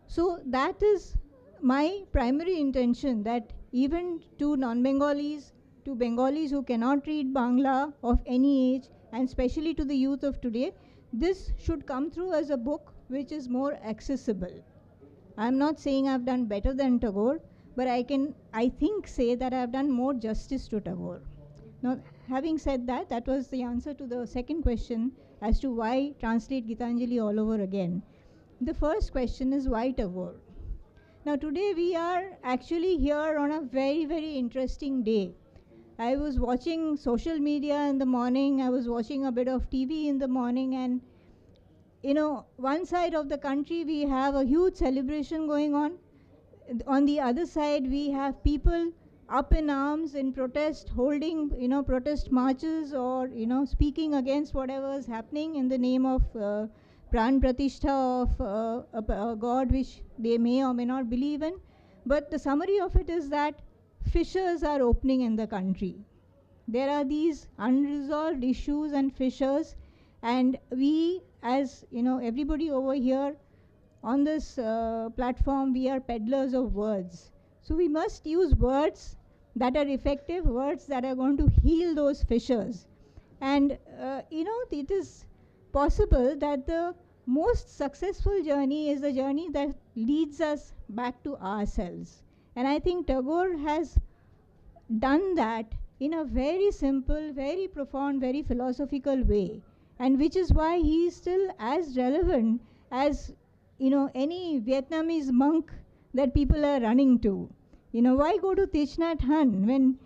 So that is my primary intention, that even to non-Bengalis, to Bengalis who cannot read Bangla of any age, and especially to the youth of today, this should come through as a book which is more accessible. I'm not saying I've done better than Tagore, but I think, say that I've done more justice to Tagore. Now, having said that, that was the answer to the second question as to why translate Gitanjali all over again. The first question is why Tagore? Now, today we are actually here on a very, very interesting day. I was watching social media in the morning, I was watching a bit of TV in the morning, and you know, one side of the country we have a huge celebration going on. On the other side, we have people up in arms in protest, holding, you know, protest marches, or, you know, speaking against whatever is happening in the name of Pran Pratishtha of a god which they may or may not believe in. But the summary of it is that fissures are opening in the country. There are these unresolved issues and fissures, and we, as you know, everybody over here on this platform, we are peddlers of words. So we must use words that are effective, words that are going to heal those fissures. And you know, it is possible that the most successful journey is the journey that leads us back to ourselves. And I think Tagore has done that in a very simple, very profound, very philosophical way, and which is why he is still as relevant as, you know, any Vietnamese monk that people are running to. You know, why go to Thich Nhat Hanh when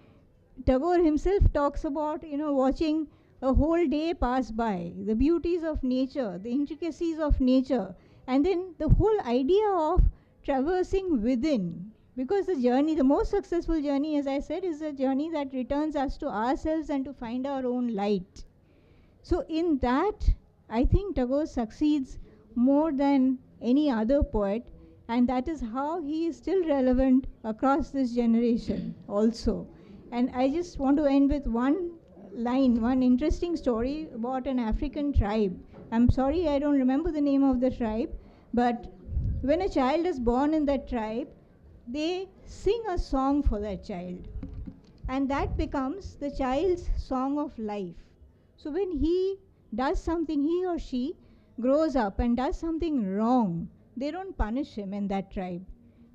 Tagore himself talks about, you know, watching a whole day pass by, the beauties of nature, the intricacies of nature, and then the whole idea of traversing within. Because the journey, the most successful journey, as I said, is a journey that returns us to ourselves and to find our own light. So in that, I think Tagore succeeds more than any other poet, and that is how he is still relevant across this generation also. And I just want to end with one line, one interesting story about an African tribe. I'm sorry I don't remember the name of the tribe, but when a child is born in that tribe, they sing a song for that child, and that becomes the child's song of life. So when he does something, he or she grows up and does something wrong, they don't punish him in that tribe.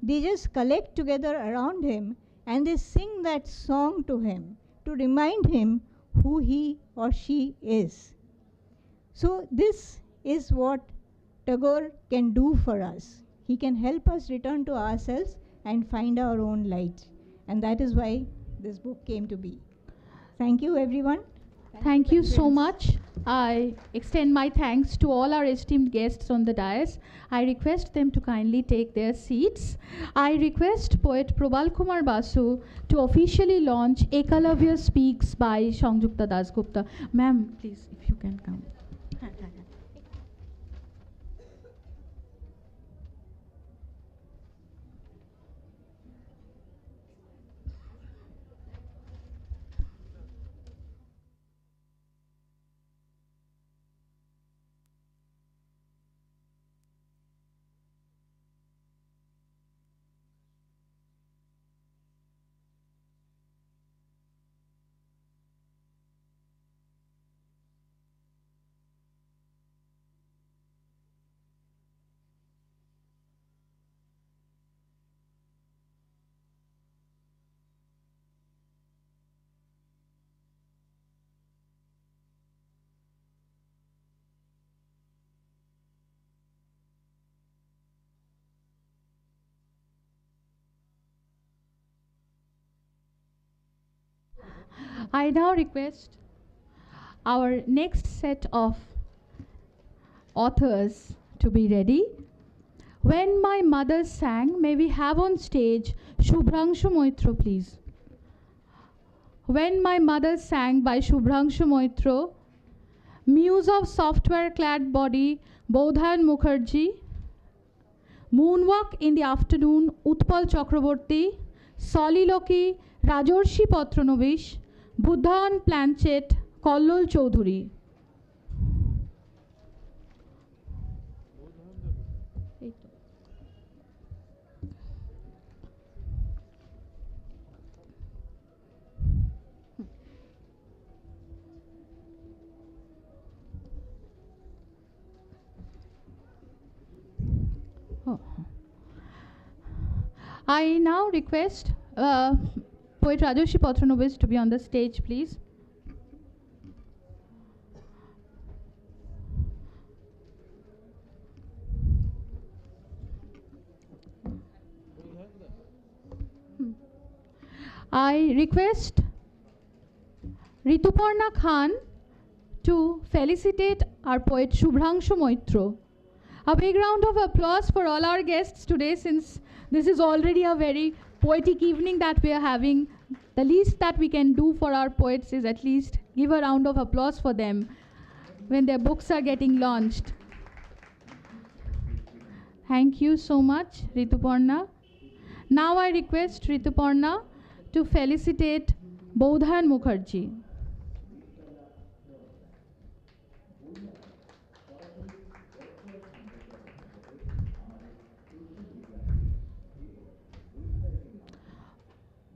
They just collect together around him and they sing that song to him to remind him who he or she is. So this is what Tagore can do for us. He can help us return to ourselves and find our own light. And that is why this book came to be. Thank you, everyone. Thank you so much. I extend my thanks to all our esteemed guests on the dais. I request them to kindly take their seats. I request poet Probal Kumar Basu to officially launch Ekalavya Speaks by Sanjukta Dasgupta. Ma'am, please, if you can come. I now request our next set of authors to be ready. When My Mother Sang, may we have on stage Shubhrangshu Moitra, please. When My Mother Sang by Shubhrangshu Moitra, Muse of Software-Clad Body, Bodhayan Mukherjee, Moonwalk in the Afternoon, Utpal Chakraborty, Soliloquy, Rajarshi Patranovish, Buddha Planchet, Kollol Choudhury. I now request poet Rajarshi Patranovis to be on the stage, please. I request Rituparna Khan to felicitate our poet Shubhrangshu Moitro. A big round of applause for all our guests today, since this is already a very poetic evening that we are having. The least that we can do for our poets is at least give a round of applause for them when their books are getting launched. Thank you so much, Rituparna. Now I request Rituparna to felicitate Bodhayan Mukherjee.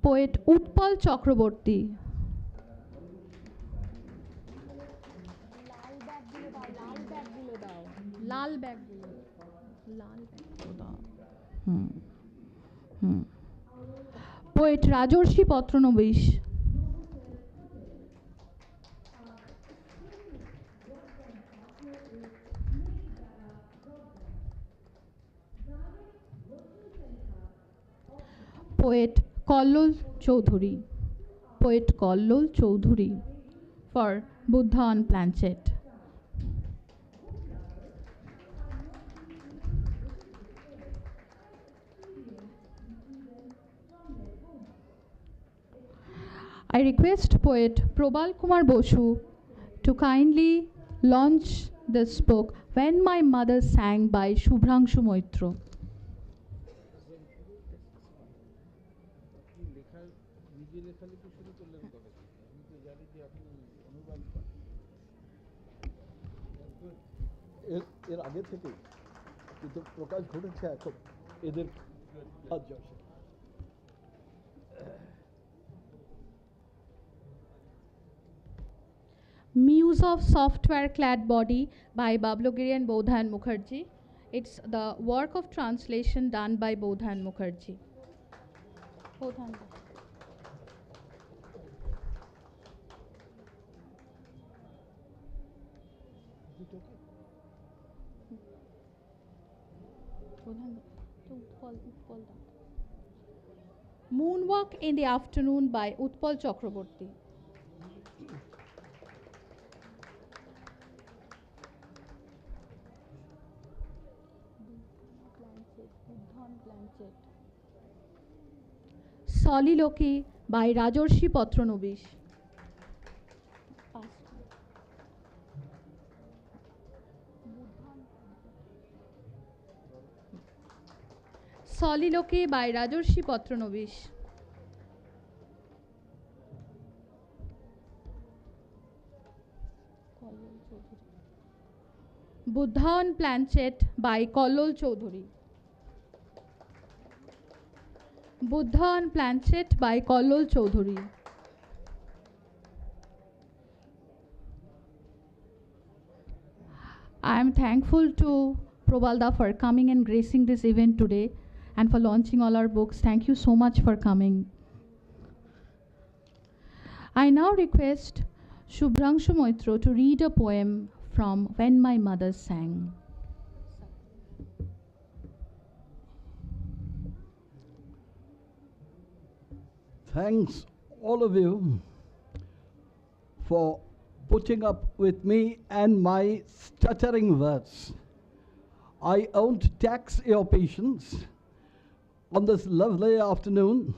Poet Utpal Chakraborty. Lal bag Poet Rajarshi Patranovis. Poet Kollol Choudhury. Poet Kollol Choudhury for Buddha on Planchet. I request poet Probal Kumar Bosu to kindly launch this book, When My Mother Sang by Shubhrangshu Moitro. এর আগে থেকে কিন্তু প্রকাশ ঘটেছে এখন এদের হাত যাচ্ছে। Muse of Software-Clad Body by Bablogiri and Bodhayan Mukherjee. It's the work of translation done by Bodhayan Mukherjee. Bodhayan. Moonwalk in the Afternoon by Utpal Chakraborty. Soliloquy by Rajarshi Patranovis. Soliloquy by Rajarshi Patranovis. Buddha on Planchet by Kollol Choudhury. Buddha on Planchet by Kollol Choudhury. I am thankful to Probalda for coming and gracing this event today and for launching all our books. Thank you so much for coming. I now request Shubhrangshu Moitro to read a poem from When My Mother Sang. Thanks all of you for putting up with me and my stuttering words. I won't tax your patience. On this lovely afternoon,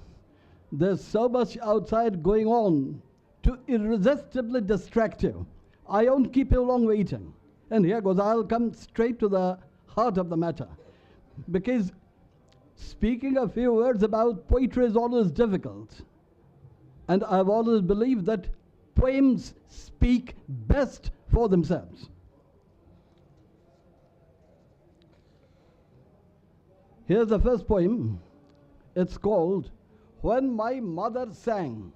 there's so much outside going on to irresistibly distract you. I won't keep you long waiting. And here goes, I'll come straight to the heart of the matter. Because speaking a few words about poetry is always difficult. And I've always believed that poems speak best for themselves. Here's the first poem. It's called When My Mother Sang.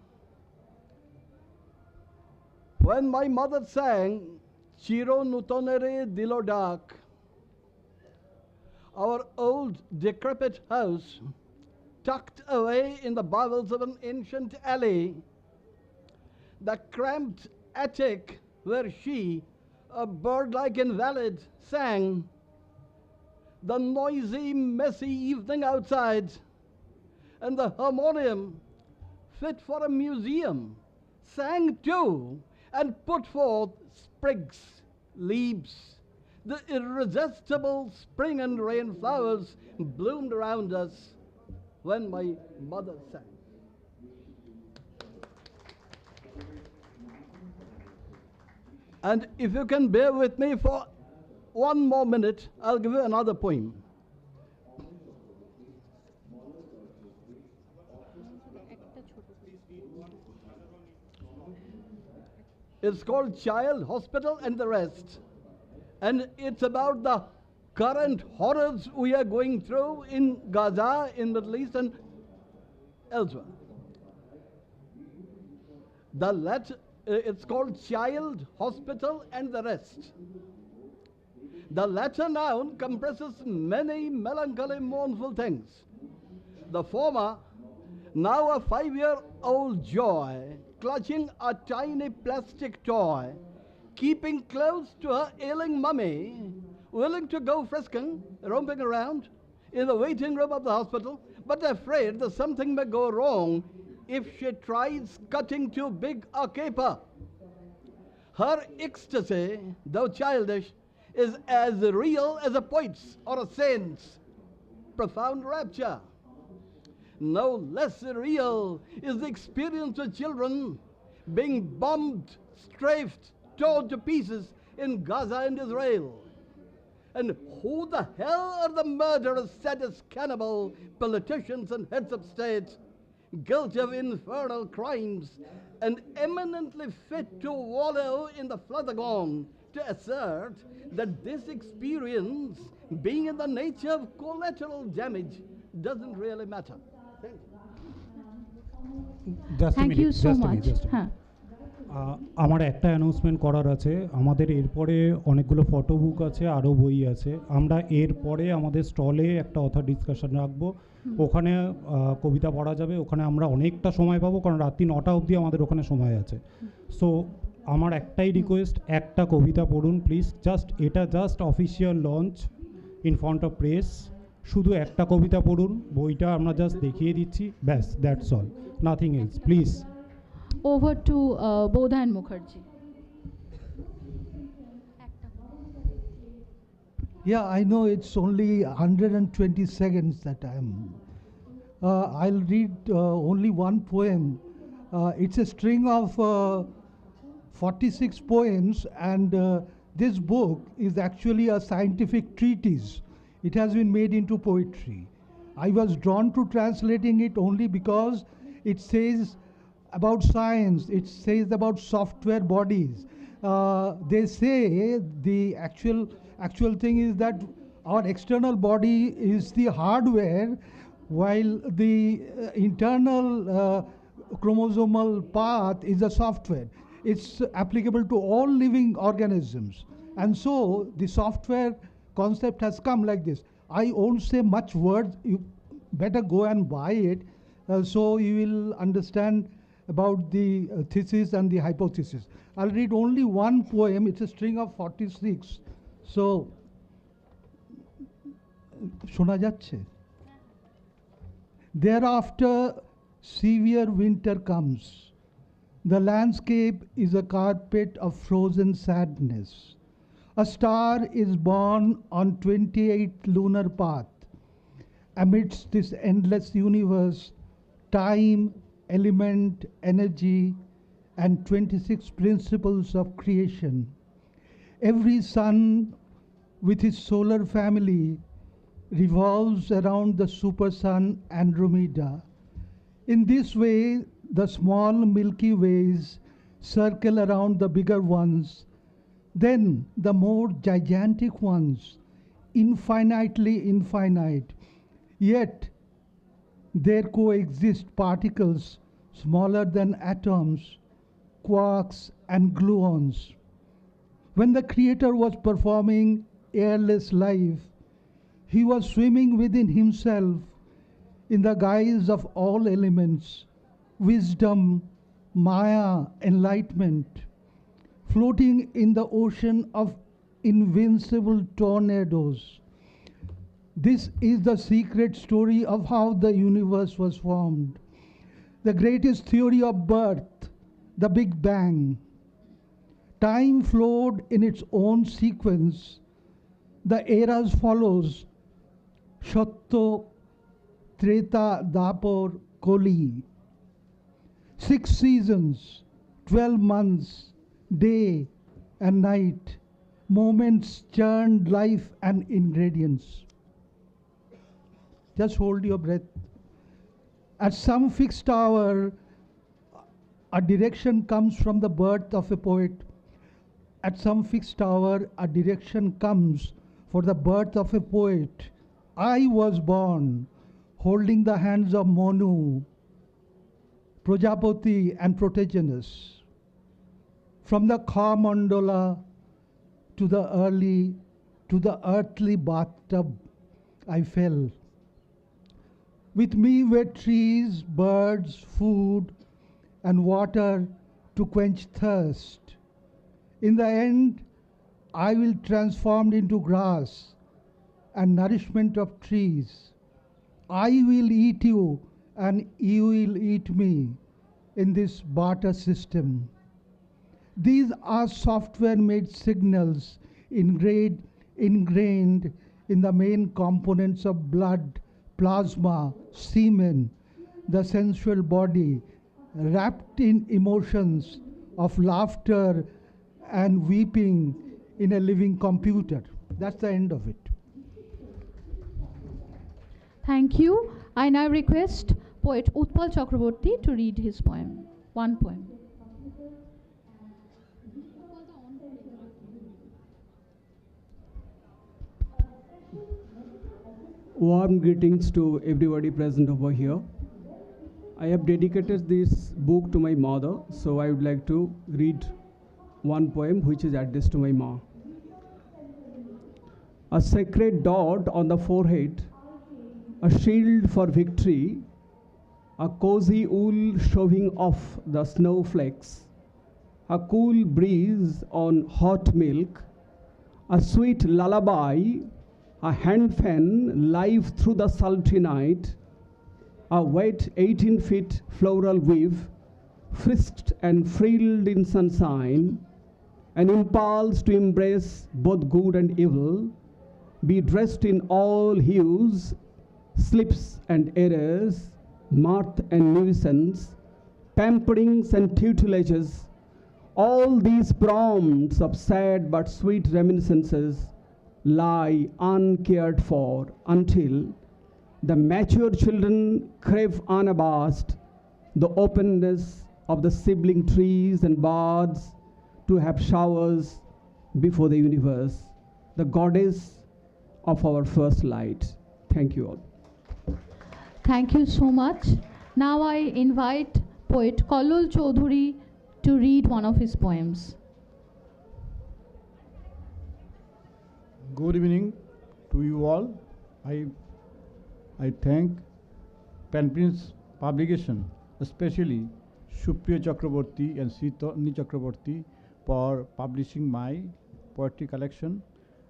When my mother sang, Chiro Nutonere Dilo Dak, our old decrepit house tucked away in the bowels of an ancient alley, the cramped attic where she, a bird-like invalid, sang, the noisy, messy evening outside, and the harmonium, fit for a museum, sang too, and put forth sprigs, leaves. The irresistible spring and rain flowers bloomed around us when my mother sang. And if you can bear with me for one more minute, I'll give you another poem. It's called Child, Hospital and the Rest. And it's about the current horrors we are going through in Gaza, in Middle East and elsewhere. It's called Child, Hospital and the Rest. The latter noun compresses many melancholy, mournful things. The former, now a 5-year-old joy, clutching a tiny plastic toy, keeping close to her ailing mummy, willing to go frisking, romping around in the waiting room of the hospital, but afraid that something may go wrong if she tries cutting too big a caper. Her ecstasy, though childish, is as real as a poet's or a saint's profound rapture. No less real is the experience of children being bombed, strafed, torn to pieces in Gaza and Israel. And who the hell are the murderous, sadist, cannibal politicians and heads of state, guilty of infernal crimes and eminently fit to wallow in the flood-gone, to assert that this experience, being in the nature of collateral damage, doesn't really matter? Thank you so much. আমার একটা announcement করার আছে। আমাদের এরপরে অনেকগুলো photo বুক আছে, আরও বই আছে। আমরা এরপরে আমাদের স্টলে একটা অথর ডিসকাশন রাখবো, ওখানে কবিতা পড়া যাবে। ওখানে আমরা অনেকটা সময় পাবো, কারণ রাত্রি 9টা অবধি আমাদের ওখানে সময় আছে। সো আমার একটাই রিকোয়েস্ট, একটা কবিতা পড়ুন প্লিজ। এটা just official launch in front of press. শুধু একটা কবিতা পড়ুন, বইটা আমরা জাস্ট দেখিয়ে দিচ্ছি, ব্যাস, that's all, nothing else, please. Over to Bodhan Mukherjee. Yeah, I know it's only 120 seconds that I'm. I'll read only one poem. It's a string of 46 poems, and this book is actually a scientific treatise. It has been made into poetry. I was drawn to translating it only because it says about science, it says about software bodies. They say the actual thing is that our external body is the hardware, while the internal chromosomal path is the software. It's applicable to all living organisms. And so the software concept has come like this. I won't say much words, you better go and buy it, so you will understand about the thesis and the hypothesis. I'll read only one poem. It's a string of 46. So, শোনা যাচ্ছে? Thereafter, severe winter comes. The landscape is a carpet of frozen sadness. A star is born on 28th lunar path. Amidst this endless universe, time, element, energy, and 26 principles of creation. Every sun with his solar family revolves around the super sun Andromeda. In this way, the small Milky Ways circle around the bigger ones, then the more gigantic ones, infinitely infinite. Yet, there coexist particles smaller than atoms, quarks and gluons. When the Creator was performing airless life, he was swimming within himself in the guise of all elements, wisdom, Maya, enlightenment, floating in the ocean of invincible tornadoes. This is the secret story of how the universe was formed. The greatest theory of birth, the Big Bang. Time flowed in its own sequence. The eras follows Shatto, Treta, Dapur, Koli. 6 seasons, 12 months, day and night, moments churned life and ingredients. Just hold your breath. At some fixed hour, a direction comes from the birth of a poet. At some fixed hour, a direction comes for the birth of a poet. I was born holding the hands of Monu, Prajapati and Protagonus. From the Kha Mandala to the earthly bathtub, I fell. With me were trees, birds, food, and water to quench thirst. In the end, I will transformed into grass and nourishment of trees. I will eat you and you will eat me in this barter system. These are software-made signals ingrained in the main components of blood, plasma, semen, the sensual body, wrapped in emotions of laughter and weeping in a living computer. That's the end of it. Thank you. I now request poet Utpal Chakraborty to read his poem. One poem. Warm greetings to everybody present over here. I have dedicated this book to my mother, so I would like to read one poem which is addressed to my ma. A sacred dot on the forehead, a shield for victory, a cozy wool shoving off the snowflakes, a cool breeze on hot milk, a sweet lullaby, a hand fan live through the sultry night, a wet 18-feet floral weave, frisked and frilled in sunshine, an impulse to embrace both good and evil, be dressed in all hues, slips and errors, mirth and nuisance, pamperings and tutelages, all these prompts of sad but sweet reminiscences lie uncared for until the mature children crave unabashed the openness of the sibling trees and birds to have showers before the universe, the goddess of our first light. Thank you all. Thank you so much. Now I invite poet Kallol Choudhury to read one of his poems. Good evening to you all. I thank Pen Prince Publication, especially Supriya Chakraborty and Sritani Chakraborty for publishing my poetry collection.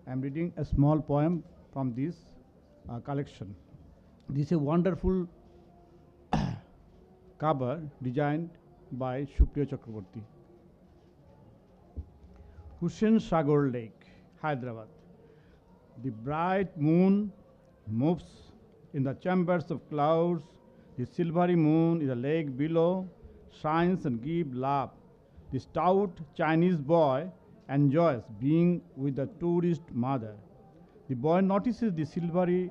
I am reading a small poem from this collection. This is a wonderful cover designed by Supriya Chakraborty. Hussain Sagar Lake, Hyderabad. The bright moon moves in the chambers of clouds. The silvery moon in the lake below shines and gives love. The stout Chinese boy enjoys being with the tourist mother. The boy notices the silvery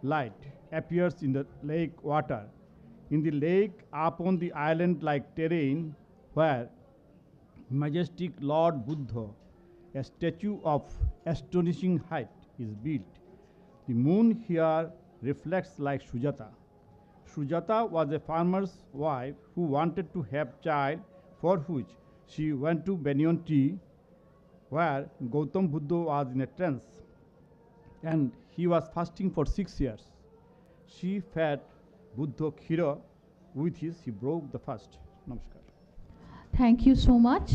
light appears in the lake water. In the lake, upon the island-like terrain, where majestic Lord Buddha, a statue of astonishing height, is built. The moon here reflects like Sujata. Sujata was a farmer's wife who wanted to have child, for which she went to Banyan Tree, where Gautam Buddha was in a trance, and he was fasting for 6 years. She fed Buddha Khira, with his he broke the fast. Namaskar. Thank you so much.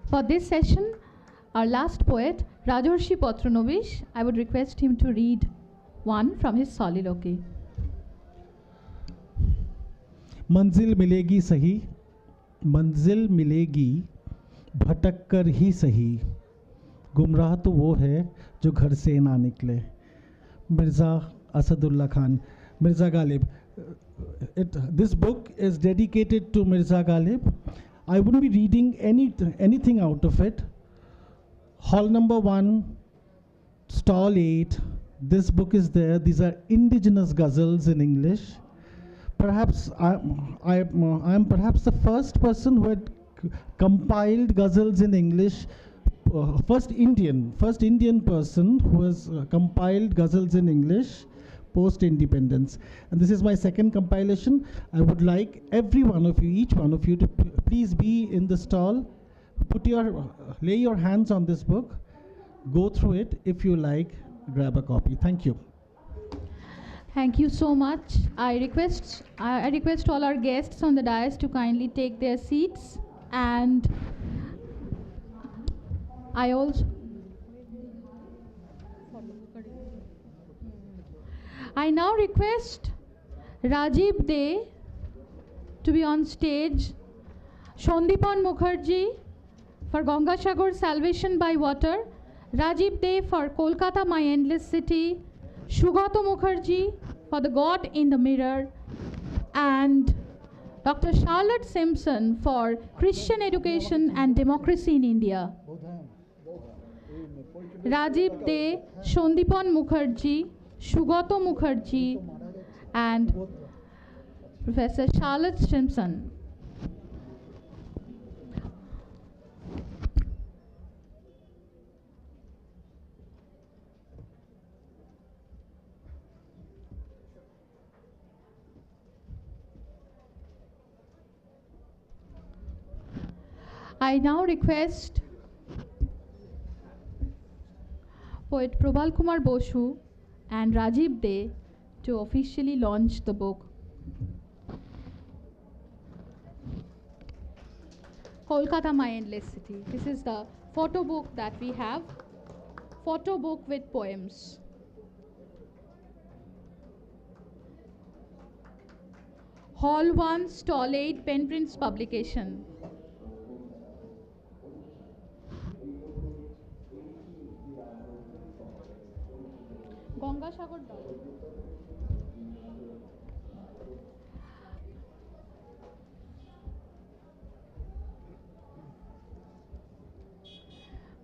For this session, our last poet, Rajarshi Patranovish, I would request him to read one from his soliloquy. मंजिल मिलेगी सही, मंजिल मिलेगी भटक कर ही सही, गुमराह तो वो है जो घर से ना निकले. Mirza Asadullah Khan, Mirza Ghalib. This book is dedicated to Mirza Ghalib. I wouldn't be reading anything out of it. Hall number 1, stall 8. This book is there. These are indigenous ghazals in English. Perhaps I am perhaps the first person who had compiled ghazals in English. First Indian person who has compiled ghazals in English post-independence. And this is my second compilation. I would like every one of you, each one of you, to please be in the stall. Lay your hands on this book. Go through it. If you like, grab a copy. Thank you. Thank you so much. I request all our guests on the dais to kindly take their seats, and I now request Rajiv De to be on stage, Shondipan Mukherjee for Gangasagar Salvation by Water, Rajiv De for Kolkata My Endless City, Sugato Mukherjee for The God in the Mirror, and Dr. Charlotte Simpson for Christian Education and Democracy in India. Rajiv De, Shondipan Mukherjee, Sugato Mukherjee, and Professor Charlotte Simpson. I now request poet Prabal Kumar Bosu and Rajiv De to officially launch the book. Kolkata My Endless City. This is the photo book that we have. Photo book with poems. Hall 1, Stall 8, Pen Prints Publication. Gangasagar Dal.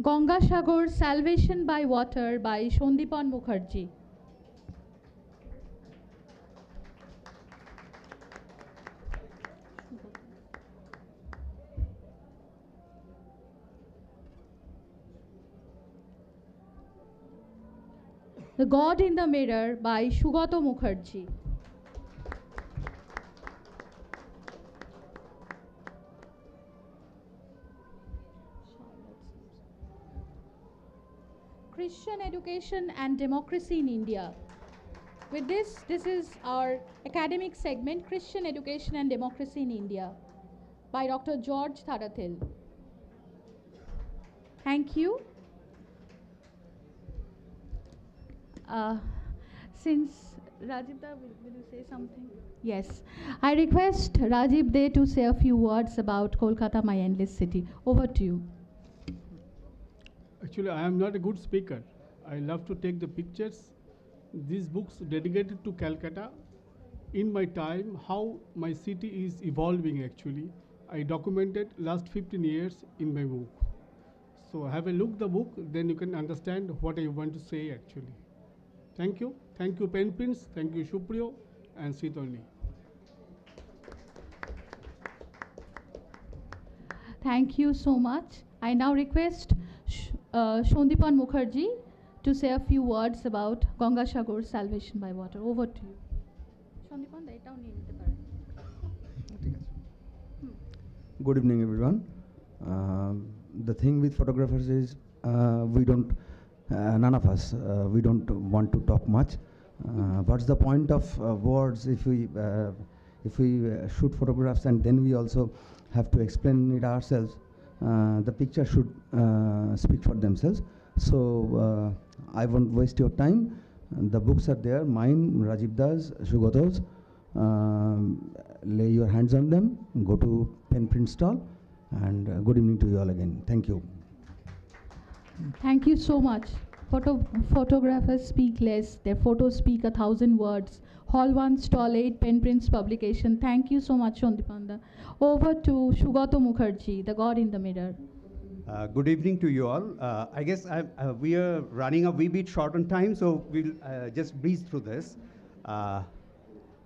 Gangasagar Salvation by Water by Shondipan Mukherjee. The God in the Mirror by Sugato Mukherjee. Christian Education and Democracy in India. With this is our academic segment, Christian Education and Democracy in India, by Dr. George Tharathil. Thank you. Since Rajiv Da, will you say something? Yes. I request Rajiv De to say a few words about Kolkata My Endless City. Over to you. Actually, I am not a good speaker. I love to take the pictures. These books dedicated to Calcutta. In my time, how my city is evolving actually. I documented last 15 years in my book. So have a look the book, then you can understand what I want to say actually. Thank you. Thank you, Pen Prints. Thank you, Supriyo and Sitoli. Thank you so much. I now request Shondipan Mukherjee to say a few words about Gangasagar Salvation by Water. Over to you. Shondipan, এটাও নিয়ে নিতে পারেন। Good evening, everyone. The thing with photographers is we don't, none of us, we don't want to talk much. What's the point of words if we shoot photographs and then we also have to explain it ourselves? The picture should speak for themselves. So I won't waste your time. The books are there, mine, Rajiv Das, Sugato's. Lay your hands on them, go to pen print stall, and good evening to you all again. Thank you. Thank you so much. Photographers speak less, their photos speak 1,000 words. Hall 1, Stall 8, Pen Prints Publication. Thank you so much, Shantipanda. Over to Sugato Mukherjee, the God in the Mirror. Good evening to you all. I guess we are running a wee bit short on time, so we'll just breeze through this.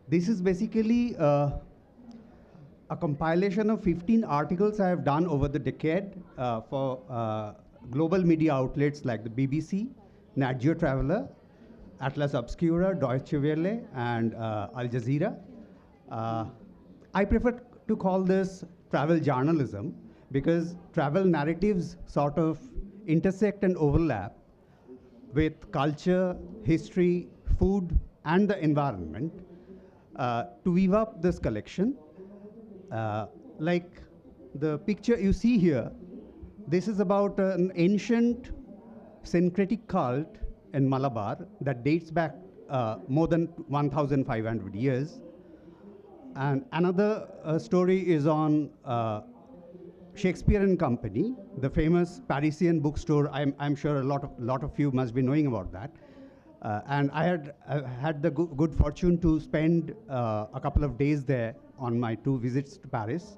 This is basically a compilation of 15 articles I have done over the decade for global media outlets like the BBC, Nat Geo Traveler, Atlas Obscura, Deutsche Welle, and Al Jazeera. I prefer to call this travel journalism because travel narratives sort of intersect and overlap with culture, history, food, and the environment to weave up this collection. Like the picture you see here, this is about an ancient syncretic cult in Malabar that dates back more than 1,500 years. And another story is on Shakespeare and Company, the famous Parisian bookstore. I'm sure a lot of you must be knowing about that. And I had the good fortune to spend a couple of days there on my 2 visits to Paris.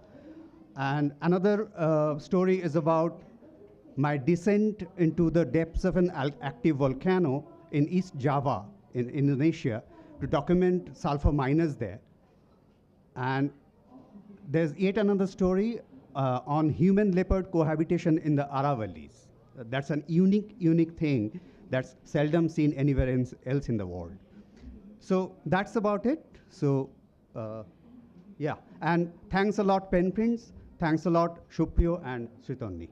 And another story is about my descent into the depths of an active volcano in East Java in Indonesia to document sulfur miners there. And there's yet another story on human-leopard cohabitation in the Aravallis. That's an unique thing that's seldom seen anywhere else in the world. So that's about it. So yeah, and thanks a lot, Pen Prints. Thanks a lot, Shuprio and Sritonni.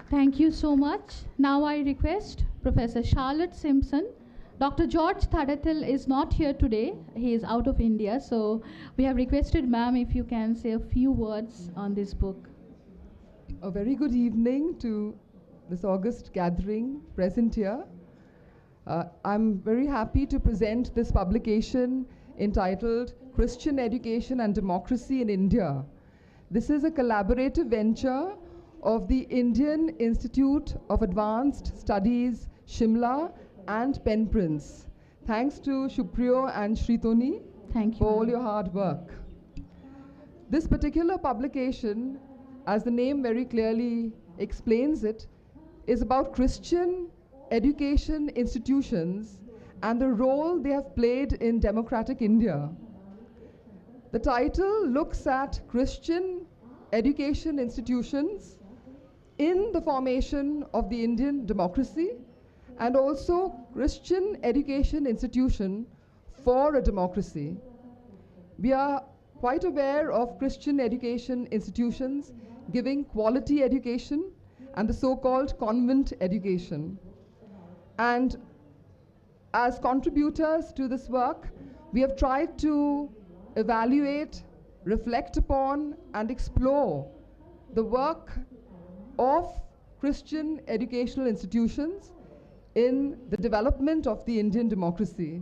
Thank you so much. Now I request Professor Charlotte Simpson. Dr. George Thadathil is not here today. He is out of India. So we have requested, ma'am, if you can say a few words on this book. A very good evening to this august gathering present here. I'm very happy to present this publication entitled Christian Education and Democracy in India. This is a collaborative venture of the Indian Institute of Advanced Studies, Shimla, and Pen Prints. Thanks to Shuprio and Sritoni for all your hard work. This particular publication, as the name very clearly explains it, is about Christian education institutions and the role they have played in democratic India. The title looks at Christian education institutions in the formation of the Indian democracy and also Christian education institution for a democracy. We are quite aware of Christian education institutions giving quality education and the so-called convent education. And as contributors to this work, we have tried to evaluate, reflect upon, and explore the work of Christian educational institutions in the development of the Indian democracy.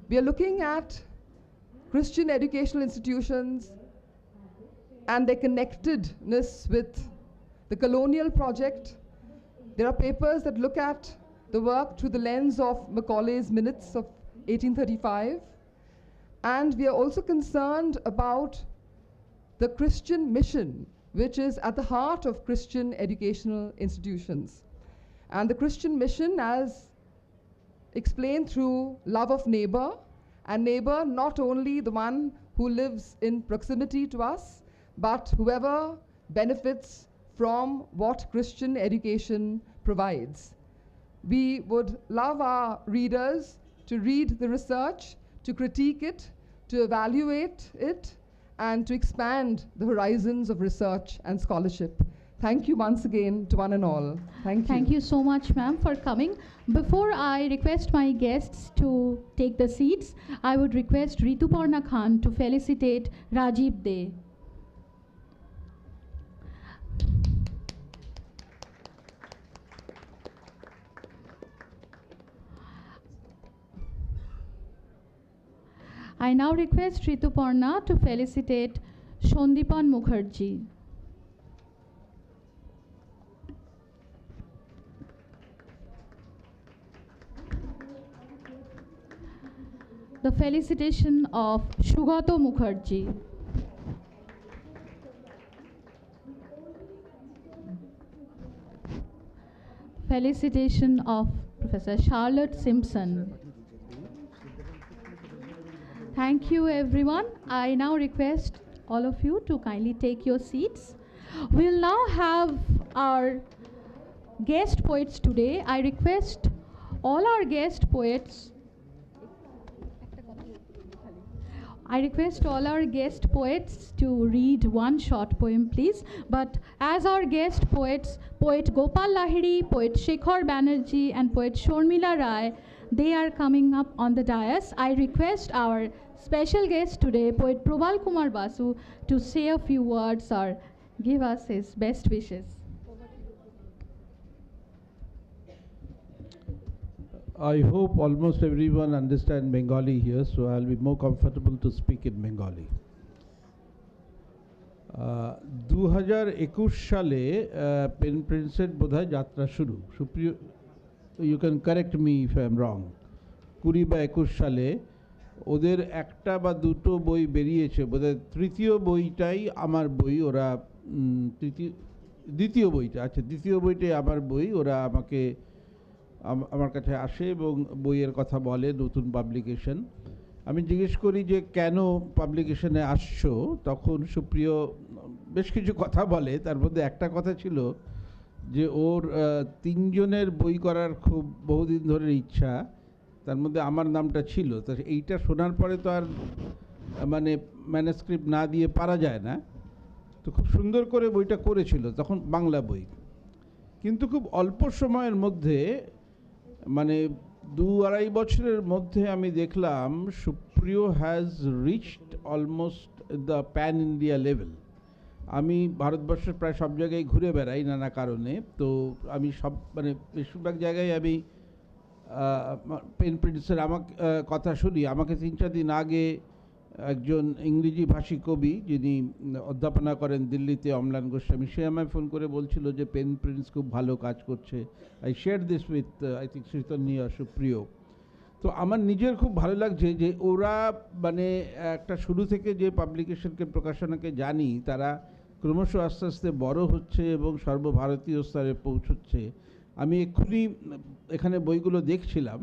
We are looking at Christian educational institutions and their connectedness with the colonial project. There are papers that look at the work through the lens of Macaulay's Minutes of 1835. And we are also concerned about the Christian mission, which is at the heart of Christian educational institutions. And the Christian mission, as explained through love of neighbor, and neighbor not only the one who lives in proximity to us, but whoever benefits from what Christian education provides. We would love our readers to read the research, to critique it, to evaluate it, and to expand the horizons of research and scholarship. Thank you once again to one and all. Thank you. Thank you so much, ma'am, for coming. Before I request my guests to take the seats, I would request Rituparna Khan to felicitate Rajiv De. I now request Rituparna to felicitate Shondipan Mukherjee. The felicitation of Shugato Mukherjee. Felicitation of Professor Charlotte Simpson. Thank you, everyone. I now request all of you to kindly take your seats. We'll now have our guest poets today. I request all our guest poets to read one short poem, please. But as our guest poets, poet Gopal Lahiri, poet Shekhar Banerjee, and poet Sharmila Rai, they are coming up on the dais. I request our special guest today, poet Prabal Kumar Basu, to say a few words or give us his best wishes. I hope almost everyone understands Bengali here, so I'll be more comfortable to speak in Bengali. 2021 সালে pen প্রিন্সের বোধহয় যাত্রা শুরু। সুপ্রিয়, you can correct me if I am wrong. 20 বা 21 সালে ওদের একটা বা দুটো বই বেরিয়েছে, বোধহয় তৃতীয় বইটাই আমার বই। ওরা দ্বিতীয় বইটাই আমার বই। ওরা আমার কাছে আসে এবং বইয়ের কথা বলে, নতুন পাবলিকেশন। আমি জিজ্ঞেস করি যে কেন পাবলিকেশনে আসছো, তখন সুপ্রিয় বেশ কিছু কথা বলে। তার মধ্যে একটা কথা ছিল যে ওর 3 জনের বই করার খুব বহুদিন ধরে ইচ্ছা, তার মধ্যে আমার নামটা ছিল। তো এইটা শোনার পরে তো আর মানে ম্যানুস্ক্রিপ্ট না দিয়ে পারা যায় না, তো খুব সুন্দর করে বইটা করেছিল, তখন বাংলা বই। কিন্তু খুব অল্প সময়ের মধ্যে, মানে 2-2.5 বছরের মধ্যে আমি দেখলাম সুপ্রিয় has reached almost the pan India level. আমি ভারতবর্ষের প্রায় সব জায়গায় ঘুরে বেড়াই নানা কারণে, তো আমি মানে বেশিরভাগ জায়গায় আমি পেন প্রিন্সের কথা শুনি। আমাকে 3-4 দিন আগে একজন ইংরেজি ভাষী কবি, যিনি অধ্যাপনা করেন দিল্লিতে, অম্লান গোস্বামী, সে আমায় ফোন করে বলছিল যে পেন প্রিন্স খুব ভালো কাজ করছে। I share this with I think Sritanya Supriyo. তো আমার নিজের খুব ভালো লাগছে যে ওরা মানে একটা শুরু থেকে যে পাবলিকেশনকে, প্রকাশনাকে জানি, তারা ক্রমশ আস্তে আস্তে বড় হচ্ছে এবং সর্বভারতীয় স্তরে পৌঁছচ্ছে। আমি এক্ষুনি এখানে বইগুলো দেখছিলাম।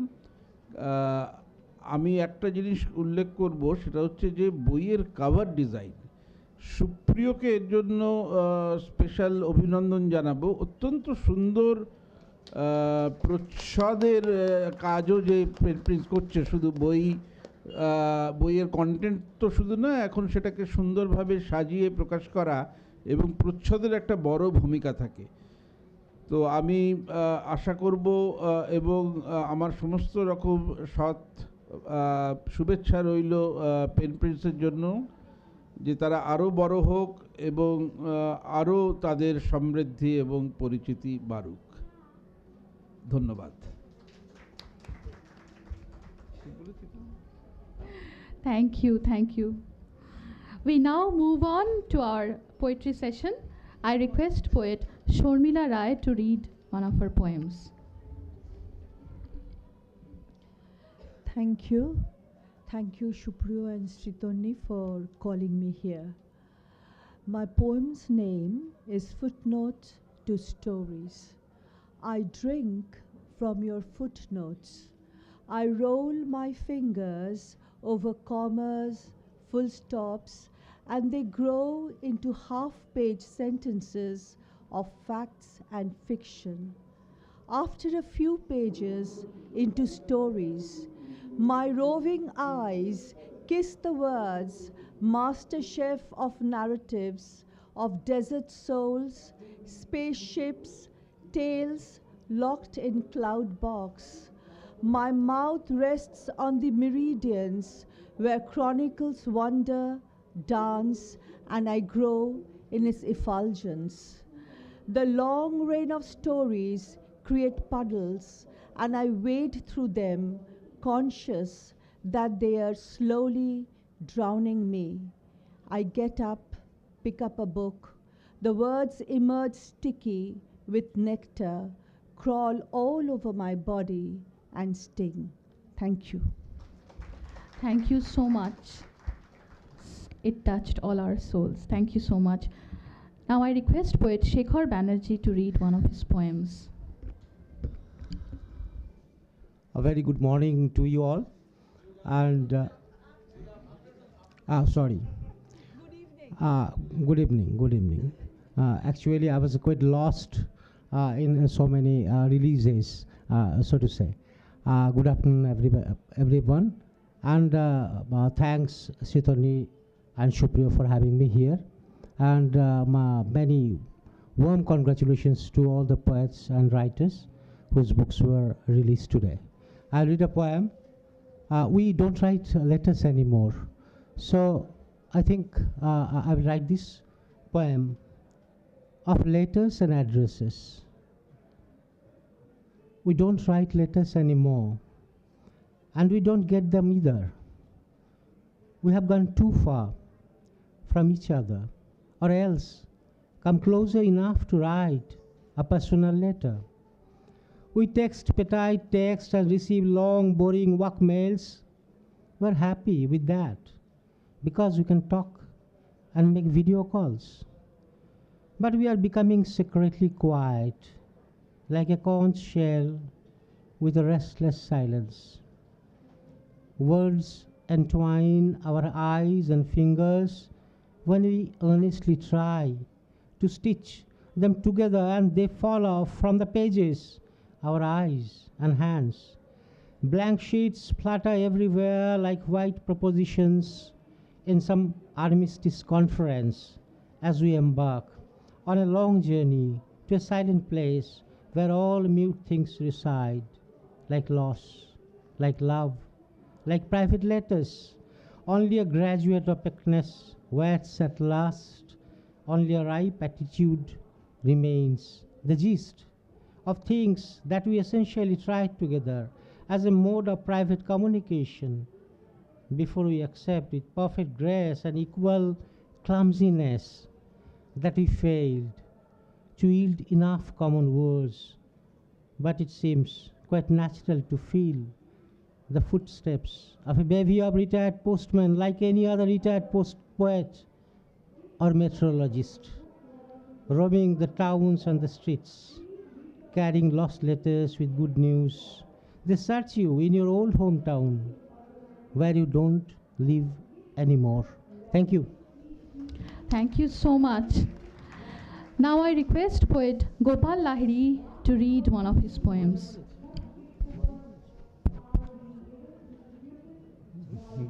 আমি একটা জিনিস উল্লেখ করব, সেটা হচ্ছে যে বইয়ের কাভার ডিজাইন। সুপ্রিয়কে এর জন্য স্পেশাল অভিনন্দন জানাবো। অত্যন্ত সুন্দর প্রচ্ছদের কাজও যে প্রিন্স করছে, শুধু বইয়ের কন্টেন্ট তো শুধু না, এখন সেটাকে সুন্দরভাবে সাজিয়ে প্রকাশ করা এবং প্রচ্ছদের একটা বড় ভূমিকা থাকে। তো আমি আশা করব এবং আমার সমস্ত রকম সৎ শুভেচ্ছা রইল পেন প্রিন্সের জন্য, যে তারা আরও বড় হোক এবং আরও তাদের সমৃদ্ধি এবং পরিচিতি বাড়ুক। ধন্যবাদ। Thank you. We now move on to our poetry session. I request poet Sharmila Rai to read one of her poems. Thank you Supriyo and Sritonni for calling me here. My poem's name is Footnote to Stories. I drink from your footnotes. I roll my fingers over commas, full stops, and they grow into half-page sentences of facts and fiction. After a few pages, into stories. My roving eyes kiss the words, master chef of narratives, of desert souls, spaceships, tales locked in cloud box. My mouth rests on the meridians where chronicles wander, dance, and I grow in its effulgence. The long rain of stories create puddles, and I wade through them, conscious that they are slowly drowning me. I get up, pick up a book. The words emerge sticky with nectar, crawl all over my body, and sting. Thank you. Thank you so much. It touched all our souls. Thank you so much. Now I request poet Shekhar Banerjee to read one of his poems. A very good morning to you all. And sorry. Good evening. Good evening. Actually, I was quite lost in so many releases, so to say. Good afternoon, everyone. And thanks, Sritoni and Supriyo, for having me here. And many warm congratulations to all the poets and writers whose books were released today. I'll read a poem. We don't write letters anymore. So I think I will write this poem of letters and addresses. We don't write letters anymore, and we don't get them either. We have gone too far from each other, or else come closer enough to write a personal letter. We text petite text and receive long, boring work mails. We're happy with that because we can talk and make video calls. But we are becoming secretly quiet, like a conch shell with a restless silence. Words entwine our eyes and fingers when we earnestly try to stitch them together, and they fall off from the pages, our eyes and hands. Blank sheets flutter everywhere like white propositions in some armistice conference as we embark on a long journey to a silent place where all mute things reside, like loss, like love, like private letters. Only a graduate opaqueness waits at last, only a ripe attitude remains, the gist of things that we essentially tried together as a mode of private communication before we accept with perfect grace and equal clumsiness that we failed to yield enough common words. But it seems quite natural to feel the footsteps of a bevy of retired postmen like any other retired poet or meteorologist, roaming the towns and the streets, carrying lost letters with good news. They search you in your old hometown where you don't live anymore. Thank you. Thank you so much. Now I request poet Gopal Lahiri to read one of his poems.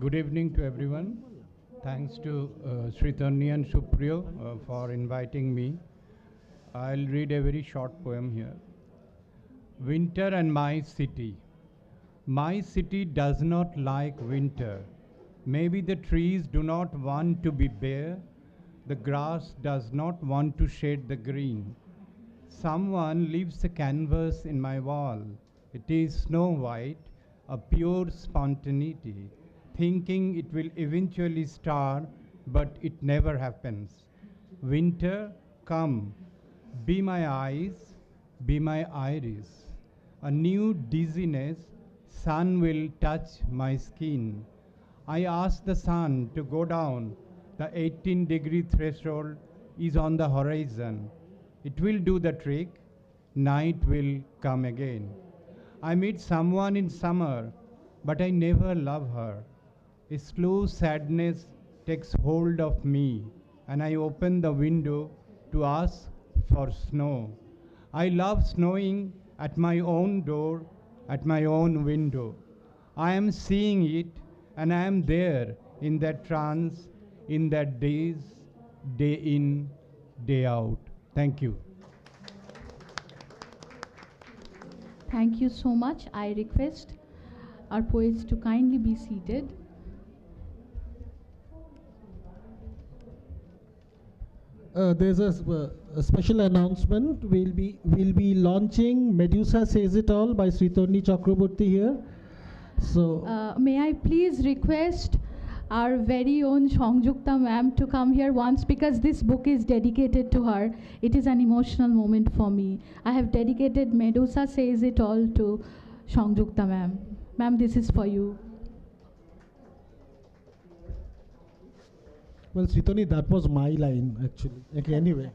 Good evening to everyone. Thanks to Sritoni and Supriyo for inviting me. I'll read a very short poem here. Winter and my city. My city does not like winter. Maybe the trees do not want to be bare. The grass does not want to shade the green. Someone leaves a canvas in my wall. It is snow white, a pure spontaneity, thinking it will eventually star, but it never happens. Winter, come, be my eyes, be my iris. A new dizziness, sun will touch my skin. I ask the sun to go down. The 18-degree threshold is on the horizon. It will do the trick. Night will come again. I meet someone in summer, but I never love her. A slow sadness takes hold of me, and I open the window to ask for snow. I love snowing at my own door, at my own window. I am seeing it, and I am there in that trance, in that daze, day in, day out. Thank you. Thank you so much. I request our poets to kindly be seated. There's a special announcement. We'll be launching Medusa Says It All by Sritoni Chakraborty here. So May I please request our very own Songjukta ma'am to come here once, because this book is dedicated to her. It is an emotional moment for me. I have dedicated Medusa Says It All to Songjukta ma'am. Ma'am, this is for you. well, Sritoni, that was my line actually. Okay, anyway.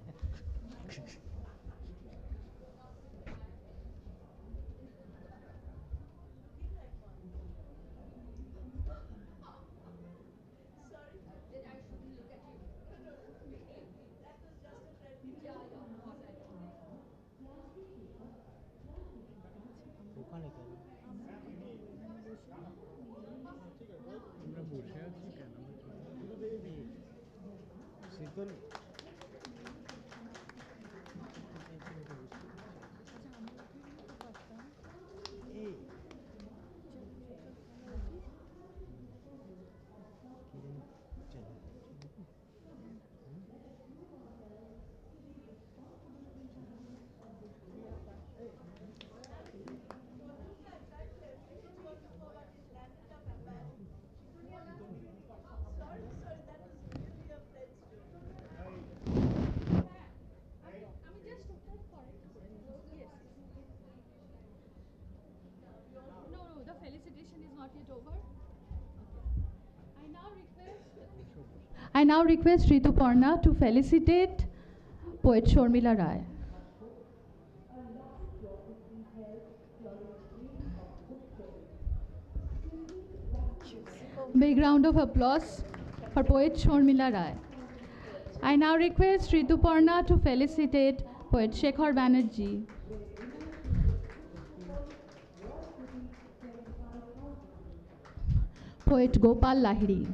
I now request Rituparna to felicitate poet Sharmila Rai. Big round of applause for poet Sharmila Rai. I now request Rituparna to felicitate poet Shekhar Banerjee. Poet Gopal Lahiri.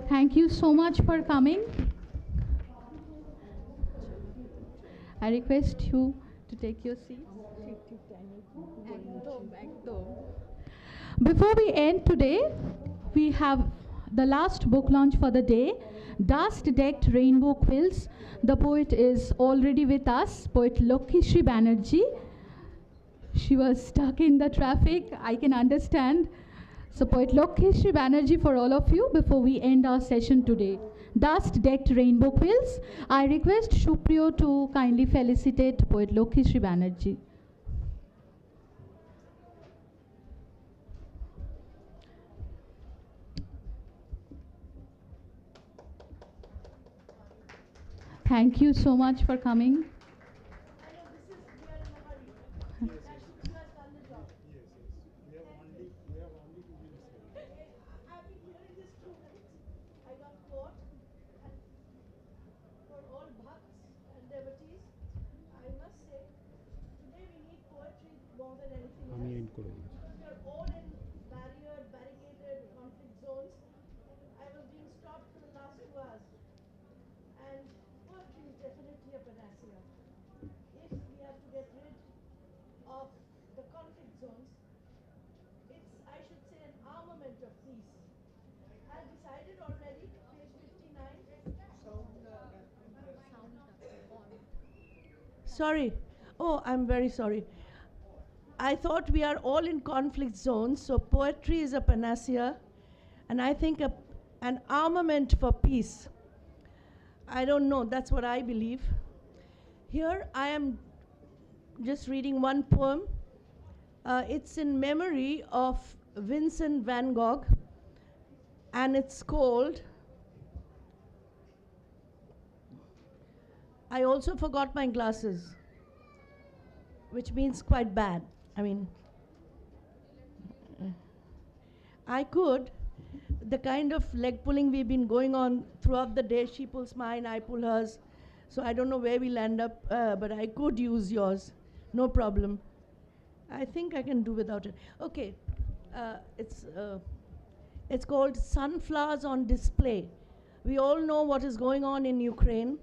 Thank you so much for coming. I request you to take your seats. Before we end today, we have the last book launch for the day, Dust Decked Rainbow Quills. The poet is already with us, poet Lokhishree Banerjee. She was stuck in the traffic, I can understand. So poet Lokhishree Banerjee for all of you before we end our session today. Dust Decked Rainbow Quills. I request Supriyo to kindly felicitate poet Lokhishree Banerjee. Thank you so much for coming. Sorry. Oh, I'm very sorry. I thought we are all in conflict zones, so poetry is a panacea, and I think an armament for peace. I don't know, that's what I believe. Here I am just reading one poem. It's in memory of Vincent van Gogh, and it's called I also forgot my glasses, which means quite bad. I mean, I could, the kind of leg pulling we've been going on throughout the day, she pulls mine, I pull hers. So I don't know where we'll end up, but I could use yours, no problem. I think I can do without it. Okay, it's called Sunflowers on Display We all know what is going on in Ukraine.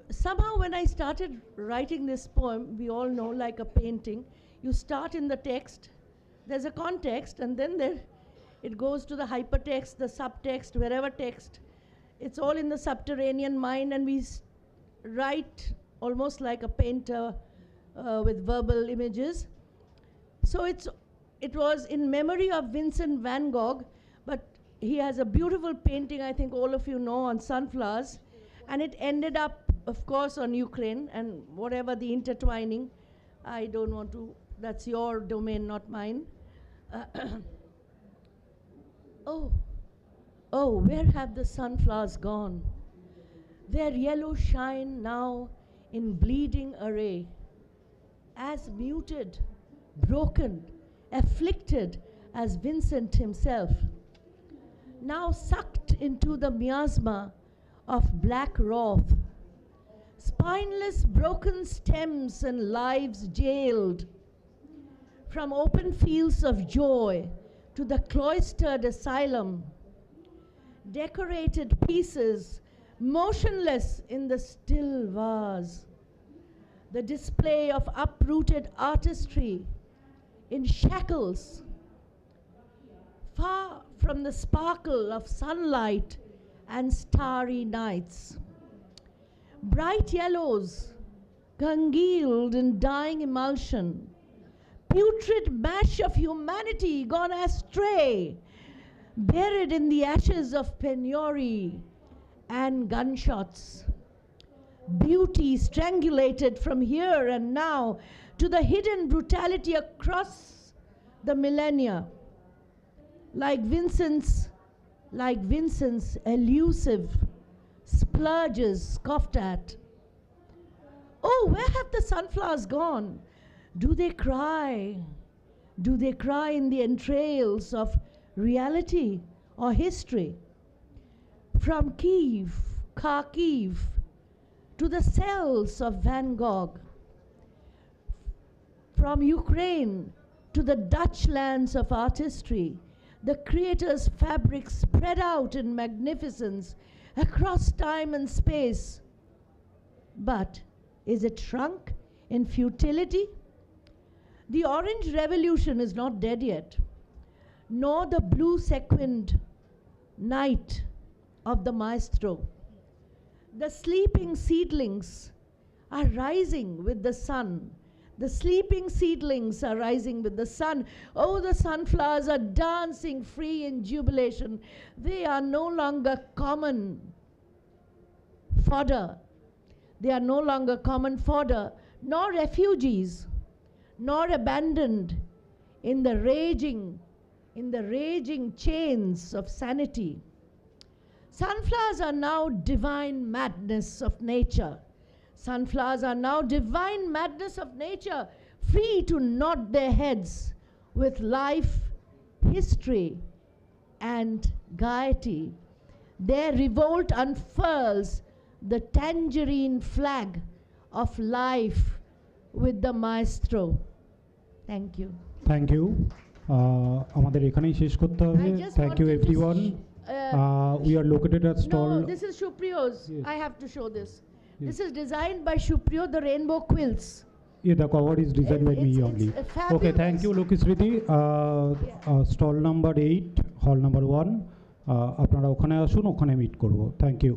Somehow, when I started writing this poem, we all know, like a painting, you start in the text, there's a context, and then it goes to the hypertext, the subtext, wherever text. It's all in the subterranean mind, and we write almost like a painter with verbal images. So it was in memory of Vincent van Gogh, but he has a beautiful painting, I think all of you know, on sunflowers, and it ended up, of course, on Ukraine, and whatever the intertwining, I don't want to, that's your domain, not mine. Oh, where have the sunflowers gone? Their yellow shine now in bleeding array, as muted, broken, afflicted as Vincent himself, now sucked into the miasma of black wrath, spineless broken stems and lives jailed, from open fields of joy to the cloistered asylum, decorated pieces motionless in the still vase, the display of uprooted artistry in shackles, far from the sparkle of sunlight and starry nights. Bright yellows, congealed in dying emulsion, putrid mash of humanity gone astray, buried in the ashes of penury and gunshots. Beauty strangulated from here and now to the hidden brutality across the millennia. Like Vincent's elusive splurges scoffed at. Oh, where have the sunflowers gone? Do they cry? Do they cry in the entrails of reality or history? From Kharkiv, to the cells of Van Gogh. From Ukraine to the Dutch lands of artistry, the creator's fabric spread out in magnificence across time and space. But is it shrunk in futility? The Orange Revolution is not dead yet, nor the blue sequined night of the maestro. The sleeping seedlings are rising with the sun. The sleeping seedlings are rising with the sun. Oh, the sunflowers are dancing free in jubilation. They are no longer common fodder. They are no longer common fodder, nor refugees, nor abandoned in the raging chains of sanity. Sunflowers are now divine madness of nature. Sunflowers are now divine madness of nature, free to nod their heads with life, history, and gaiety. Their revolt unfurls the tangerine flag of life with the maestro. Thank you. Thank you আমাদের এখানেই শেষ করতে হবে thank you everyone we are located at stall No, this is Shupriyo's. Yes. I have to show this. Yes. This is designed by Shupriyo, the rainbow quilts. Yeah, the cover is designed by me only. Okay, thank you, Lokisriti. Stall number 8, hall number 1. আপনারা ওখানে আসুন, ওখানে meet করব। Thank you.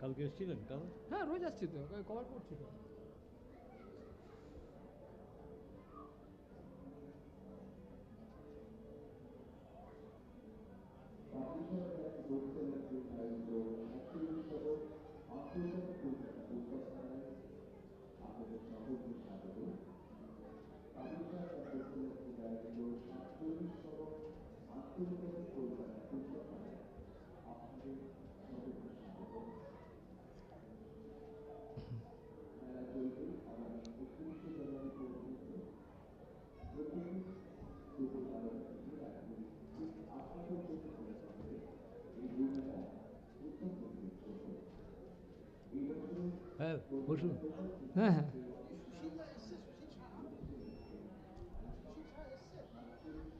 কালকে এসেছিলেন কাল? হ্যাঁ রোজ আসছি তো, কভার করছি তো। হ্যাঁ বসুন। হ্যাঁ হ্যাঁ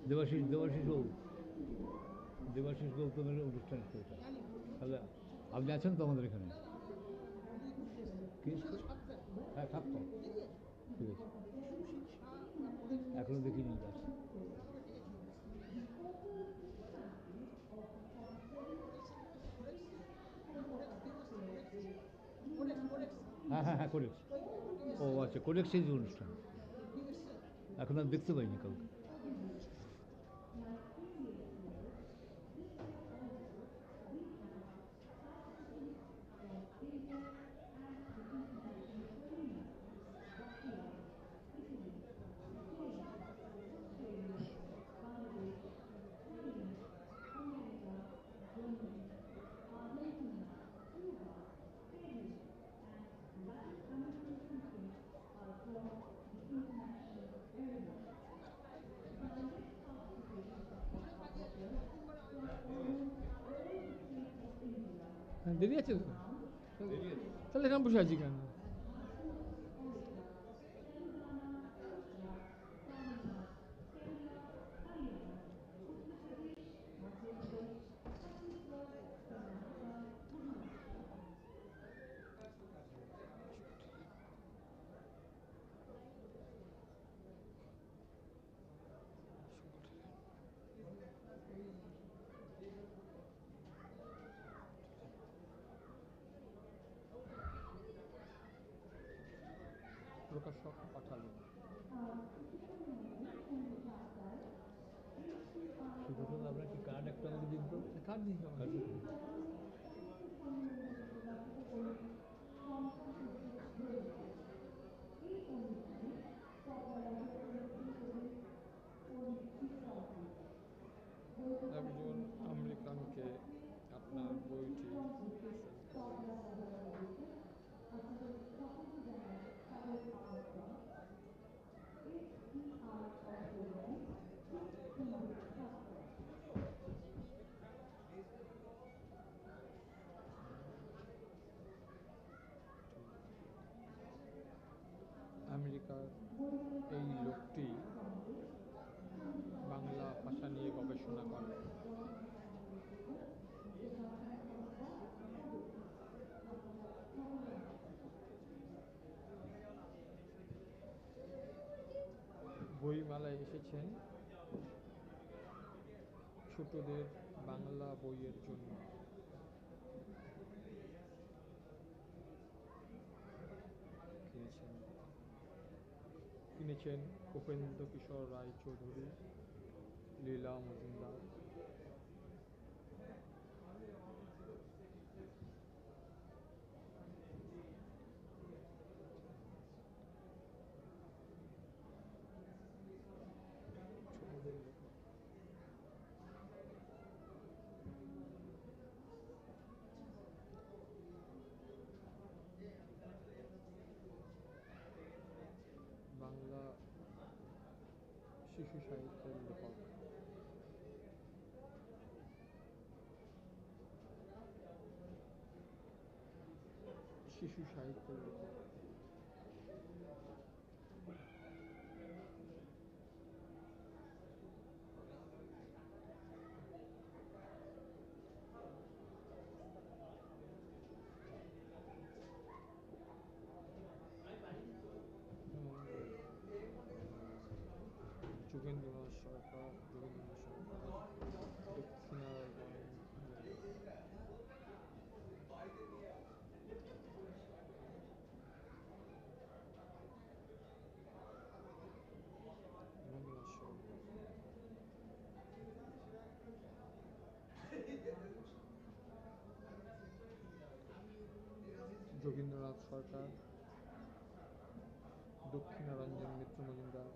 দেবাশিস বাবু, দেবাশিস গৌতমের অনুষ্ঠান করতে, তাহলে আপনি আছেন তো আমাদের এখানে? হ্যাঁ থাকতো, ঠিক আছে, এখনো দেখিনি গাছ। হ্যাঁ হ্যাঁ হ্যাঁ করেছি। ও আচ্ছা, কোডেক্স চেঞ্জ অনুষ্ঠান এখন আর দেখতে পাইনি কাউকে। দেরি আছে তো, তাহলে এরকম বসে আছি কেন? প্রকাশক পাঠালো। আপনার কি কার্ড একটা আমাকে দিন তো? কার্ড দিন তো। একজন আমেরিকানকে আপনার বইটি আমেরিকার এই লোকটি বাংলা ভাষা নিয়ে গবেষণা করে। বইমেলায় এসেছেন ছোটদের বাংলা বইয়ের জন্য। কিনেছেন উপেন্দ্র কিশোর রায় চৌধুরী, লীলা মজুমদার, বাংলা শিশু সাহিত্যের লেখক। শিশু সাহিত্যের লেখক। যোগেন্দ্রনাথ সরকার, দক্ষিণারঞ্জন যোগীন্দ্রনাথ সরকার, দক্ষিণারঞ্জন মিত্র মজুমদার,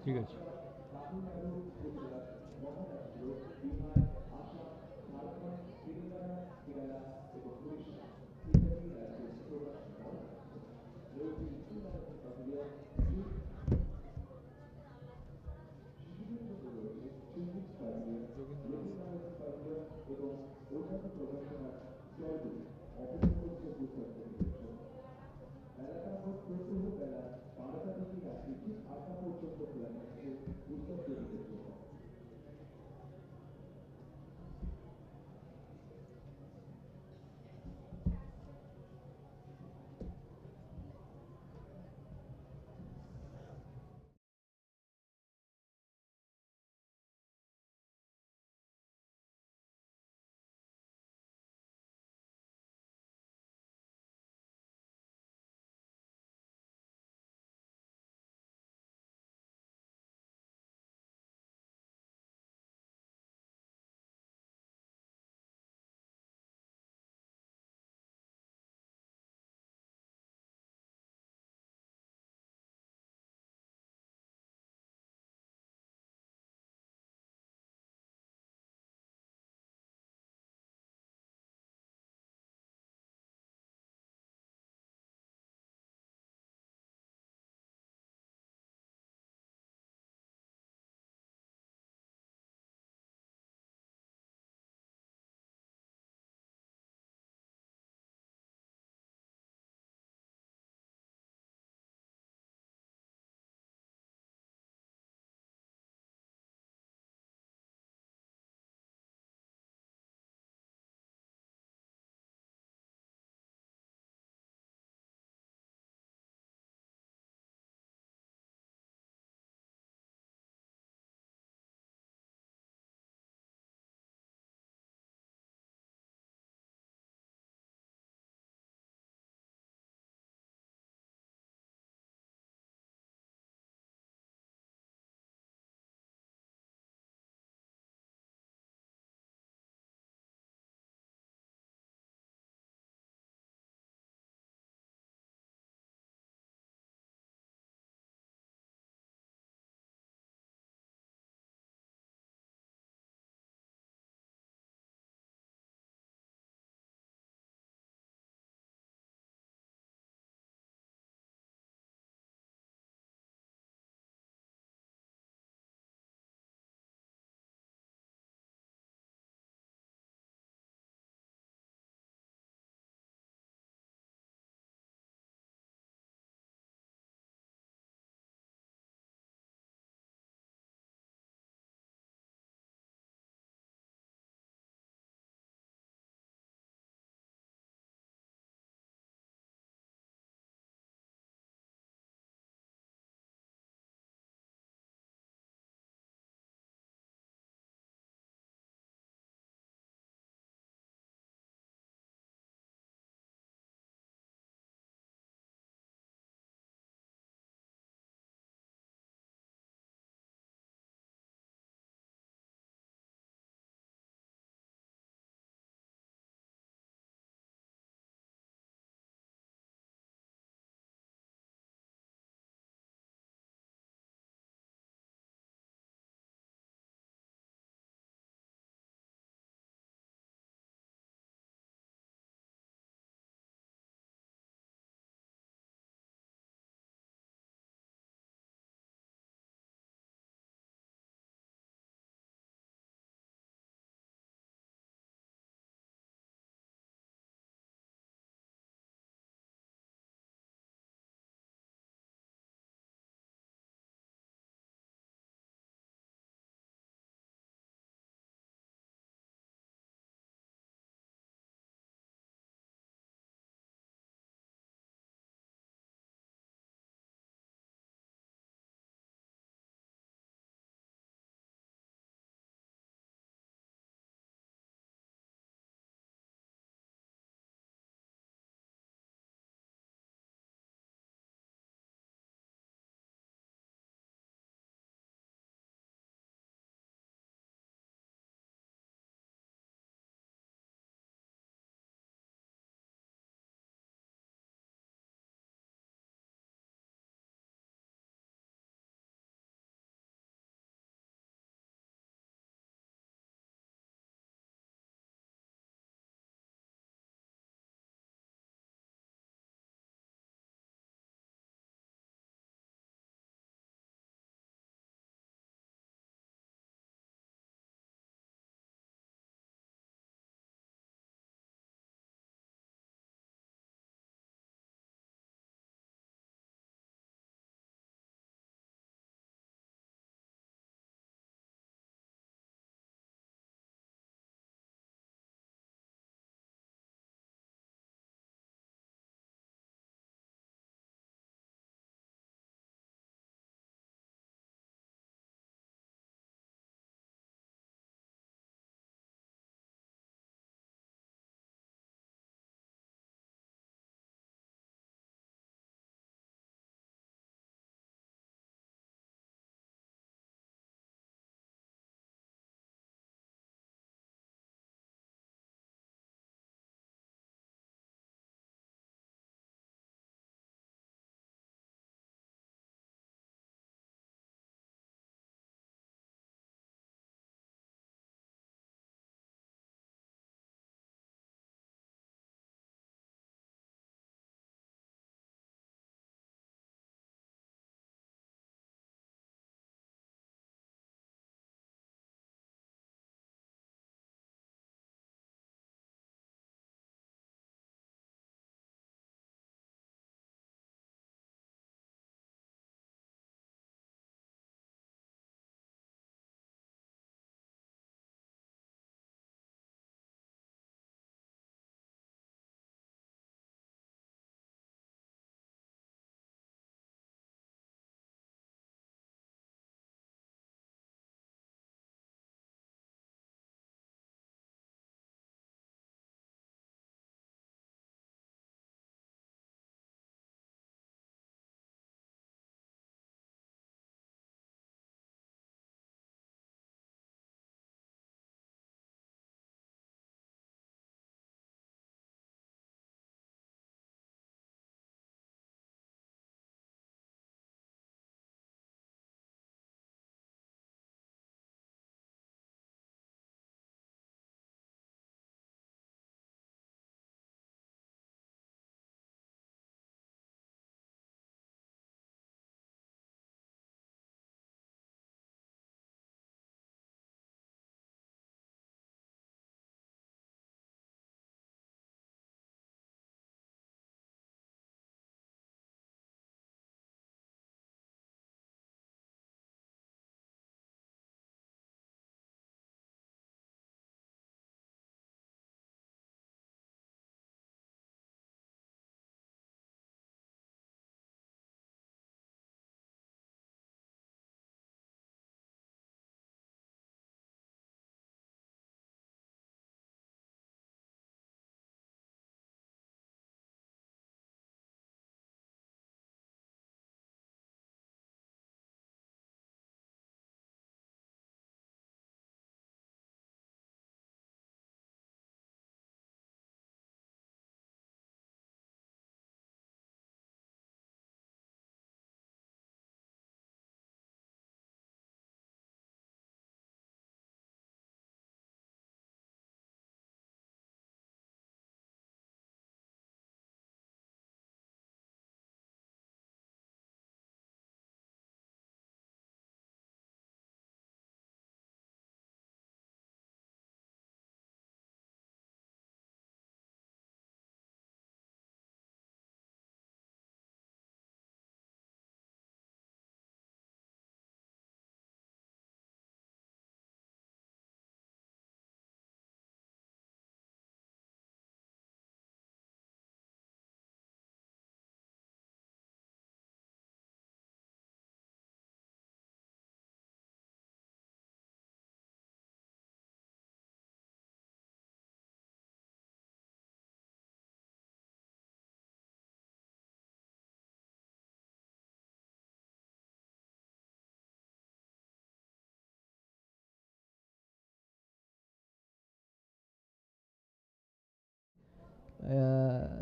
ঠিক আছে। এলাকার প্রত্যহ বেলা 12টা থেকে রাত্রি ঠিক 8টা পর্যন্ত খোলা থাকছে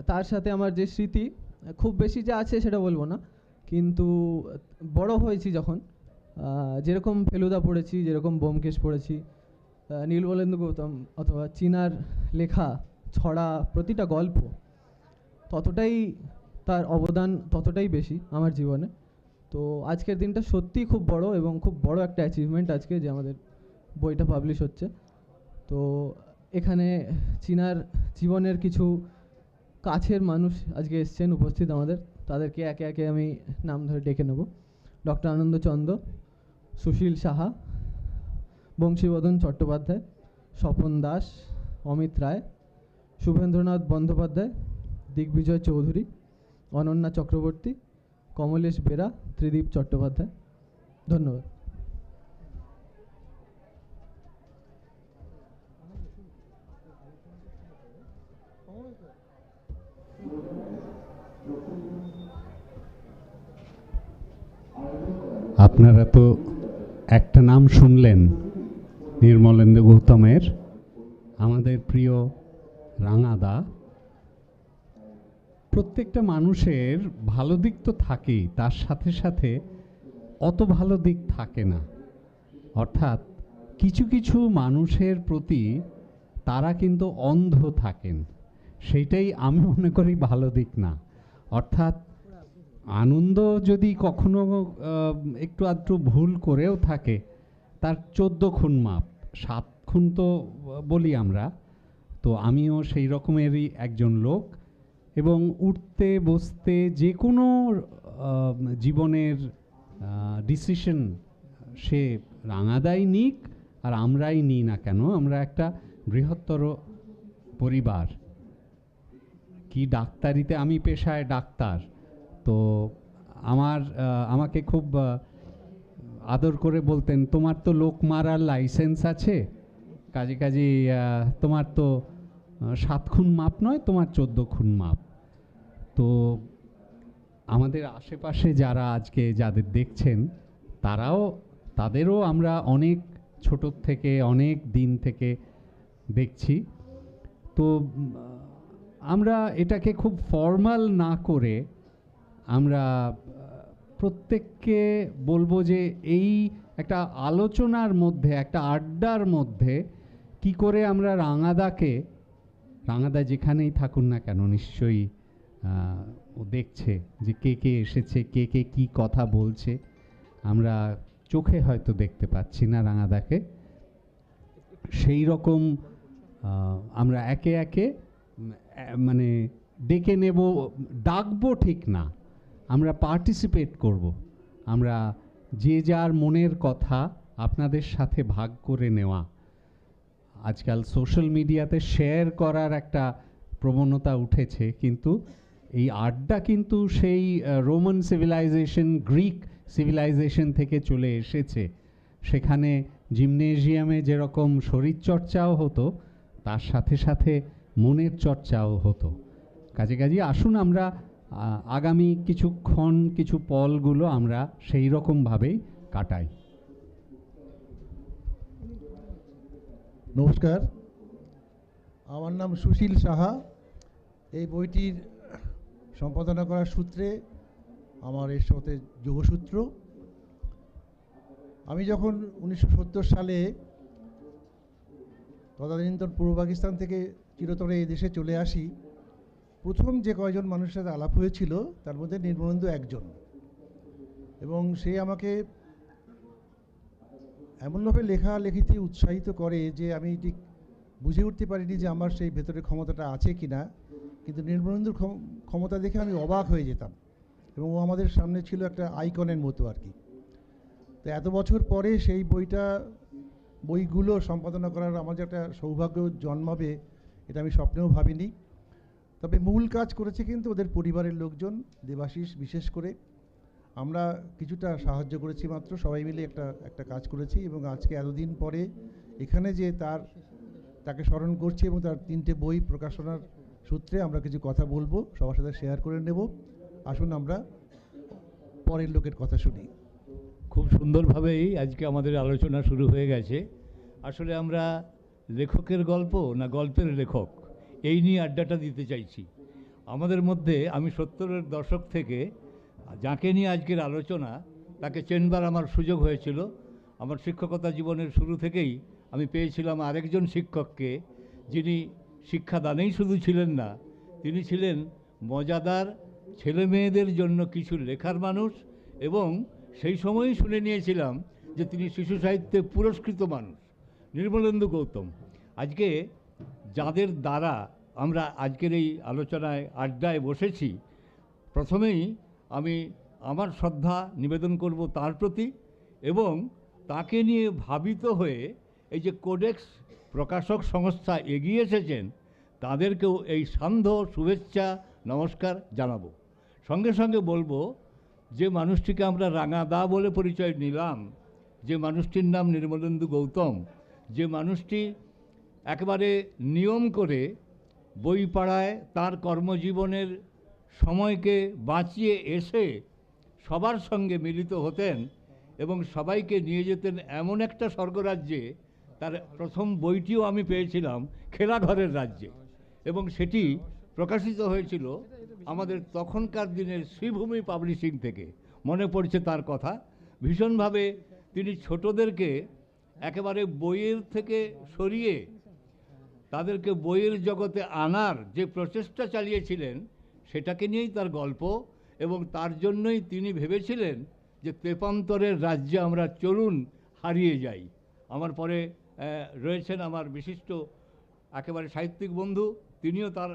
তার সাথে আমার যে স্মৃতি খুব বেশি যে আছে সেটা বলবো না, কিন্তু বড় হয়েছি যখন, যেরকম ফেলুদা পড়েছি, যেরকম ব্যোমকেশ পড়েছি, নীলবলেন্দু গৌতম অথবা চীনার লেখা ছড়া, প্রতিটা গল্প ততটাই তার অবদান ততটাই বেশি আমার জীবনে। তো আজকের দিনটা সত্যিই খুব বড় এবং খুব বড় একটা অ্যাচিভমেন্ট আজকে যে আমাদের বইটা পাবলিশ হচ্ছে। তো এখানে চীনার জীবনের কিছু কাছের মানুষ আজকে এসছেন উপস্থিত আমাদের, তাদেরকে একে একে আমি নাম ধরে ডেকে নেব। ডক্টর আনন্দ চন্দ, সুশীল সাহা, বংশীবদন চট্টোপাধ্যায়, স্বপন দাস, অমিত রায়, শুভেন্দ্রনাথ বন্দ্যোপাধ্যায়, দিগ্বিজয় চৌধুরী, অনন্যা চক্রবর্তী, কমলেশ বেরা, ত্রিদীপ চট্টোপাধ্যায়। ধন্যবাদ। আপনারা তো একটা নাম শুনলেন নির্মলেন্দু গৌতমের, আমাদের প্রিয় রাঙাদা। প্রত্যেকটা মানুষের ভালো দিক তো থাকেই, তার সাথে সাথে অত ভালো দিক থাকে না। অর্থাৎ কিছু কিছু মানুষের প্রতি তারা কিন্তু অন্ধ থাকেন, সেইটাই আমি মনে করি ভালো দিক না। অর্থাৎ আনন্দ যদি কখনো একটু আধটু ভুল করেও থাকে, তার 14 খুন মাপ, 7 খুন তো বলি আমরা, তো আমিও সেই রকমেরই একজন লোক। এবং উঠতে বসতে যে কোনো জীবনের ডিসিশন সে রাঙাদাই নিক আর আমরাই নিই না কেন, আমরা একটা বৃহত্তর পরিবার। কি ডাক্তারিতে, আমি পেশায় ডাক্তার, তো আমাকে খুব আদর করে বলতেন, তোমার তো লোক মারার লাইসেন্স আছে, কাজে তোমার তো 7 খুন মাপ নয়, তোমার 14 খুন মাপ। তো আমাদের আশেপাশে যারা আজকে যাদের দেখছেন, তাদেরও আমরা অনেক ছোট থেকে অনেক দিন থেকে দেখছি। তো আমরা এটাকে খুব ফর্মাল না করে আমরা প্রত্যেককে বলবো যে এই একটা আলোচনার মধ্যে, একটা আড্ডার মধ্যে কি করে আমরা রাঙাদা যেখানেই থাকুন না কেন নিশ্চয়ই ও দেখছে যে কে কে এসেছে, কে কে কি কথা বলছে। আমরা চোখে হয়তো দেখতে পাচ্ছি না রাঙাদাকে, সেই রকম আমরা একে একে মানে ডেকে নেব, ডাকবো ঠিক না, আমরা পার্টিসিপেট করব। আমরা যে যার মনের কথা আপনাদের সাথে ভাগ করে নেওয়া। আজকাল সোশ্যাল মিডিয়াতে শেয়ার করার একটা প্রবণতা উঠেছে, কিন্তু এই আড্ডা কিন্তু সেই রোমান সিভিলাইজেশন, গ্রিক সিভিলাইজেশন থেকে চলে এসেছে। সেখানে জিমনেজিয়ামে যেরকম শরীরচর্চাও হতো, তার সাথে সাথে মনের চর্চাও হতো। কাজে আসুন আমরা আগামী কিছুক্ষণ, কিছু পলগুলো আমরা সেই রকমভাবেই কাটাই। নমস্কার, আমার নাম সুশীল সাহা। এই বইটির সম্পাদনা করার সূত্রে আমার এর সাথে যোগসূত্র। আমি যখন 1970 সালে তদানীন্তন পূর্ব পাকিস্তান থেকে চিরতরে এই দেশে চলে আসি, প্রথম যে কয়জন মানুষের সাথে আলাপ হয়েছিল তার মধ্যে নির্মলেন্দু একজন। এবং সে আমাকে এমনভাবে লেখালেখিতে উৎসাহিত করে যে আমি ঠিক বুঝে উঠতে পারিনি যে আমার সেই ভেতরের ক্ষমতাটা আছে কি না, কিন্তু নির্মলেন্দুর ক্ষমতা দেখে আমি অবাক হয়ে যেতাম এবং ও আমাদের সামনে ছিল একটা আইকনের মতো আর কি। তো এত বছর পরে সেই বইগুলো সম্পাদনা করার আমার যে একটা সৌভাগ্য জন্মাবে, এটা আমি স্বপ্নেও ভাবিনি। তবে মূল কাজ করেছে কিন্তু ওদের পরিবারের লোকজন, দেবাশিস বিশেষ করে। আমরা কিছুটা সাহায্য করেছি মাত্র, সবাই মিলে একটা কাজ করেছি। এবং আজকে এতদিন পরে এখানে যে তাকে স্মরণ করছি এবং তার 3টে বই প্রকাশনার সূত্রে আমরা কিছু কথা বলবো, সবার সাথে শেয়ার করে নেব। আসুন আমরা পরের লোকের কথা শুনি। খুব সুন্দরভাবেই আজকে আমাদের আলোচনা শুরু হয়ে গেছে। আসলে আমরা লেখকের গল্প না গল্পের লেখক, এই নিয়ে আড্ডাটা দিতে চাইছি। আমাদের মধ্যে আমি 70-এর দশক থেকে যাকে নিয়ে আজকের আলোচনা তাকে চেনবার আমার সুযোগ হয়েছিল। আমার শিক্ষকতা জীবনের শুরু থেকেই আমি পেয়েছিলাম আরেকজন শিক্ষককে, যিনি শিক্ষাদানেই শুধু ছিলেন না, তিনি ছিলেন মজাদার, ছেলে মেয়েদের জন্য কিছু লেখার মানুষ, এবং সেই সময়ই শুনে নিয়েছিলাম যে তিনি শিশু সাহিত্যে পুরস্কৃত মানুষ, নির্মলেন্দু গৌতম। আজকে যাদের দ্বারা আমরা আজকের এই আলোচনায় আড্ডায় বসেছি, প্রথমেই আমি আমার শ্রদ্ধা নিবেদন করব তার প্রতি, এবং তাকে নিয়ে ভাবিত হয়ে এই যে কোডেক্স প্রকাশক সংস্থা এগিয়ে এসেছেন, তাদেরকেও এই সান্ধ্য শুভেচ্ছা নমস্কার জানাবো। সঙ্গে সঙ্গে বলবো, যে মানুষটিকে আমরা রাঙাদা বলে পরিচয় নিলাম, যে মানুষটির নাম নির্মলেন্দু গৌতম, যে মানুষটি একেবারে নিয়ম করে বই পাড়ায় তার কর্মজীবনের সময়কে বাঁচিয়ে এসে সবার সঙ্গে মিলিত হতেন এবং সবাইকে নিয়ে যেতেন এমন একটা স্বর্গরাজ্যে। তার প্রথম বইটিও আমি পেয়েছিলাম খেলাঘরের রাজ্যে, এবং সেটি প্রকাশিত হয়েছিল আমাদের তখনকার দিনের শ্রীভূমি পাবলিশিং থেকে। মনে পড়ছে তার কথা ভীষণভাবে। তিনি ছোটদেরকে একেবারে বইয়ের থেকে সরিয়ে তাদেরকে বইয়ের জগতে আনার যে প্রচেষ্টা চালিয়েছিলেন, সেটাকে নিয়েই তার গল্প, এবং তার জন্যই তিনি ভেবেছিলেন যে তেপান্তরের রাজ্যে আমরা চলুন হারিয়ে যাই। আমার পরে রয়েছেন আমার বিশিষ্ট একেবারে সাহিত্যিক বন্ধু, তিনিও তার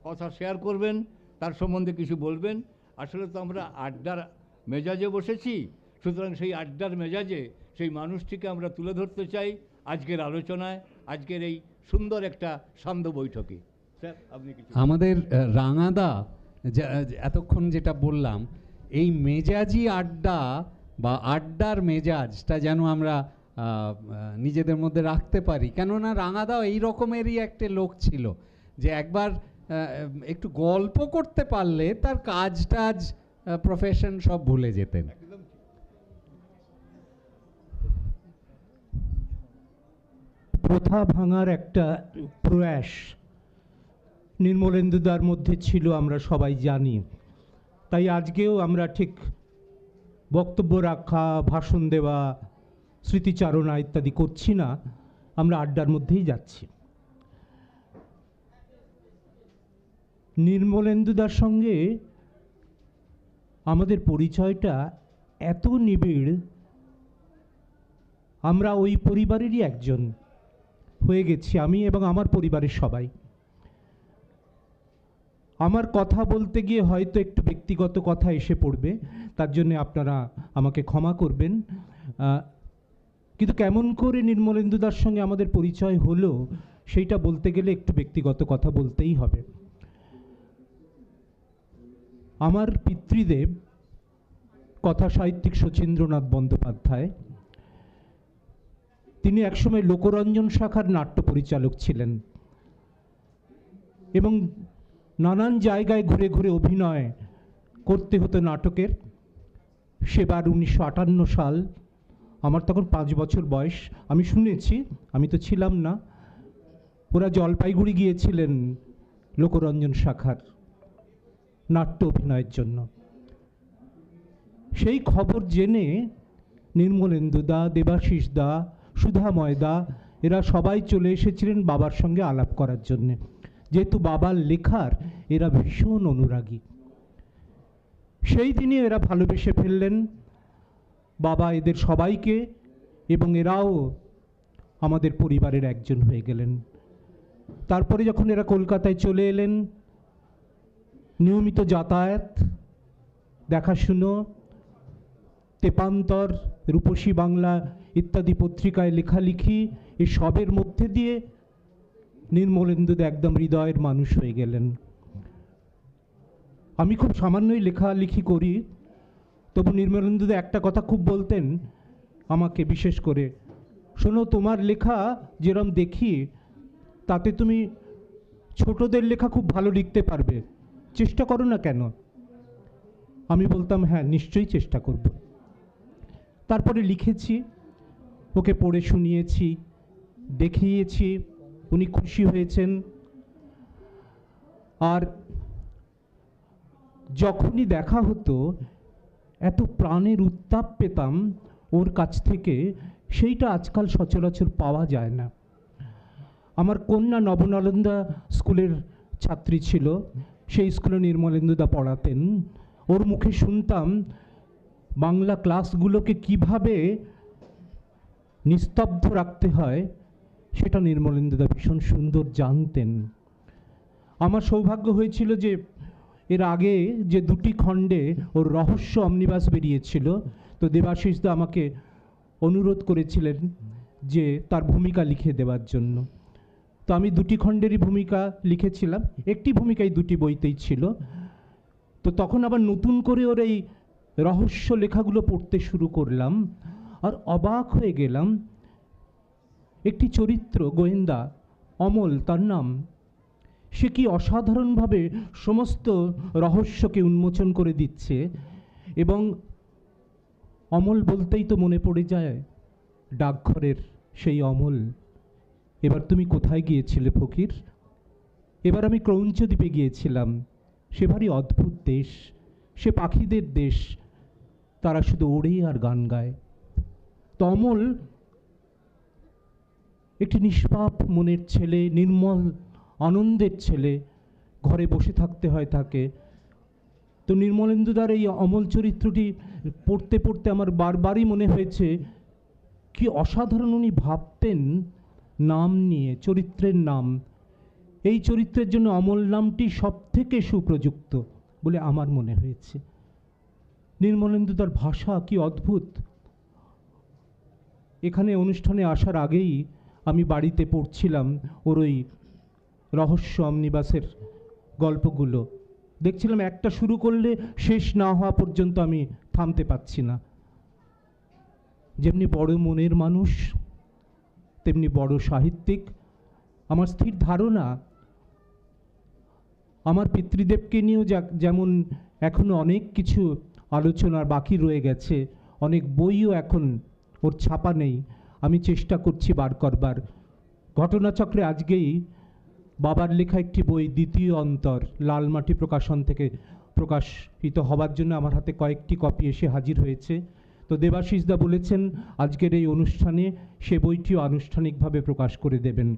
কথা শেয়ার করবেন, তার সম্বন্ধে কিছু বলবেন। আসলে তো আমরা আড্ডার মেজাজে বসেছি, সুতরাং সেই আড্ডার মেজাজে সেই মানুষটিকে আমরা তুলে ধরতে চাই আজকের আলোচনায়, আজকের এই সুন্দর একটা সান্ধ্য বৈঠকে। স্যার, আপনি কিছু। আমাদের রাঙাদা এতক্ষণ যেটা বললাম, এই মেজাজি আড্ডা বা আড্ডার মেজাজটা যেন আমরা নিজেদের মধ্যে রাখতে পারি। কেননা রাঙাদাও এই রকমেরই একটা লোক ছিল, যে একবার একটু গল্প করতে পারলে তার কাজ টাজ প্রফেশন সব ভুলে যেতেন। প্রথা ভাঙার একটা প্রয়াস নির্মলেন্দুদার মধ্যে ছিল, আমরা সবাই জানি। তাই আজকেও আমরা ঠিক বক্তব্য রাখা, ভাষণ দেওয়া, স্মৃতিচারণা ইত্যাদি করছি না, আমরা আড্ডার মধ্যেই যাচ্ছি। নির্মলেন্দুদার সঙ্গে আমাদের পরিচয়টা এত নিবিড়, আমরা ওই পরিবারেরই একজন হয়ে গেছি, আমি এবং আমার পরিবারের সবাই। আমার কথা বলতে গিয়ে হয়তো একটু ব্যক্তিগত কথা এসে পড়বে, তার জন্য আপনারা আমাকে ক্ষমা করবেন। কিন্তু কেমন করে নির্মলেন্দুদার সঙ্গে আমাদের পরিচয় হলো, সেইটা বলতে গেলে একটু ব্যক্তিগত কথা বলতেই হবে। আমার পিতৃদেব কথা সাহিত্যিক শচীন্দ্রনাথ বন্দ্যোপাধ্যায়, তিনি একসময় লোকরঞ্জন শাখার নাট্য পরিচালক ছিলেন এবং নানান জায়গায় ঘুরে ঘুরে অভিনয় করতে হতো নাটকের। সেবার 1958 সাল, আমার তখন 5 বছর বয়স, আমি শুনেছি, আমি তো ছিলাম না, ওরা জলপাইগুড়ি গিয়েছিলেন লোকরঞ্জন শাখার নাট্য অভিনয়ের জন্য। সেই খবর জেনে নির্মলেন্দুদা, দেবাশিসদা, সুধাময়দা এরা সবাই চলে এসেছিলেন বাবার সঙ্গে আলাপ করার জন্যে, যেহেতু বাবার লেখার এরা ভীষণ অনুরাগী। সেই দিনই এরা ভালোবেসে ফেললেন বাবা এদের সবাইকে, এবং এরাও আমাদের পরিবারের একজন হয়ে গেলেন। তারপরে যখন এরা কলকাতায় চলে এলেন, নিয়মিত যাতায়াত, দেখাশুনো, তেপান্তর, রূপসী বাংলা ইত্যাদি পত্রিকায় লেখালেখি, এই সবের মধ্যে দিয়ে নির্মলেন্দুদা একদম হৃদয়ের মানুষ হয়ে গেলেন। আমি খুব সামান্যই লেখালেখি করি, তবু নির্মলেন্দুদা একটা কথা খুব বলতেন আমাকে বিশেষ করে, শোনো, তোমার লেখা যেরম দেখি, তাতে তুমি ছোটদের লেখা খুব ভালো লিখতে পারবে, চেষ্টা করো না কেন? আমি বলতাম, হ্যাঁ নিশ্চয়ই চেষ্টা করব। তারপরে লিখেছি, ওকে পড়ে শুনিয়েছি, দেখিয়েছি, উনি খুশি হয়েছেন। আর যখনই দেখা হতো এত প্রাণের উত্তাপ পেতাম ওর কাছ থেকে, সেইটা আজকাল সচরাচর পাওয়া যায় না। আমার কন্যা নবনালন্দা স্কুলের ছাত্রী ছিল, সেই স্কুলে নির্মলেন্দুদা পড়াতেন। ওর মুখে শুনতাম বাংলা ক্লাসগুলোকে কিভাবে নিস্তব্ধ রাখতে হয়, সেটা নির্মলেন্দুদা ভীষণ সুন্দর জানতেন। আমার সৌভাগ্য হয়েছিল যে এর আগে যে 2টি খণ্ডে ওর রহস্য অমনিবাস বেরিয়েছিল, তো দেবাশিসদা আমাকে অনুরোধ করেছিলেন যে তার ভূমিকা লিখে দেওয়ার জন্য। তো আমি 2টি খণ্ডেরই ভূমিকা লিখেছিলাম, একটি ভূমিকাই 2টি বইতেই ছিল। তো তখন আবার নতুন করে ওর এই রহস্য লেখাগুলো পড়তে শুরু করলাম, আর অবাক হয়ে গেলাম। একটি চরিত্র গোয়েন্দা, অমল তার নাম, সে কি অসাধারণভাবে সমস্ত রহস্যকে উন্মোচন করে দিচ্ছে। এবং অমল বলতেই তো মনে পড়ে যায় ডাকঘরের সেই অমল। এবার তুমি কোথায় গিয়েছিলে ফকির? এবার আমি ক্রৌঞ্চদ্বীপে গিয়েছিলাম। সে ভারী অদ্ভুত দেশ, সে পাখিদের দেশ, তারা শুধু ওড়ে আর গান গায়। তো অমল একটি নিষ্পাপ মনের ছেলে, নির্মল আনন্দের ছেলে, ঘরে বসে থাকতে হয় তাকে। তো নির্মলেন্দুদার এই অমল চরিত্রটি পড়তে পড়তে আমার বারবারই মনে হয়েছে কি অসাধারণ উনি ভাবতেন নাম নিয়ে, চরিত্রের নাম। এই চরিত্রের জন্য অমল নামটি সব থেকে সুপ্রযুক্ত বলে আমার মনে হয়েছে। নির্মলেন্দুদার ভাষা কি অদ্ভুত। এখানে অনুষ্ঠানে আসার আগেই আমি বাড়িতে পড়ছিলাম ওর ওই রহস্য অমনিবাসের গল্পগুলো, দেখছিলাম একটা শুরু করলে শেষ না হওয়া পর্যন্ত আমি থামতে পারছি না। যেমনি বড় মনের মানুষ, তেমনি বড় সাহিত্যিক। আমার স্থির ধারণা আমার পিতৃদেবকে নিয়েও যেমন এখনো অনেক কিছু আলোচনার বাকি রয়ে গেছে, অনেক বইও এখন ওর ছাপা নেই, আমি চেষ্টা করছি বার করবার। ঘটনাচক্রে আজকেই বাবার লেখা একটি বই দ্বিতীয় অন্তর লালমাটি প্রকাশন থেকে প্রকাশিত হবার জন্য আমার হাতে কয়েকটি কপি এসে হাজির হয়েছে। তো দেবাশিসদা বলেছেন আজকের এই অনুষ্ঠানে সে বইটিও আনুষ্ঠানিকভাবে প্রকাশ করে দেবেন।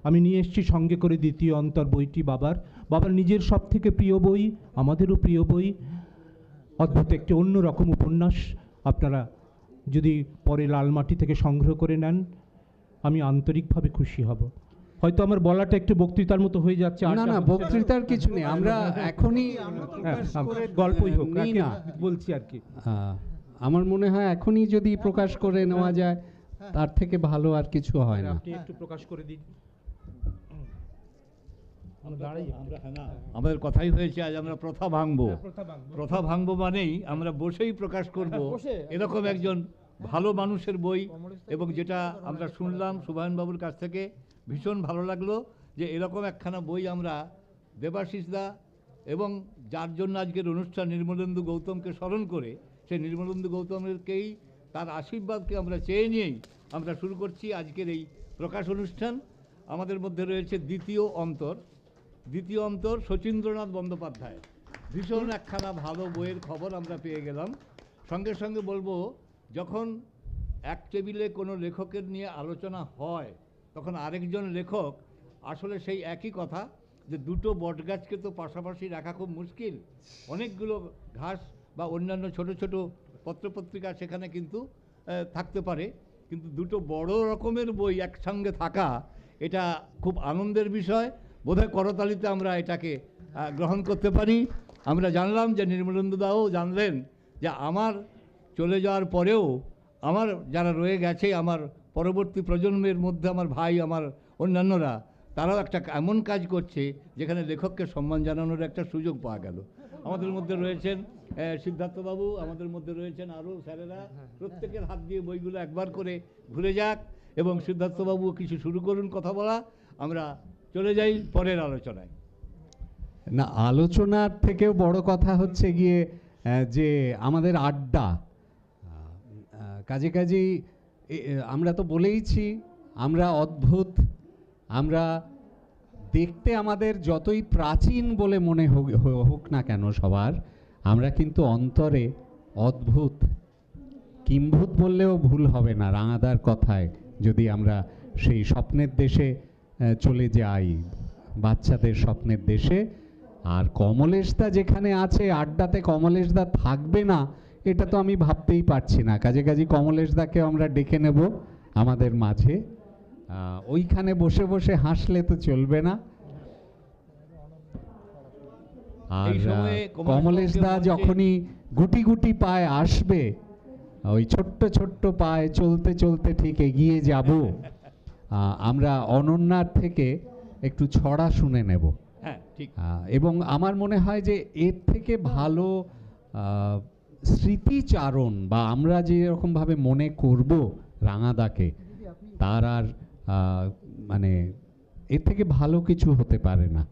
আমি নিয়ে এসেছি সঙ্গে করে দ্বিতীয় অন্তর বইটি বাবার নিজের সব থেকে প্রিয় বই, আমাদেরও প্রিয় বই। অদ্ভুত একটি অন্যরকম উপন্যাস। আপনারা যদি পরে লালমাটি থেকে সংগ্রহ করে নেন আমি আন্তরিকভাবে খুশি হব। হয়তো আমার বলাটা একটু বক্তৃতার মতো হয়ে যাচ্ছে। না না, বক্তৃতার কিছু নেই, আমরা এখনই গল্পই হোক না বলছি আর কি। আমার মনে হয় এখনই যদি প্রকাশ করে নেওয়া যায় তার থেকে ভালো আর কিছু হয় না। আপনি একটু প্রকাশ করে দিন। আমাদের কথাই হয়েছে আজ আমরা প্রথা ভাঙবো। প্রথা ভাঙবো মানেই আমরা বসেই প্রকাশ করব এরকম একজন ভালো মানুষের বই। এবং যেটা আমরা শুনলাম সুভায়নবাবুর কাছ থেকে ভীষণ ভালো লাগলো যে এরকম একখানা বই আমরা দেবাশিসদা এবং যার জন্য আজকের অনুষ্ঠান নির্মলেন্দু গৌতমকে স্মরণ করে, সেই নির্মলেন্দু গৌতমেরকেই তার আশীর্বাদকে আমরা চেয়ে নিয়েই আমরা শুরু করছি আজকের এই প্রকাশ অনুষ্ঠান। আমাদের মধ্যে রয়েছে দ্বিতীয় অন্তর শচীন্দ্রনাথ বন্দ্যোপাধ্যায়। ভীষণ একখানা ভালো বইয়ের খবর আমরা পেয়ে গেলাম। সঙ্গে সঙ্গে বলবো, যখন এক টেবিলে কোনো লেখকের নিয়ে আলোচনা হয় তখন আরেকজন লেখক আসলে সেই একই কথা যে দুটো বটগাছকে তো পাশাপাশি রাখা খুব মুশকিল। অনেকগুলো ঘাস বা অন্যান্য ছোট ছোট পত্রপত্রিকা সেখানে কিন্তু থাকতে পারে, কিন্তু দুটো বড় রকমের বই একসঙ্গে থাকা এটা খুব আনন্দের বিষয়। বোধহয় করতালিতে আমরা এটাকে গ্রহণ করতে পারি। আমরা জানলাম যে নির্মলেন্দুদাও জানলেন যে আমার চলে যাওয়ার পরেও আমার যারা রয়ে গেছে, আমার পরবর্তী প্রজন্মের মধ্যে আমার ভাই, আমার অন্যান্যরা, তারাও একটা এমন কাজ করছে যেখানে লেখককে সম্মান জানানোর একটা সুযোগ পাওয়া গেল। আমাদের মধ্যে রয়েছেন সিদ্ধার্থবাবু, আমাদের মধ্যে রয়েছেন আরও স্যারেরা। প্রত্যেকের হাত দিয়ে বইগুলো একবার করে ঘুরে যাক এবং সিদ্ধার্থবাবু কিছু শুরু করুন কথা বলা। আমরা চলে যাই পরের আলোচনায়। না, আলোচনার থেকেও বড় কথা হচ্ছে গিয়ে যে আমাদের আড্ডা। কাজেই আমরা তো বলেইছি আমরা অদ্ভুত, আমরা দেখতে আমাদের যতই প্রাচীন বলে মনে হোক না কেন সবার, আমরা কিন্তু অন্তরে অদ্ভুত, কিম্ভূত বললেও ভুল হবে না রাঙাদার কথায়, যদি আমরা সেই স্বপ্নের দেশে চলে যাই, বাচ্চাদের স্বপ্নের দেশে। আর কমলেশদা যেখানে আছে, আড্ডাতে কমলেশদা থাকবে না এটা তো আমি ভাবতেই পারছি না। কাজে কমলেশদাকেও আমরা ডেকে নেব আমাদের মাঝে। ওইখানে বসে বসে হাসলে তো চলবে না। আর কমলেশদা যখনই গুটি গুটি পায়ে আসবে, ওই ছোট্ট ছোট্ট পায়ে চলতে চলতে ঠিক এগিয়ে যাব। আমরা অনন্যার থেকে একটু ছড়া শুনে নেব। এবং আমার মনে হয় যে এর থেকে ভালো স্মৃতিচারণ বা আমরা যেরকমভাবে মনে করব রাঙাদাকে, তার আর মানে এর থেকে ভালো কিছু হতে পারে না।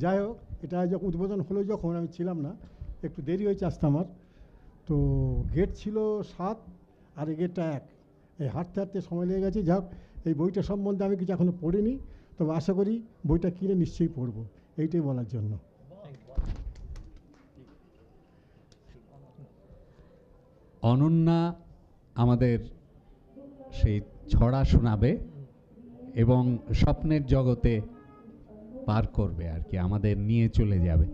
যাই হোক, এটা যখন উদ্বোধন হলো, যখন আমি ছিলাম না, একটু দেরি হয়েছে আসতে আমার। তো গেট ছিল 7 আর এই গেটটা 1, এই হাঁটতে হাঁটতে সময় লেগে গেছে। যাই হোক, এই বইটা সম্বন্ধে আমি কিছু এখনও পড়িনি, তবে আশা করি বইটা কিনে নিশ্চয়ই পড়বো, এইটাই বলার জন্য। অনন্যা আমাদের সেই ছড়া শোনাবে এবং স্বপ্নের জগতে পার করবে আর কি, আমাদের নিয়ে চলে যাবে।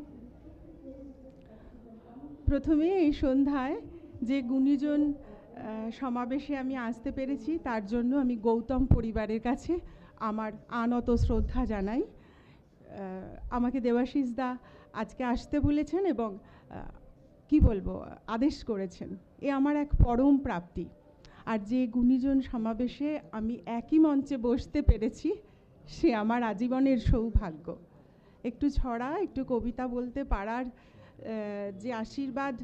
প্রথমে এই সন্ধ্যায় যে গুণীজন সমাবেশে আমি আসতে পেরেছি, তার জন্য আমি গৌতম পরিবারের কাছে আমার আনত শ্রদ্ধা জানাই। আমাকে দেবাশিস দা আজকে আসতে বলেছেন এবং কি বলবো, আদেশ করেছেন। এ আমার এক পরম প্রাপ্তি। আর যে গুণীজন সমাবেশে আমি একই মঞ্চে বসতে পেরেছি, সে আমার আজীবনের সৌভাগ্য। একটু ছড়া, একটু কবিতা বলতে পারার যে আশীর্বাদ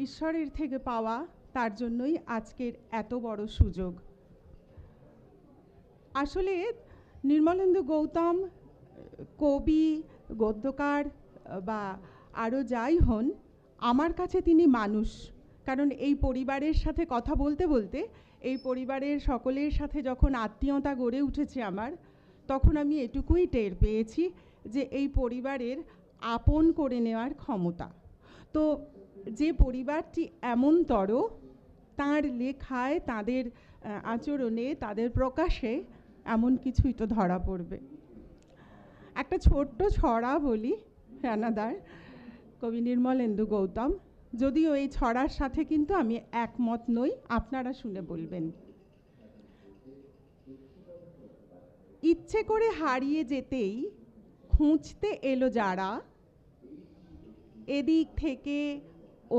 ঈশ্বরের থেকে পাওয়া, তার জন্যই আজকের এত বড় সুযোগ। আসলে নির্মলেন্দু গৌতম কবি, গদ্যকার বা আরও যাই হন, আমার কাছে তিনি মানুষ। কারণ এই পরিবারের সাথে কথা বলতে বলতে, এই পরিবারের সকলের সাথে যখন আত্মীয়তা গড়ে উঠেছে আমার, তখন আমি এটুকুই টের পেয়েছি যে এই পরিবারের আপন করে নেওয়ার ক্ষমতা। তো যে পরিবারটি এমনতর, তাঁর লেখায়, তাদের আচরণে, তাদের প্রকাশে এমন কিছুই তো ধরা পড়বে। একটা ছোট্ট ছড়া বলি রানাদার, কবি নির্মলেন্দু গৌতম, যদিও এই ছড়ার সাথে কিন্তু আমি একমত নই, আপনারা শুনে বলবেন। ইচ্ছে করে হারিয়ে যেতেই খুঁজতে এলো যারা, এদিক থেকে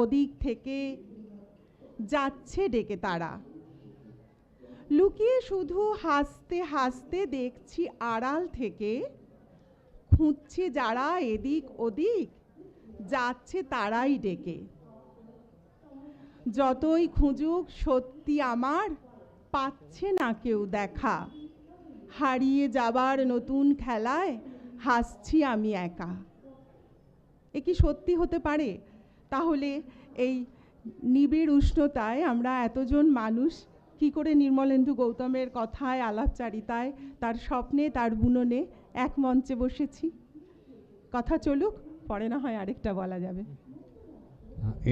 ওদিক থেকে যাচ্ছে ডেকে তারা। লুকিয়ে শুধু হাসতে হাসতে দেখছি আড়াল থেকে, খুঁজছে যারা এদিক ওদিক, যাচ্ছে তারাই ডেকে। যতই খুঁজুক সত্যি আমার, পাচ্ছে না কেউ দেখা। হারিয়ে যাবার নতুন খেলায় হাসছি আমি একা। এ কি সত্যি হতে পারে? তাহলে এই নিবিড় উষ্ণতায় আমরা এতজন মানুষ কি করে নির্মলেন্দু গৌতমের কথায়, আলাপচারিতায়, তার স্বপ্নে, তার বুননে এক মঞ্চে বসেছি? কথা চলুক, পরে না হয় আরেকটা বলা যাবে।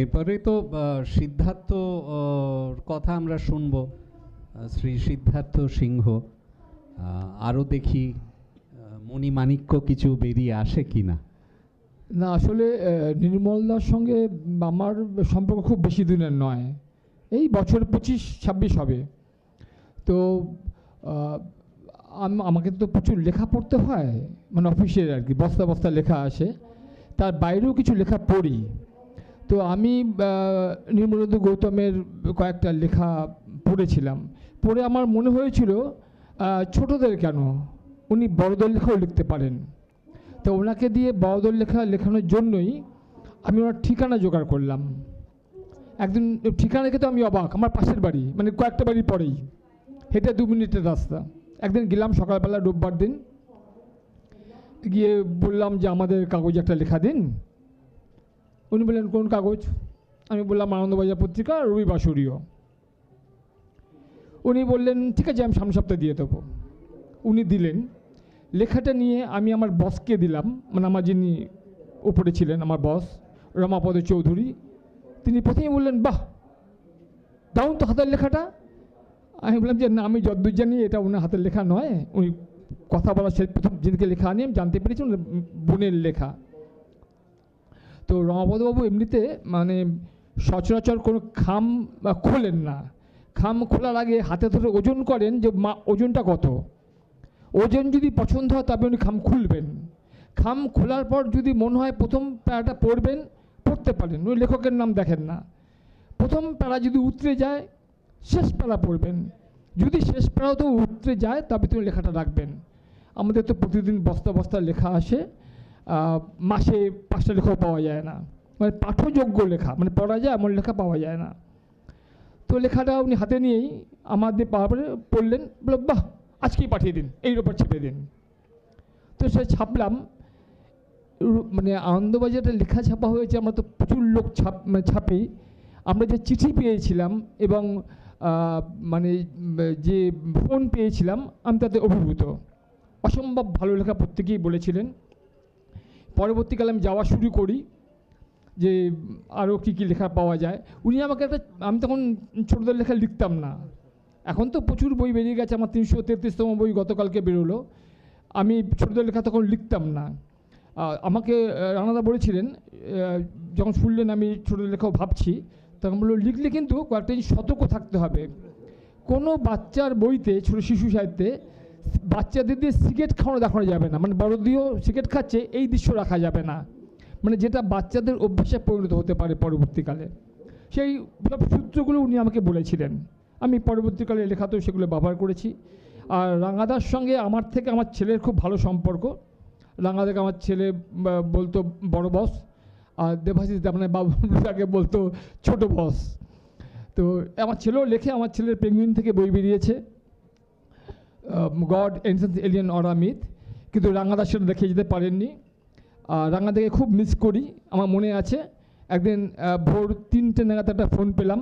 এরপরে তো সিদ্ধার্থ কথা আমরা শুনব, শ্রী সিদ্ধার্থ সিংহ। আরও দেখি মণিমাণিক্য কিছু বেরিয়ে আসে কি না। না, আসলে নির্মলদার সঙ্গে আমার সম্পর্ক খুব বেশি দিনের নয়, এই বছর 25-26 হবে। তো আমাকে তো প্রচুর লেখা পড়তে হয়, মানে অফিসের আর কি, বস্তা বস্তা লেখা আসে, তার বাইরেও কিছু লেখা পড়ি। তো আমি নির্মলেন্দু গৌতমের কয়েকটা লেখা পড়েছিলাম, পড়ে আমার মনে হয়েছিল ছোটদের কেন, উনি বড়দের লেখাও লিখতে পারেন। তো ওনাকে দিয়ে বড়দের লেখানোর জন্যই আমি ওনার ঠিকানা জোগাড় করলাম। একদিন ঠিকানা দেখে তো আমি অবাক, আমার পাশের বাড়ি, মানে কয়েকটা বাড়ি পরেই, হেঁটে 2 মিনিটের রাস্তা। একদিন গেলাম সকালবেলা, রোববার দিন। গিয়ে বললাম যে আমাদের কাগজে একটা লেখা দিন। উনি বললেন কোন কাগজ? আমি বললাম আনন্দবাজার পত্রিকা রবিবাসরীয়। উনি বললেন ঠিক আছে আমি সামনের সপ্তাহে দিয়ে দেবো। উনি দিলেন। লেখাটা নিয়ে আমি আমার বসকে দিলাম, মানে আমার যিনি উপরে ছিলেন আমার বস রমাপদ চৌধুরী। তিনি প্রথমেই বললেন বাহ দারুণ তো হাতের লেখাটা। আমি বললাম যে না, আমি যতদূর জানি এটা ওনার হাতের লেখা নয়। উনি কথা বলা সে প্রথম যেদিকে লেখা আনি আমি জানতে পেরেছি বোনের লেখা। তো রমাপদবাবু এমনিতে মানে সচরাচর কোনো খাম খোলেন না। খাম খোলার আগে হাতে ধরে ওজন করেন যে ওজনটা কত। ওজন যদি পছন্দ হয় তবে উনি খাম খুলবেন। খাম খোলার পর যদি মনে হয় প্রথম প্যারাটা পড়বেন, পড়তে পারেন। উনি লেখকের নাম দেখেন না। প্রথম প্যারা যদি উতরে যায় শেষ প্যারা পড়বেন। যদি শেষ প্যারাও তো উতরে যায় তবে তুমি লেখাটা রাখবেন। আমাদের তো প্রতিদিন বস্তা বস্তা লেখা আসে, মাসে 5টা লেখাও পাওয়া যায় না। মানে পাঠযোগ্য লেখা, মানে পড়া যায় এমন লেখা পাওয়া যায় না। তো লেখাটা উনি হাতে নিয়েই আমাদের পাওয়ারে পড়লেন, বলল বাহ আজকেই পাঠিয়ে দিন, এর ওপর ছেপে দিন। তো সে ছাপলাম। মানে আনন্দবাজারে লেখা ছাপা হয়েছে, আমরা তো প্রচুর লোক ছাপি। আমরা যে চিঠি পেয়েছিলাম এবং মানে যে ফোন পেয়েছিলাম আমি তাতে অভিভূত। অসম্ভব ভালো লেখা প্রত্যেকেই বলেছিলেন। পরবর্তীকালে আমি যাওয়া শুরু করি যে আরও কী কী লেখা পাওয়া যায়। উনি আমাকে একটা, আমি তখন ছোটদের লেখা লিখতাম না। এখন তো প্রচুর বই বেরিয়ে গেছে, আমার 333তম বই গতকালকে বেরোলো। আমি ছোটদের লেখা তখন লিখতাম না। আমাকে রানাদা বলেছিলেন যখন শুনলেন আমি ছোটদের লেখাও ভাবছি, তখন বললো লিখলে কিন্তু কয়েকটা জিনিস সতর্ক থাকতে হবে। কোনো বাচ্চার বইতে, ছোটো শিশু সাহিত্যে বাচ্চাদের দিয়ে সিগারেট খাওয়ানো দেখানো যাবে না। মানে বড় দিয়েও সিগারেট খাচ্ছে এই দৃশ্য রাখা যাবে না, মানে যেটা বাচ্চাদের অভ্যাসে পরিণত হতে পারে পরবর্তীকালে। সেই সব সূত্রগুলো উনি আমাকে বলেছিলেন। আমি পরবর্তীকালে লেখাতেও সেগুলো ব্যবহার করেছি। আর রাঙাদার সঙ্গে আমার থেকে আমার ছেলের খুব ভালো সম্পর্ক। রাঙাদাকে আমার ছেলে বলতো বড় বস, আর দেবাশিস মানে বাবুটাকে বলতো ছোট বস। তো আমার ছেলেও লেখে। আমার ছেলের পেঙ্গুইন থেকে বই বেরিয়েছে, God ancient alien or a myth, কিন্তু রাঙাদা সেটা দেখে যেতে পারেননি। রাঙাদাকে খুব মিস করি। আমার মনে আছে একদিন ভোর 3টে নাগাদ একটা ফোন পেলাম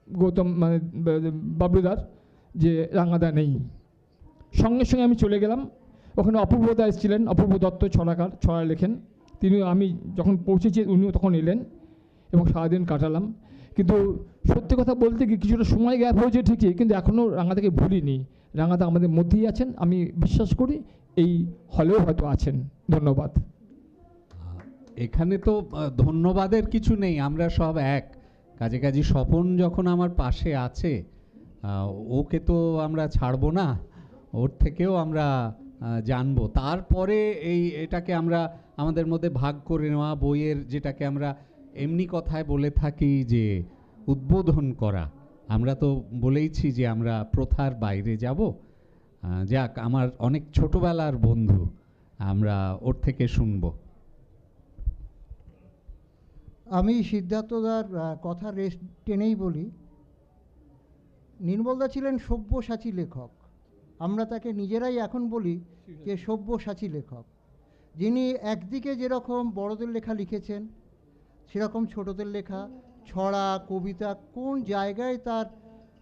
গৌতম মানে বাবলুদার যে রাঙাদা নেই। সঙ্গে সঙ্গে আমি চলে গেলাম। ওখানে অপূর্বদা এসেছিলেন, অপূর্ব দত্ত ছড়াকার, ছড়া লেখেন তিনি। আমি যখন পৌঁছেছি উনিও তখন এলেন এবং সারাদিন কাটালাম। কিন্তু সত্যি কথা বলতে কি কিছুটা সময় গ্যাপ হয়েছে ঠিকই, কিন্তু এখনও রাঙাদাকে ভুলিনি। রাঙাদা আমাদের মধ্যেই আছেন, আমি বিশ্বাস করি এই হলেও হয়তো আছেন। ধন্যবাদ। এখানে তো ধন্যবাদের কিছু নেই, আমরা সব এক। কাজে কাজে স্বপন যখন আমার পাশে আছে ওকে তো আমরা ছাড়বো না, ওর থেকেও আমরা জানবো। তারপরে এটাকে আমরা আমাদের মধ্যে ভাগ করে নেওয়া, বইয়ের যেটাকে আমরা এমনি কথায় বলে থাকি যে উদ্বোধন করা। আমরা তো বলেইছি যে আমরা প্রথার বাইরে যাব। যাক, আমার অনেক ছোটবেলার বন্ধু, আমরা ওর থেকে শুনবো। আমি সিদ্ধার্থদার কথা রেস্ট টেনেই বলি, নির্মলদা ছিলেন সব্যসাচী লেখক। আমরা তাকে নিজেরাই এখন বলি যে সব্যসাচী লেখক, যিনি একদিকে যেরকম বড়দের লেখা লিখেছেন সেরকম ছোটদের লেখা, ছড়া, কবিতা, কোন জায়গায় তার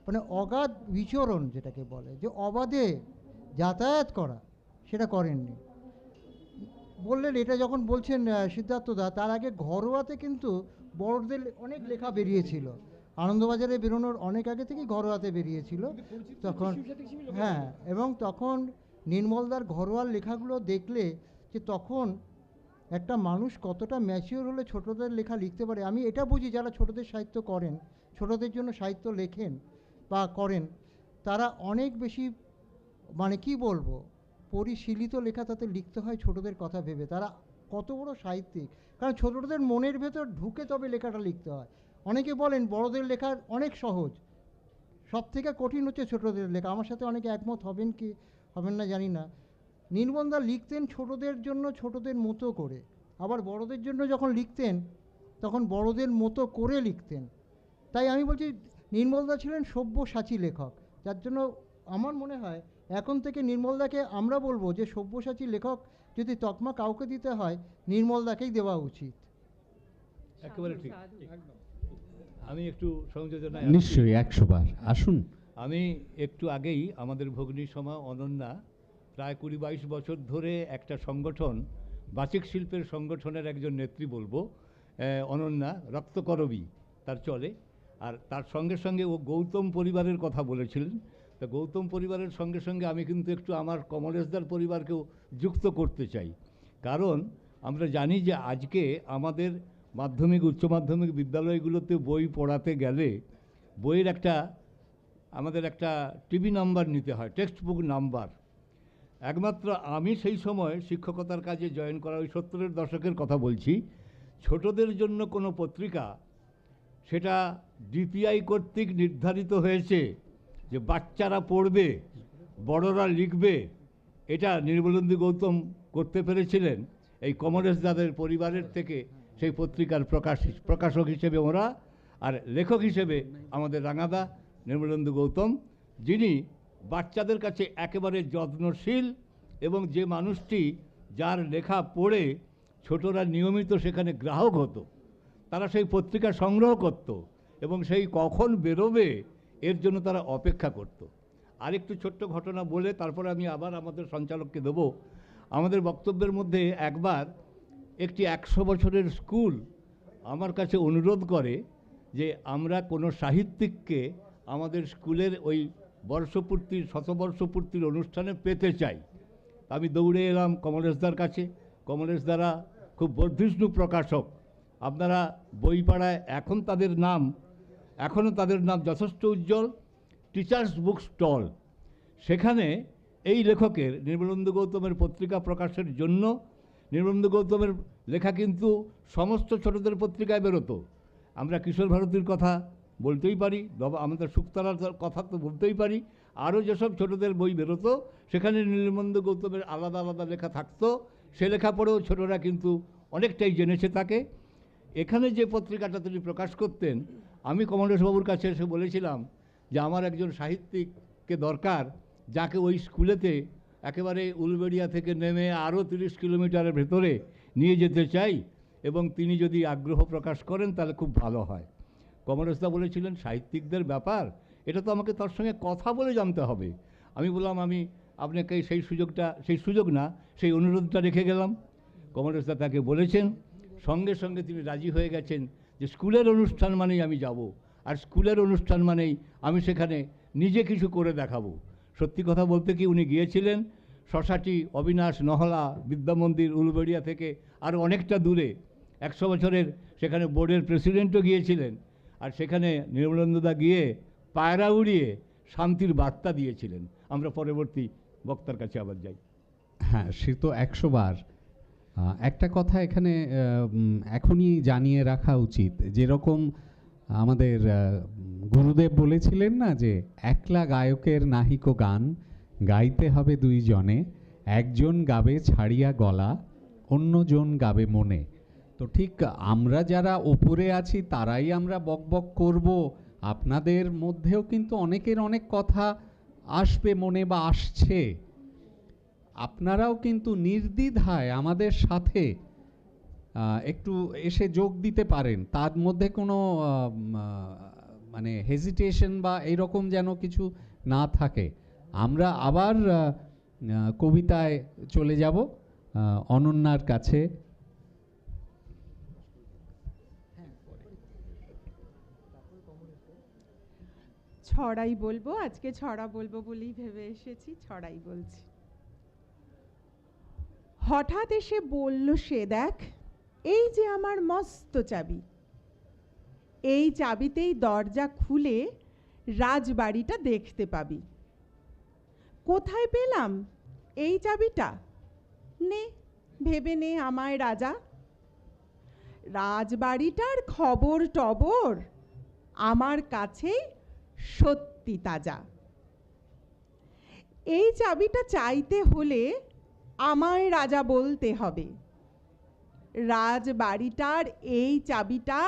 মানে অগাধ বিচরণ যেটাকে বলে, যে অবাধে যাতায়াত করা, সেটা করেননি। বললেন এটা যখন বলছেন সিদ্ধার্থদা, তার আগে ঘরোয়াতে কিন্তু বড়দের অনেক লেখা বেরিয়েছিল। আনন্দবাজারে বেরোনোর অনেক আগে থেকেই ঘরোয়াতে বেরিয়েছিল তখন। হ্যাঁ, এবং তখন নির্মলদার ঘরোয়ার লেখাগুলো দেখলে যে তখন একটা মানুষ কতটা ম্যাচিওর হলে ছোটদের লেখা লিখতে পারে। আমি এটা বুঝি যারা ছোটদের সাহিত্য করেন, ছোটদের জন্য সাহিত্য লেখেন বা করেন, তারা অনেক বেশি মানে কি বলবো পরিশীলিত লেখা তাতে লিখতে হয় ছোটদের কথা ভেবে। তারা কত বড় সাহিত্যিক, কারণ ছোটদের মনের ভেতর ঢুকে তবে লেখাটা লিখতে হয়। অনেকে বলেন বড়দের লেখা অনেক সহজ, সব থেকে কঠিন হচ্ছে ছোটদের লেখা। আমার সাথে অনেকে একমত হবেন কি হবেন না জানি না। নির্মলদা লিখতেন ছোটদের জন্য ছোটদের মতো করে, আবার বড়দের জন্য যখন লিখতেন তখন বড়দের মতো করে লিখতেন। তাই আমি বলছি নির্মলদা ছিলেন সব্যসাচী লেখক, যার জন্য আমার মনে হয় এখন থেকে নির্মলদাকে আমরা বলবো যে সব্যসাচী লেখক যদি তকমা কাউকে দিতে হয় নির্মলদাকেই দেওয়া উচিত। একেবারে ঠিক। আমি একটু সংযোজনায় নিশ্চয়ই 100 বার আসুন। আমি একটু আগেই আমাদের ভগ্নী সমা অনন্যা প্রায় 20-22 বছর ধরে একটা সংগঠন, বাচিক শিল্পের সংগঠনের একজন নেত্রী বলবো, অনন্যা রক্তকরবী তার চলে। আর তার সঙ্গে সঙ্গে ও গৌতম পরিবারের কথা বলেছিলেন। তা গৌতম পরিবারের সঙ্গে সঙ্গে আমি কিন্তু একটু আমার কমলেশদার পরিবারকেও যুক্ত করতে চাই। কারণ আমরা জানি যে আজকে আমাদের মাধ্যমিক উচ্চ মাধ্যমিক বিদ্যালয়গুলোতে বই পড়াতে গেলে বইয়ের আমাদের একটা টিভি নাম্বার নিতে হয়, টেক্সট বুক নাম্বার। একমাত্র আমি সেই সময় শিক্ষকতার কাজে জয়েন করা, ওই 70-এর দশকের কথা বলছি, ছোটদের জন্য কোনো পত্রিকা, সেটা ডিপিআই কর্তৃক নির্ধারিত হয়েছে যে বাচ্চারা পড়বে, বড়রা লিখবে, এটা নির্মলেন্দু গৌতম করতে পেরেছিলেন। এই কমলেশ দাদের পরিবারের থেকে সেই পত্রিকার প্রকাশক হিসেবে ওরা, আর লেখক হিসেবে আমাদের রাঙাদা নির্মলেন্দু গৌতম, যিনি বাচ্চাদের কাছে একেবারে যত্নশীল এবং যে মানুষটি যার লেখা পড়ে ছোটরা নিয়মিত সেখানে গ্রাহক হতো, তারা সেই পত্রিকা সংগ্রহ করত এবং সেই কখন বেরোবে এর জন্য তারা অপেক্ষা করত। আরেকটু ছোট্ট ঘটনা বলে তারপরে আমি আবার আমাদের সঞ্চালককে দেব। আমাদের বক্তব্যের মধ্যে একবার একটি 100 বছরের স্কুল আমার কাছে অনুরোধ করে যে আমরা কোনো সাহিত্যিককে আমাদের স্কুলের ওই বর্ষপূর্তির, শতবর্ষপূর্তির অনুষ্ঠানে পেতে চাই। আমি দৌড়ে এলাম কমলেশদার কাছে। কমলেশদারা খুব বর্ধিষ্ণু প্রকাশক, আপনারা বইপাড়ায় এখনও তাদের নাম যথেষ্ট উজ্জ্বল, টিচার্স বুক স্টল। সেখানে এই লেখকের নির্মলেন্দু গৌতমের পত্রিকা প্রকাশের জন্য, নির্মলেন্দু গৌতমের লেখা কিন্তু সমস্ত ছোটদের পত্রিকায় বেরোতো। আমরা কিশোর ভারতীর কথা বলতেই পারি, আমাদের শুকতারার কথা তো বলতেই পারি, আরও যেসব ছোটদের বই বেরোতো সেখানে নির্মলেন্দু গৌতমের আলাদা আলাদা লেখা থাকতো। সে লেখা পড়েও ছোটরা কিন্তু অনেকটাই জেনেছে তাকে। এখানে যে পত্রিকাটা তিনি প্রকাশ করতেন, আমি কমলেশবাবুর কাছে এসে বলেছিলাম যে আমার একজন সাহিত্যিককে দরকার, যাকে ওই স্কুলেতে একেবারে উলবেড়িয়া থেকে নেমে আরও 30 কিলোমিটারের ভেতরে নিয়ে যেতে চাই, এবং তিনি যদি আগ্রহ প্রকাশ করেন তাহলে খুব ভালো হয়। কমলেশদা বলেছিলেন সাহিত্যিকদের ব্যাপার, এটা তো আমাকে তার সঙ্গে কথা বলে জানতে হবে। আমি বললাম আমি আপনাকে সেই অনুরোধটা রেখে গেলাম। কমলেশদা তাকে বলেছেন, সঙ্গে সঙ্গে তিনি রাজি হয়ে গেছেন যে স্কুলের অনুষ্ঠান মানেই আমি যাব, আর স্কুলের অনুষ্ঠান মানেই আমি সেখানে নিজে কিছু করে দেখাবো। সত্যি কথা বলতে কি, উনি গিয়েছিলেন শশাটি, অবিনাশ, নহলা, বিদ্যামন্দির, উলবেড়িয়া থেকে আর অনেকটা দূরে। 100 বছরের সেখানে বোর্ডের প্রেসিডেন্টও গিয়েছিলেন, আর সেখানে নির্মলেন্দুদা গিয়ে পায়রা উড়িয়ে শান্তির বার্তা দিয়েছিলেন। আমরা পরবর্তী বক্তার কাছে আবার যাই। হ্যাঁ, সে তো 100 বার। একটা কথা এখানে এখনই জানিয়ে রাখা উচিত, যেরকম আমাদের গুরুদেব বলেছিলেন না যে একলা গায়কের নাহিকো গান, গাইতে হবে 2 জনে, একজন গাবে ছাড়িয়া গলা, অন্যজন গাবে মনে। তো ঠিক আমরা যারা ওপরে আছি তারাই আমরা বকবক করব, আপনাদের মধ্যেও কিন্তু অনেকের অনেক কথা আসবে মনে বা আসছে। আপনারাও কিন্তু নির্দ্বিধায় আমাদের সাথে একটু এসে যোগ দিতে পারেন, তার মধ্যে কোনো মানে হেজিটেশন বা এইরকম যেন কিছু না থাকে। আমরা আবার কবিতায় চলে যাব অনন্যার কাছে। ছড়াই বলবো, আজকে ছড়া বলবো বলেই ভেবে এসেছি, ছড়াই বলছি। হঠাৎ এসে বলল সে, দেখ এই যে আমার মস্ত চাবি, এই চাবিতেই দরজা খুলে রাজবাড়িটা দেখতে পাবি। কোথায় পেলাম এই চাবিটা? নে ভেবে নে আমায় রাজা, রাজবাড়িটার খবর টবর আমার কাছেই সত্যি তাজা। এই চাবিটা চাইতে হলে আমায় রাজা বলতে হবে, রাজবাড়িটার এই চাবিটা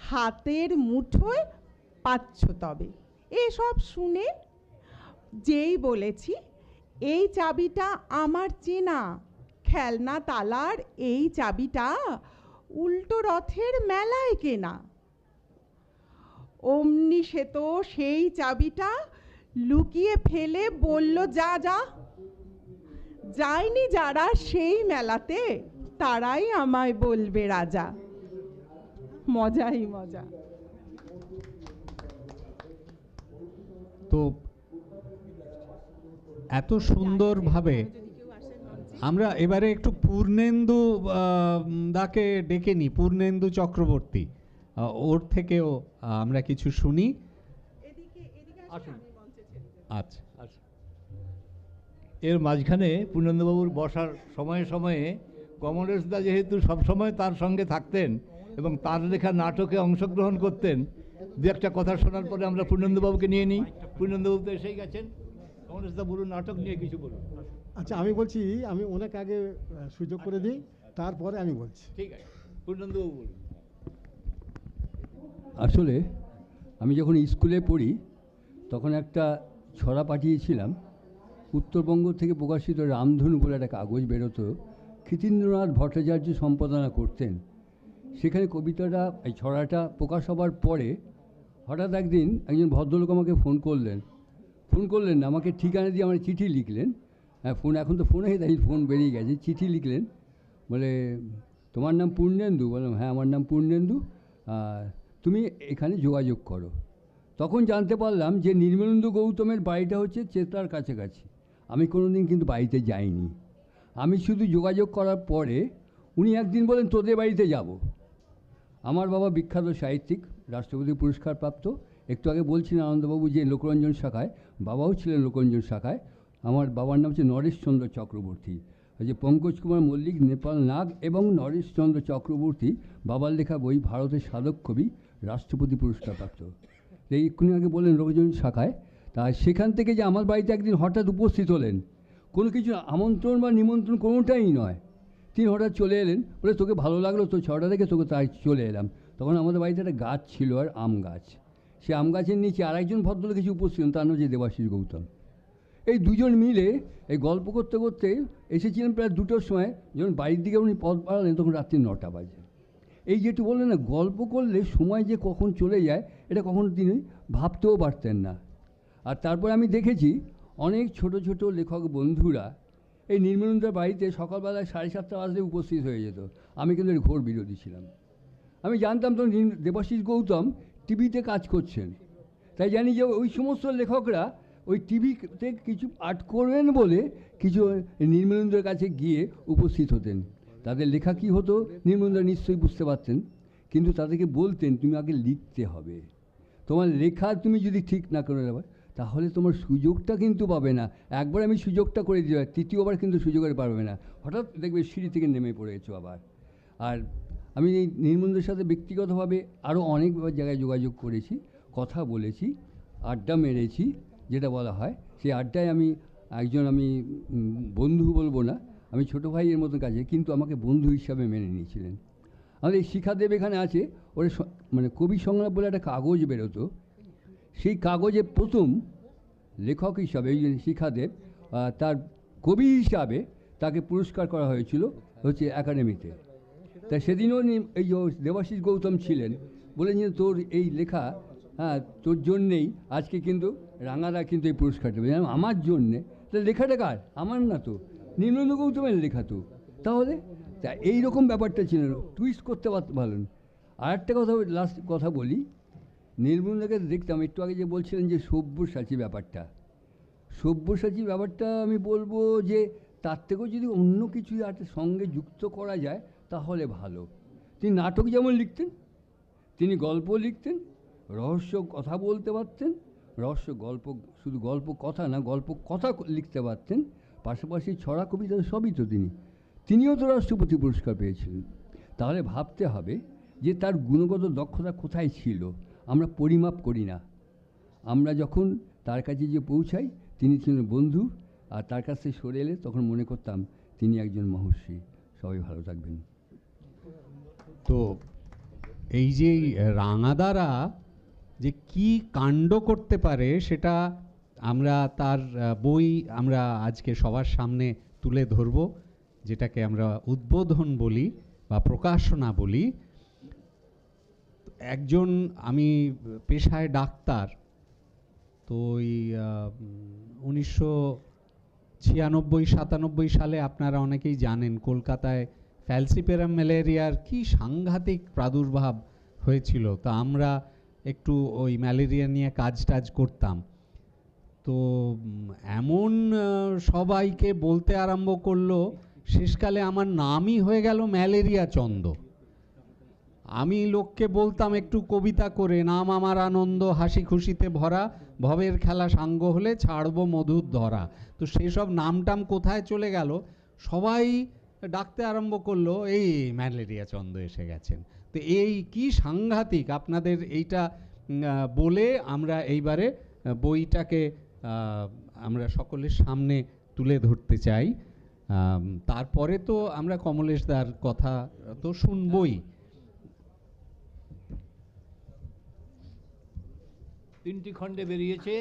হাতের মুঠোয় পাচ্ছ তবে। এসব শুনে যেই বলেছি এই চাবিটা আমার চেনা, খেলনা তালার এই চাবিটা উল্টো রথের মেলায় কেনা। অমনি সে তো সেই চাবিটা লুকিয়ে ফেলে বলল, যা যা। যায়নি যারা সেই মেলাতে, তারাই আমায় বলবে রাজা। মজাই মজা। তো এত সুন্দরভাবে আমরা এবারে একটু পূর্ণেন্দু দাকে ডেকে নিই, পূর্ণেন্দু চক্রবর্তী, ওর থেকেও আমরা কিছু শুনি। আচ্ছা আচ্ছা, এর মাঝখানে পূর্ণেন্দুবাবুর বসার সময়ে সময়ে কমলেশদা যেহেতু সবসময় তার সঙ্গে থাকতেন এবং তার লেখা নাটকে অংশগ্রহণ করতেন, দু একটা কথা শোনার পরে আমরা পূর্ণেন্দুবাবুকে নিয়ে নিই। পূর্ণেন্দুবাবু তো এসেই গেছেন, কমলেশদা বলুন, নাটক নিয়ে কিছু বলুন। আচ্ছা, আমি বলছি, আমি ওনাকে আগে সুযোগ করে দিই, তারপরে আমি বলছি। ঠিক আছে, পূর্ণেন্দুবাবু বলুন। আসলে আমি যখন স্কুলে পড়ি তখন একটা ছড়া পাঠিয়েছিলাম, উত্তরবঙ্গ থেকে প্রকাশিত রামধনু বলে একটা কাগজ বেরোতো, ক্ষিতীন্দ্রনাথ ভট্টাচার্য সম্পাদনা করতেন। সেখানে কবিতাটা, এই ছড়াটা প্রকাশ হবার পরে হঠাৎ একদিন একজন ভদ্রলোক আমাকে ফোন করলেন না, আমাকে ঠিকানা দিয়ে আমার চিঠি লিখলেন। হ্যাঁ, ফোন এখন তো ফোনে তাই ফোন বেরিয়ে গেছে, চিঠি লিখলেন, বলে তোমার নাম পূর্ণেন্দু? বললাম হ্যাঁ আমার নাম পূর্ণেন্দু, তুমি এখানে যোগাযোগ করো। তখন জানতে পারলাম যে নির্মলেন্দু গৌতমের বাড়িটা হচ্ছে চেতলার কাছাকাছি। আমি কোনো দিন কিন্তু বাড়িতে যাইনি। আমি শুধু যোগাযোগ করার পরে উনি একদিন বলেন তোদের বাড়িতে যাব। আমার বাবা বিখ্যাত সাহিত্যিক, রাষ্ট্রপতি পুরস্কার প্রাপ্ত। একটু আগে বলছিলেন আনন্দবাবু যে লোকরঞ্জন শাখায়, বাবাও ছিলেন লোকরঞ্জন শাখায়। আমার বাবার নাম হচ্ছে নরেশচন্দ্র চক্রবর্তী। ওই যে পঙ্কজ কুমার মল্লিক, নেপাল নাগ এবং নরেশচন্দ্র চক্রবর্তী, বাবার লেখা বই ভারতের সাধক কবি, রাষ্ট্রপতি পুরস্কার প্রাপ্ত। এই এক্ষুনি আগে বললেন লোকরঞ্জন শাখায়। তা সেখান থেকে যে আমার বাড়িতে একদিন হঠাৎ উপস্থিত হলেন, কোনো কিছু আমন্ত্রণ বা নিমন্ত্রণ কোনোটাই নয়, তিনি হঠাৎ চলে এলেন, বলে তোকে ভালো লাগলো তো ছড়াটা দেখে, তোকে তাই চলে এলাম। তখন আমাদের বাড়িতে একটা গাছ ছিল, আর আম গাছ। সে আম গাছের নিচে আরেকজন ভদ্রলোক কিছু উপস্থিত, তার নাম হচ্ছে দেবাশিস গৌতম। এই দুজন মিলে এই গল্প করতে করতে এসেছিলেন প্রায় 2টোর সময়। যখন বাড়ির দিকে উনি পথ বাড়ালেন তখন রাত্রি 9টা বাজে। এই যেটু বললেন না, গল্প করলে সময় যে কখন চলে যায় এটা কখনো তিনি ভাবতেও পারতেন না। আর তারপর আমি দেখেছি অনেক ছোট ছোট লেখক বন্ধুরা এই নির্মলেন্দুর বাড়িতে সকালবেলায় 7:30 বাজলে উপস্থিত হয়ে যেত। আমি কিন্তু এর ঘোর বিরোধী ছিলাম। আমি জানতাম তখন দেবাশিস গৌতম টিভিতে কাজ করছেন, তাই জানি যে ওই সমস্ত লেখকরা ওই টিভিতে কিছু পাঠ করবেন বলে কিছু নির্মলেন্দুর কাছে গিয়ে উপস্থিত হতেন। তাদের লেখা কী হতো নির্মলেন্দু নিশ্চয়ই বুঝতে পারতেন, কিন্তু তাদেরকে বলতেন তুমি আগে লিখতে হবে, তোমার লেখা তুমি যদি ঠিক না করে দেবে তাহলে তোমার সুযোগটা কিন্তু পাবে না। একবার আমি সুযোগটা করে দিই, তৃতীয়বার কিন্তু সুযোগের পারবে না, হঠাৎ দেখবে সিঁড়ি থেকে নেমে পড়েছো আবার। আর আমি এই নির্মলেন্দুর সাথে ব্যক্তিগতভাবে আরও অনেক জায়গায় যোগাযোগ করেছি, কথা বলেছি, আড্ডা মেরেছি, যেটা বলা হয়। সেই আড্ডায় আমি বন্ধু বলবো না, আমি ছোটো ভাইয়ের মতো কাজে, কিন্তু আমাকে বন্ধু হিসাবে মেনে নিয়েছিলেন। আমাদের এই শিখাদেব এখানে আছে, ওর মানে কবি সংলাপ বলে একটা কাগজ বেরোতো, সেই কাগজে প্রথম লেখক হিসাবে এই শিখাদেব, তার কবি হিসাবে তাকে পুরস্কার করা হয়েছিল হচ্ছে একাডেমিতে। তা সেদিনও এই যে দেবাশিস গৌতম ছিলেন, বলেন যে তোর এই লেখা, হ্যাঁ তোর জন্যেই আজকে কিন্তু রাঙাদা কিন্তু এই পুরস্কারটা দেবে। আমার জন্যে? তাহলে লেখাটা কার? আমার না তো, নির্মলেন্দু গৌতমের লেখা তো। তাহলে তা এইরকম ব্যাপারটা ছিল, টুইস্ট করতে পারলেন। আর একটা কথা, লাস্ট কথা বলি, নির্মলেন্দুকে দেখতাম একটু আগে যে বলছিলেন যে সব্যসাচী ব্যাপারটা আমি বলবো যে তার থেকেও যদি অন্য কিছু সঙ্গে যুক্ত করা যায় তাহলে ভালো। তিনি নাটক যেমন লিখতেন, তিনি গল্প লিখতেন, রহস্য কথা বলতে পারতেন, রহস্য গল্প, শুধু গল্প কথা না, গল্প কথা লিখতে পারতেন, পাশাপাশি ছড়া কবিতা সবই তো তিনিও তো রাষ্ট্রপতি পুরস্কার পেয়েছিলেন। তাহলে ভাবতে হবে যে তার গুণগত দক্ষতা কোথায় ছিল। আমরা পরিমাপ করি না, আমরা যখন তার কাছে যে পৌঁছাই তিনি ছিলেন বন্ধু, আর তার কাছ থেকে সরে এলে তখন মনে করতাম তিনি একজন মহর্ষি। সবাই ভালো থাকবেন। তো এই যে রাঙাদারা যে কি কাণ্ড করতে পারে সেটা আমরা তার বই আমরা আজকে সবার সামনে তুলে ধরব। যেটাকে আমরা উদ্বোধন বলি বা প্রকাশনা বলি। একজন, আমি পেশায় ডাক্তার, তো ওই 1996-97 সালে আপনারা অনেকেই জানেন কলকাতায় ফ্যালসিপেরাম ম্যালেরিয়ার কি সাংঘাতিক প্রাদুর্ভাব হয়েছিল। তা আমরা একটু ওই ম্যালেরিয়া নিয়ে কাজ করতাম। তো এমন সবাইকে বলতে আরম্ভ করলো, শেষকালে আমার নামই হয়ে গেল ম্যালেরিয়া চন্দ। আমি লোককে বলতাম একটু কবিতা করে, নাম আমার আনন্দ হাসি খুশিতে ভরা, ভবের খেলা সাঙ্গ হলে ছাড়বো মধুর ধরা। তো সেসব নামটাম কোথায় চলে গেল, সবাই ডাকতে আরম্ভ করলো এই ম্যালেরিয়া চন্দ এসে গেছেন। তো এই কি সাংঘাতিক, আপনাদের এইটা বলে আমরা এইবারে বইটাকে আমরা সকলের সামনে তুলে ধরতে চাই। তারপরে তো আমরা কমলেশ দার কথা তো শুনবই। 3টি খণ্ডে বেরিয়েছে।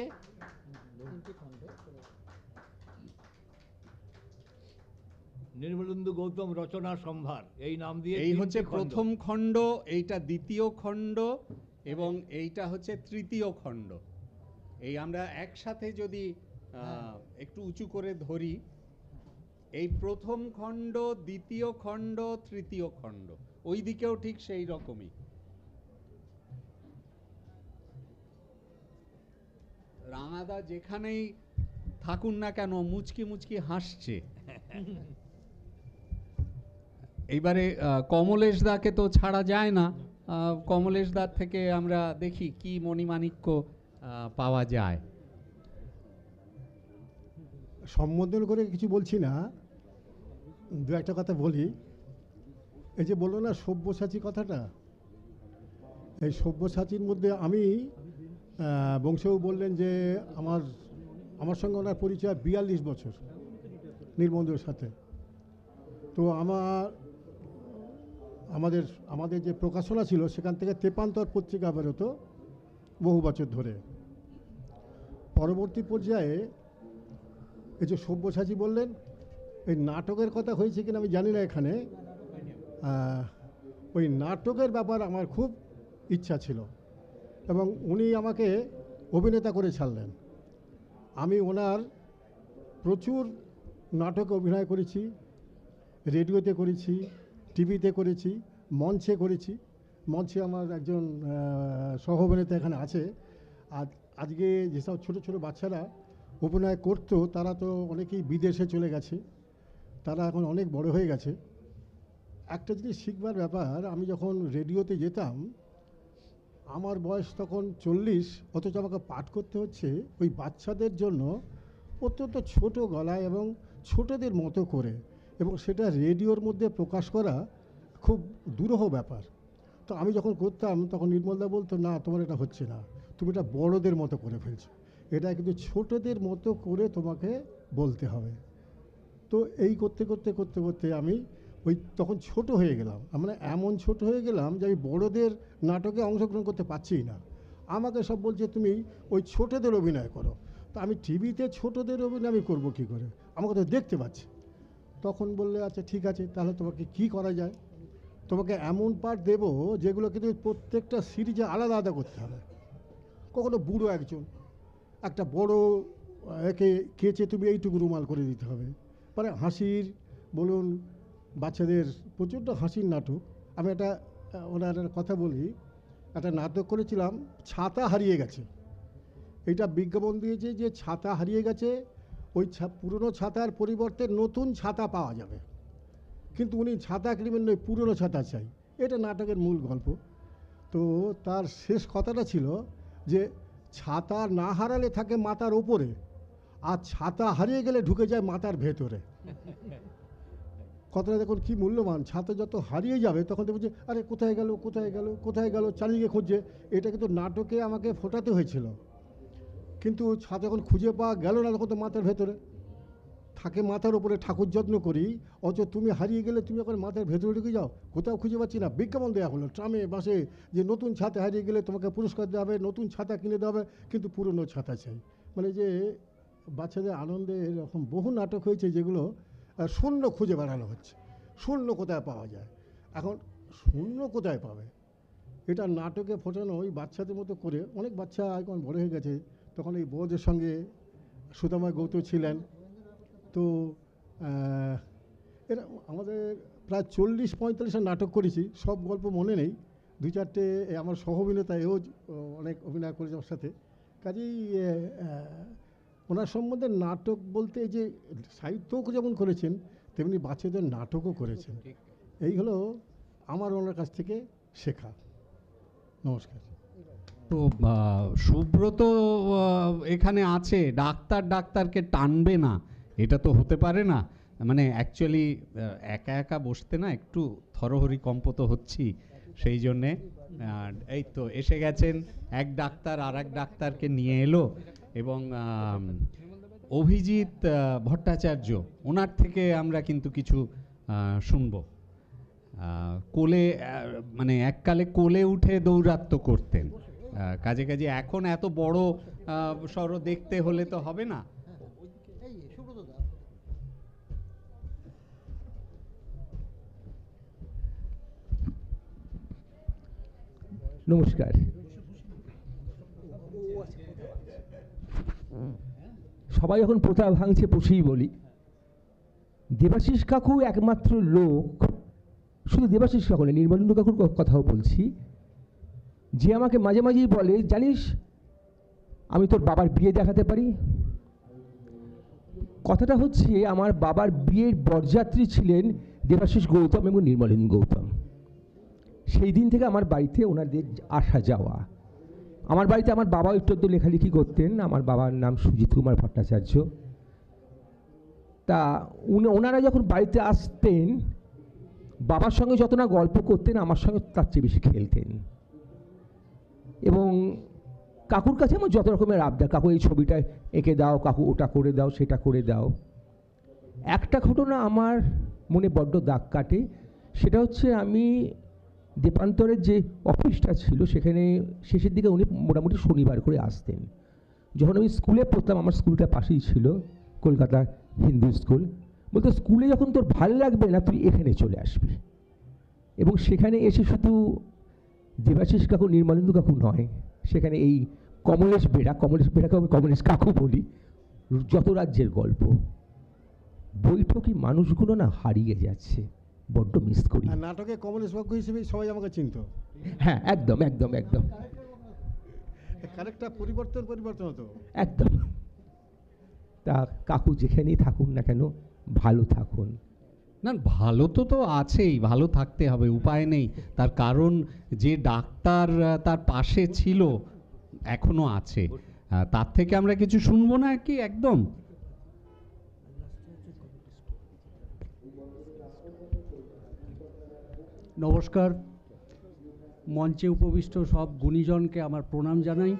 নির্মলেন্দু গৌতম রচনা সম্ভার এই নাম দিয়ে এই হচ্ছে প্রথম খণ্ড, এইটা দ্বিতীয় খণ্ড এবং এইটা হচ্ছে তৃতীয় খণ্ড। এই আমরা একসাথে যদি একটু উঁচু করে ধরি, এই প্রথম খণ্ড, দ্বিতীয় খণ্ড, তৃতীয় খণ্ড, ওই দিকেও ঠিক সেই রকমই। রাঙাদা যেখানেই থাকুন না কেন মুচকি মুচকি হাসছে। এইবারে কমলেশ দাকে তো ছাড়া যায় না, কমলেশ দার থেকে আমরা দেখি কি মণিমাণিক্য পাওয়া যায়। সম্বোধন করে কিছু বলছি না, দু একটা কথা বলি। এই যে বললো না সব্যসাচী কথাটা, এই সব্যসাচীর মধ্যে আমি বংশবাবু বললেন যে আমার সঙ্গে ওনার পরিচয় 42 বছর নির্মলেন্দুর সাথে। তো আমাদের যে প্রকাশনা ছিল সেখান থেকে তেপান্তর পত্রিকা বেরোতো বহু বছর ধরে। পরবর্তী পর্যায়ে এই যে সব্যসাচী বললেন, এই নাটকের কথা হয়েছে কিনা আমি জানি না এখানে। ওই নাটকের ব্যাপার আমার খুব ইচ্ছা ছিল এবং উনি আমাকে অভিনেতা করে ছাড়লেন। আমি ওনার প্রচুর নাটকে অভিনয় করেছি, রেডিওতে করেছি, টিভিতে করেছি, মঞ্চে করেছি। মঞ্চে আমার একজন সহ অভিনেতা এখানে আছে। আর আজকে যেসব ছোটো ছোটো বাচ্চারা অভিনয় করতো তারা তো অনেকেই বিদেশে চলে গেছে, তারা এখন অনেক বড় হয়ে গেছে। একটা জিনিস শিখবার ব্যাপার, আমি যখন রেডিওতে যেতাম আমার বয়স তখন 40, অথচ আমাকে পাঠ করতে হচ্ছে ওই বাচ্চাদের জন্য অত্যন্ত ছোট গলায় এবং ছোটদের মতো করে, এবং সেটা রেডিওর মধ্যে প্রকাশ করা খুব দুরূহ ব্যাপার। তো আমি যখন করতাম তখন নির্মলদা বলতো, না তোমার এটা হচ্ছে না, তুমি এটা বড়দের মতো করে ফেলছো, এটা কিন্তু ছোটদের মতো করে তোমাকে বলতে হবে। তো এই করতে করতে করতে করতে আমি ওই তখন ছোট হয়ে গেলাম, আমরা এমন ছোট হয়ে গেলাম যে আমি বড়দের নাটকে অংশগ্রহণ করতে পারছি না। আমাকে সব বলছে তুমি ওই ছোটদের অভিনয় করো। তো আমি টিভিতে ছোটদের অভিনয় আমি করবো কী করে, আমাকে তো দেখতে পাচ্ছি। তখন বললে আচ্ছা ঠিক আছে, তাহলে তোমাকে কি করা যায়, তোমাকে এমন পার্ট দেবো যেগুলো কিন্তু প্রত্যেকটা সিরিজে আলাদা আলাদা করতে হবে। কখনো বুড়ো একজন, একটা বড় একে কেচে তুমি এইটুকু রুমাল করে দিতে হবে। মানে হাসির বলুন, বাচ্চাদের প্রচণ্ড হাসির নাটক। আমি ওনার কথা বলি, একটা নাটক করেছিলাম ছাতা হারিয়ে গেছে। এইটা বিজ্ঞাপন দিয়েছে যে ছাতা হারিয়ে গেছে, ওই পুরনো ছাতার পরিবর্তে নতুন ছাতা পাওয়া যাবে, কিন্তু উনি ছাতা কিনবেন নয়, পুরনো ছাতা চাই। এটা নাটকের মূল গল্প। তো তার শেষ কথাটা ছিল যে ছাতা না হারালে থাকে মাথার ওপরে, আর ছাতা হারিয়ে গেলে ঢুকে যায় মাথার ভেতরে। কথাটা দেখুন কী মূল্যবান। ছাতা যত হারিয়ে যাবে তখন দেখবো যে আরে কোথায় গেল কোথায় গেল কোথায় গেল, চালিয়ে খুঁজছে। এটা কিন্তু নাটকে আমাকে ফোটাতে হয়েছিল, কিন্তু ছাতা যখন খুঁজে পাওয়া গেল না তখন তো মাথার ভেতরে থাকে, মাথার উপরে ঠাকুর যত্ন করি। অথচ তুমি হারিয়ে গেলে তুমি এখন মাথার ভেতরে ঢুকে যাও, কোথাও খুঁজে পাচ্ছি না। বিজ্ঞাপন দেওয়া হলো ট্রামে বাসে যে নতুন ছাতা হারিয়ে গেলে তোমাকে পুরস্কার দেওয়া হবে, নতুন ছাতা কিনে দেওয়া হবে, কিন্তু পুরনো ছাতা চাই। মানে যে বাচ্চাদের আনন্দে এরকম বহু নাটক হয়েছে যেগুলো শূন্য খুঁজে বেড়ানো হচ্ছে, শূন্য কোথায় পাওয়া যায়। এখন শূন্য কোথায় পাবে, এটা নাটকে ফোটানো ওই বাচ্চাদের মতো করে, অনেক বাচ্চা এখন বড় হয়ে গেছে, তখন এই বউদের সঙ্গে সুদামা গৌতম ছিলেন। তো এরা আমাদের প্রায় 40-45টা নাটক করেছি, সব গল্প মনে নেই, 2-4টে আমার সহ অভিনেতা এও অনেক অভিনয় করেছে আমার সাথে। কাজেই ওনার সম্বন্ধে নাটক বলতে এই যে সাহিত্যও যেমন করেছেন তেমনি বাচ্চাদের নাটকও করেছেন। এই হলো আমার ওনার কাছ থেকে শেখা। নমস্কার। তো সুব্রত এখানে আছে, ডাক্তারকে টানবে না, এটা তো হতে পারে না। মানে অ্যাকচুয়ালি একা একা বসতে না একটু থরহরি কম্প তো হচ্ছি, সেই জন্যে এই তো এসে গেছেন এক ডাক্তার, আর এক ডাক্তারকে নিয়ে এলো, এবং অভিজিৎ ভট্টাচার্য, ওনার থেকে আমরা কিন্তু কিছু শুনবো। কোলে মানে এককালে কোলে উঠে দৌরাত্ম্য করতেন, কাজে কাজে এখন এত বড় সড়ো দেখতে হলে তো হবে না। নমস্কার। সবাই যখন প্রথা ভাঙছে পুষেই বলি, দেবাশিস কাকু একমাত্র লোক, শুধু দেবাশিস কাকু না, নির্মলেন্দু কাকুর কথাও বলছি, যে আমাকে মাঝে মাঝেই বলে, জানিস আমি তোর বাবার বিয়ে দেখাতে পারি। কথাটা হচ্ছে আমার বাবার বিয়ের বরযাত্রী ছিলেন দেবাশিস গৌতম এবং নির্মলেন্দু গৌতম। সেই দিন থেকে আমার বাড়িতে ওনাদের আসা যাওয়া। আমার বাড়িতে আমার বাবা একটু লেখালেখি করতেন, আমার বাবার নাম সুজিত কুমার ভট্টাচার্য। তা ওনারা যখন বাড়িতে আসতেন, বাবার সঙ্গে যত না গল্প করতেন, আমার সঙ্গে তার চেয়ে বেশি খেলতেন। এবং কাকুর কাছে আমার যত রকমের আবদার, কাকু এই ছবিটা এঁকে দাও, কাকু ওটা করে দাও, সেটা করে দাও। একটা ঘটনা আমার মনে বড্ড দাগ কাটে, সেটা হচ্ছে আমি দেপান্তরের যে অফিসটা ছিল সেখানে শেষের দিকে উনি মোটামুটি শনিবার করে আসতেন। যখন আমি স্কুলে পড়তাম, আমার স্কুলটা পাশেই ছিল, কলকাতা হিন্দু স্কুল, বলতো স্কুলে যখন তোর ভালো লাগবে না তুই এখানে চলে আসবি। এবং সেখানে এসে শুধু দেবাশিস কাকু, নির্মলেন্দু কাকু নয়, সেখানে এই কমলেশ বেড়াকে আমি কমলেশ কাকু বলি, যত রাজ্যের গল্প, বৈঠকি মানুষগুলো না হারিয়ে যাচ্ছে, বড্ড মিস করি। নাটকে কমলেশ বাবু হিসেবে সবাই আমাকে চিনত। হ্যাঁ, একদম একদম একদম কারেক্টটা পরিবর্তন হতো একদম। তা কাকু যেখানেই থাকুন না কেন, ভালো থাকুন। না, ভালো তো আছেই, ভালো থাকতে হবে, উপায় নেই। তার কারণ যে ডাক্তার তার পাশে ছিল এখনো আছে, তার থেকে আমরা কিছু শুনবো না কি? একদম। নমস্কার, মঞ্চে উপবিষ্ট সব গুণীজনকে আমার প্রণাম জানাই।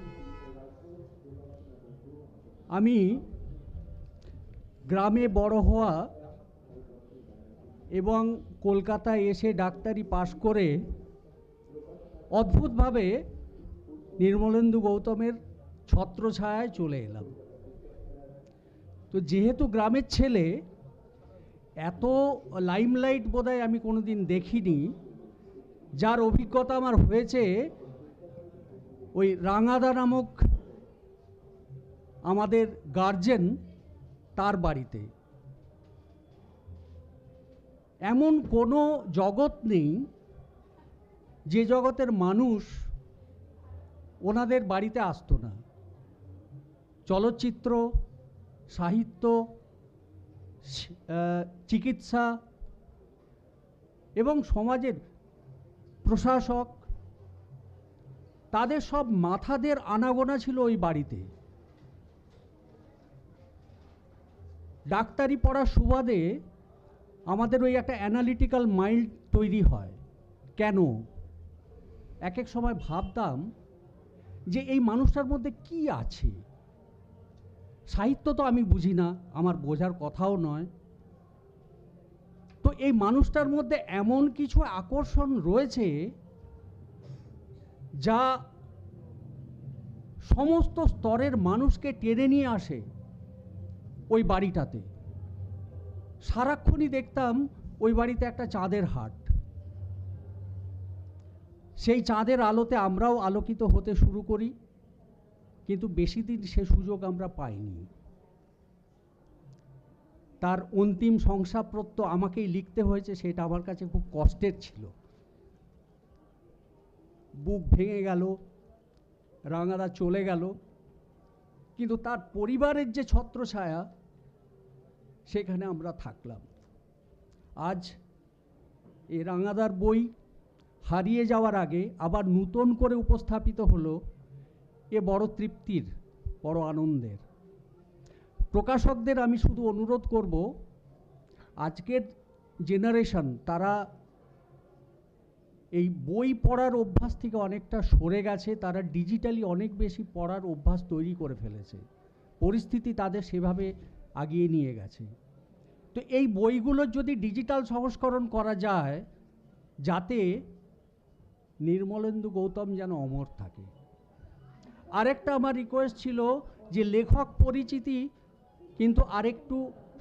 আমি গ্রামে বড় হওয়া এবং কলকাতায় এসে ডাক্তারি পাশ করে অদ্ভুতভাবে নির্মলেন্দু গৌতমের ছত্রছায়ায় চলে এলাম। তো যেহেতু গ্রামের ছেলে, এত লাইমলাইট বোধহয় আমি কোনোদিন দেখিনি। যার অভিজ্ঞতা আমার হয়েছে ওই রাঙাদা নামক আমাদের গার্জেন, তার বাড়িতে। এমন কোনো জগৎ নেই যে জগতের মানুষ ওনাদের বাড়িতে আসতো না। চলচ্চিত্র, সাহিত্য, চিকিৎসা এবং সমাজের প্রশাসক, তাদের সব মাথাদের আনাগোনা ছিল ওই বাড়িতে। ডাক্তারি পড়ার সুবাদে আমাদের ওই একটা অ্যানালিটিক্যাল মাইন্ড তৈরি হয়। কেন? এক এক সময় ভাবতাম যে এই মানুষটার মধ্যে কি আছে। সাহিত্য তো আমি বুঝি না, আমার বোঝার কথাও নয়। তো এই মানুষটার মধ্যে এমন কিছু আকর্ষণ রয়েছে যা সমস্ত স্তরের মানুষকে টেনে নিয়ে আসে ওই বাড়িটাতে। সারাক্ষণই দেখতাম ওই বাড়িতে একটা চাঁদের হাট। সেই চাঁদের আলোতে আমরাও আলোকিত হতে শুরু করি, কিন্তু বেশি দিন সে সুযোগ আমরা পাইনি। তার অন্তিম শংসাপত্র আমাকেই লিখতে হয়েছে, সেটা আমার কাছে খুব কষ্টের ছিল। বুক ভেঙে গেল, রাঙাদা চলে গেল, কিন্তু তার পরিবারের যে ছত্রছায়া সেখানে আমরা থাকলাম। আজ এই রাঙাদার বই হারিয়ে যাওয়ার আগে আবার নূতন করে উপস্থাপিত হলো, এ বড় তৃপ্তির, বড় আনন্দের। প্রকাশকদের আমি শুধু অনুরোধ করব, আজকের জেনারেশন তারা এই বই পড়ার অভ্যাস থেকে অনেকটা সরে গেছে, তারা ডিজিটালি অনেক বেশি পড়ার অভ্যাস তৈরি করে ফেলেছে, পরিস্থিতি তাদের সেভাবে আগিয়ে নিয়ে গেছে। তো এই বইগুলোর যদি ডিজিটাল সংস্করণ করা যায়, যাতে নির্মলেন্দু গৌতম যেন অমর থাকে। আরেকটা আমার রিকোয়েস্ট ছিল যে লেখক পরিচিতি কিন্তু আরেকটু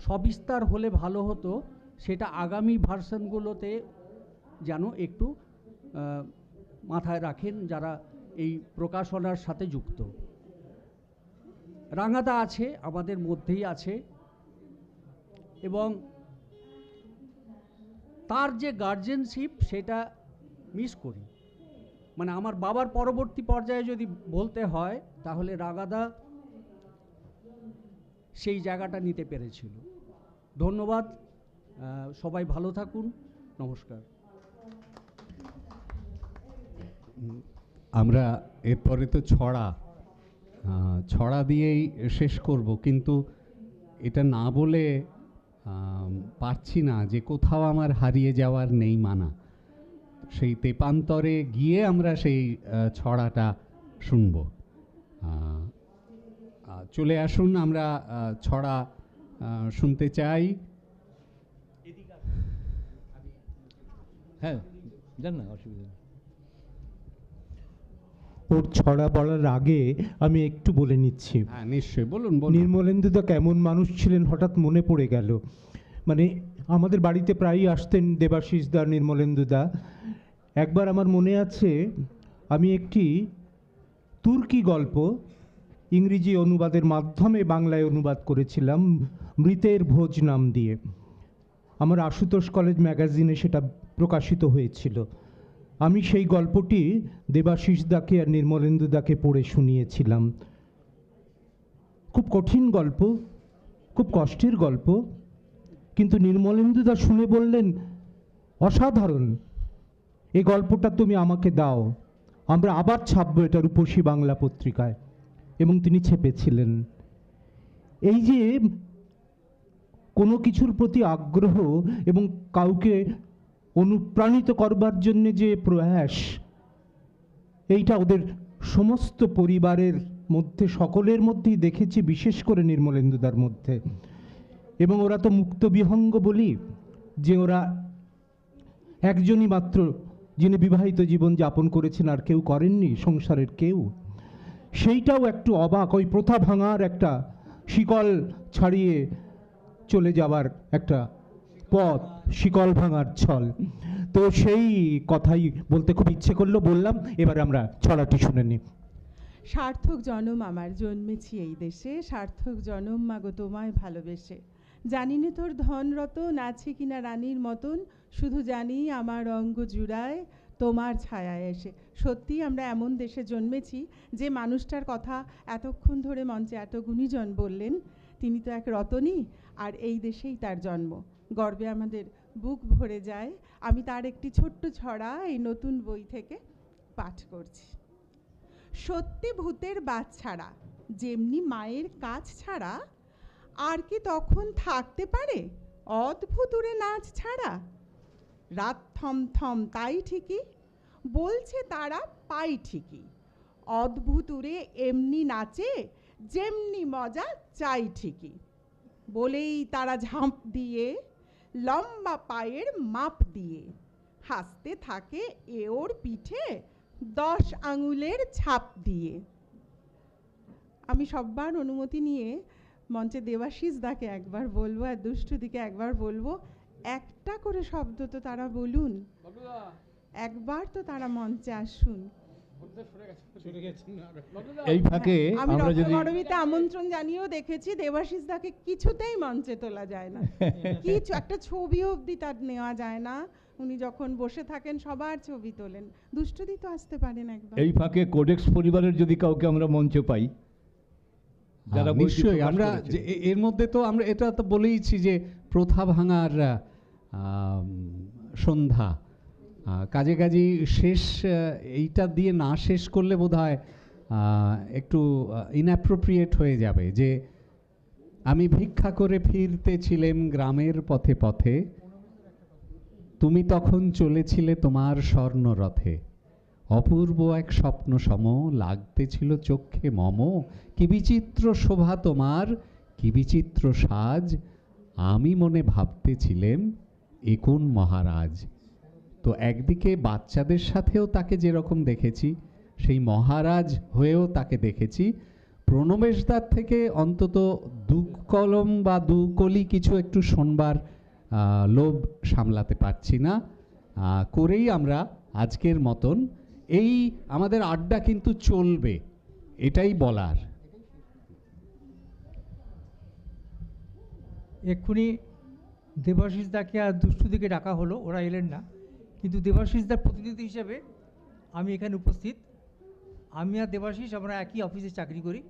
সবিস্তার হলে ভালো হতো, সেটা আগামী ভার্সনগুলোতে যেন একটু মাথায় রাখেন যারা এই প্রকাশনার সাথে যুক্ত। রাঙাদা আছে, আমাদের মধ্যেই আছে, এবং তার যে গার্জেনশিপ সেটা মিস করি। মানে আমার বাবার পরবর্তী পর্যায়ে যদি বলতে হয়, তাহলে রাঙাদা সেই জায়গাটা নিতে পেরেছিল। ধন্যবাদ, সবাই ভালো থাকুন, নমস্কার। আমরা এরপরে তো ছড়া দিয়েই শেষ করব, কিন্তু এটা না বলে পারছি না যে কোথাও আমার হারিয়ে যাওয়ার নেই মানা। সেই তেপান্তরে গিয়ে আমরা সেই ছড়াটা শুনব। চলে আসুন, আমরা ছড়া শুনতে চাই। হ্যাঁ, জান না, অসুবিধা নেই। ওর ছড়া বলার আগে আমি একটু বলে নিচ্ছি। হ্যাঁ, নিশ্চয়ই, বলুন। নির্মলেন্দুদা কেমন মানুষ ছিলেন হঠাৎ মনে পড়ে গেল। মানে আমাদের বাড়িতে প্রায়ই আসতেন দেবাশিস দা, নির্মলেন্দুদা। একবার আমার মনে আছে, আমি একটি তুর্কি গল্প ইংরেজি অনুবাদের মাধ্যমে বাংলায় অনুবাদ করেছিলাম, মৃতের ভোজ নাম দিয়ে। আমার আশুতোষ কলেজ ম্যাগাজিনে সেটা প্রকাশিত হয়েছিল। আমি সেই গল্পটি দেবাশিস দাকে আর নির্মলেন্দু দাকে পড়ে শুনিয়েছিলাম। খুব কঠিন গল্প, খুব কষ্টের গল্প, কিন্তু নির্মলেন্দু দা শুনে বললেন, অসাধারণ, এই গল্পটা তুমি আমাকে দাও, আমরা আবার ছাপবো এটা রূপসী বাংলা পত্রিকায়। এবং তিনি ছেপেছিলেন। এই যে কোনো কিছুর প্রতি আগ্রহ এবং কাউকে অনুপ্রাণিত করবার জন্য যে প্রয়াস, এইটা ওদের সমস্ত পরিবারের মধ্যে, সকলের মধ্যেই দেখেছি, বিশেষ করে নির্মলেন্দুদার মধ্যে। এবং ওরা তো মুক্ত বিহঙ্গ বলি, যে ওরা একজনই মাত্র যিনি বিবাহিত জীবন যাপন করেছেন, আর কেউ করেননি সংসারের কেউ। সেইটাও একটু অবাক, ওই প্রথা ভাঙার একটা শিকল ছাড়িয়ে চলে যাওয়ার একটা পথ, শিকল ভাঙার ছল। তো সেই কথাই বলতে খুব ইচ্ছে করলো, বললাম। এবারে আমরা ছড়াটি শুনে নিই। সার্থক জনম আমার জন্মেছি এই দেশে, সার্থক জনম মাগো তোমায় ভালোবেসে। জানি না তোর ধন রতন আছে কিনা রানীর মতন, শুধু জানি আমার অঙ্গ জুড়ায় তোমার ছায়ায় এসে। সত্যি আমরা এমন দেশে জন্মেছি যে মানুষটার কথা এতক্ষণ ধরে মঞ্চে এত গুণীজন বললেন, তিনি তো এক রতনই, আর এই দেশেই তার জন্ম। গর্বে আমাদের বুক ভরে যায়। আমি তার একটি ছোট্ট ছড়া এই নতুন বই থেকে পাঠ করছি। সত্যি ভূতের বাজ ছাড়া, যেমনি মায়ের কাজ ছাড়া, আর কি তখন থাকতে পারে অদ্ভুতুরে নাচ ছাড়া? রাত থম থম তাই ঠিকই, বলছে তারা পাই ঠিকই, অদ্ভুতুরে এমনি নাচে যেমনি মজা চাই ঠিকই। বলেই তারা ঝাঁপ দিয়ে লম্বা পায়ের মাপ দিয়ে, হাসতে থাকে এ ওর পিঠে 10 আঙুলের ছাপ দিয়ে। আমি সববার অনুমতি নিয়ে মঞ্চে দেবাশিস দাকে একবার বলবো আর দুষ্টুদিকে একবার বলবো, একটা করে শব্দ তো তারা বলুন, একবার তো তারা মঞ্চে আসুন। এই ফাঁকে আমি আমরা যদি রত্নগরবিতে আমন্ত্রণ জানিয়েও দেখেছি দেবাশিস দাকে কিছুতেই মঞ্চে তোলা যায় না, কিছু একটা ছবি অবধি তার নেওয়া যায় না। উনি যখন বসে থাকেন সবার ছবি তোলেন। দুষ্টুদি তো আসতে পারেন একবার। এই ফাঁকে কোডেক্স পরিবারের যদি কাউকে আমরা মঞ্চে পাই, যারা বইটি নিশ্চয়ই প্রকাশ আমরা করেছে। এর মধ্যে তো আমরা এটা তো বলেইছি যে প্রথা ভাঙার সন্ধ্যা, কাজে কাজে শেষ এইটা দিয়ে না শেষ করলে বোধহয় একটু ইনঅ্যাপ্রোপ্রিয়েট হয়ে যাবে। যে আমি ভিক্ষা করে ফিরতেছিলাম গ্রামের পথে পথে, তুমি তখন চলেছিলে তোমার স্বর্ণরথে, অপূর্ব এক স্বপ্ন সম লাগতেছিল চক্ষে মম, কি বিচিত্র শোভা তোমার, কি বিচিত্র সাজ, আমি মনে ভাবতেছিলেম এ কোন মহারাজ। তো একদিকে বাচ্চাদের সাথেও তাকে যেরকম দেখেছি, সেই মহারাজ হয়েও তাকে দেখেছি। প্রণবেশদার থেকে অন্তত দু কলম বা দু কলি কিছু একটু শোনবার লোভ সামলাতে পারছি না, করেই আমরা আজকের মতন এই আমাদের আড্ডা কিন্তু চলবে, এটাই বলার। এক্ষুনি দেবাশিস দাকে আর দুষ্টুদিকে ডাকা হলো, ওরা এলেন না, কিন্তু দেবাশিস দার প্রতিনিধি হিসেবে আমি এখানে উপস্থিত। আমি আর দেবাশিস আমরা একই অফিসে চাকরি করি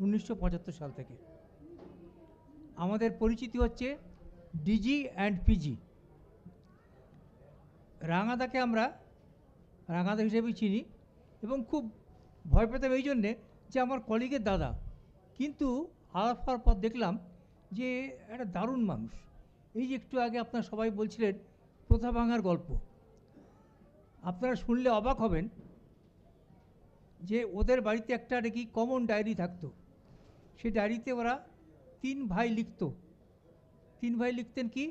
1975 সাল থেকে। আমাদের পরিচিতি হচ্ছে ডিজি অ্যান্ড পিজি। রাঙাদাকে আমরা রাঙাদা হিসেবেই চিনি এবং খুব ভয় পেতাম এই জন্যে যে আমার কলিগের দাদা, কিন্তু আলাপ হওয়ার পর দেখলাম যে একটা দারুণ মানুষ। এই যে একটু আগে আপনারা সবাই বলছিলেন প্রথা ভাঙার গল্প, আপনারা শুনলে অবাক হবেন যে ওদের বাড়িতে একটা নাকি কমন ডায়েরি থাকতো। সেই ডায়েরিতে ওরা 3 ভাই লিখত। 3 ভাই লিখতেন কি,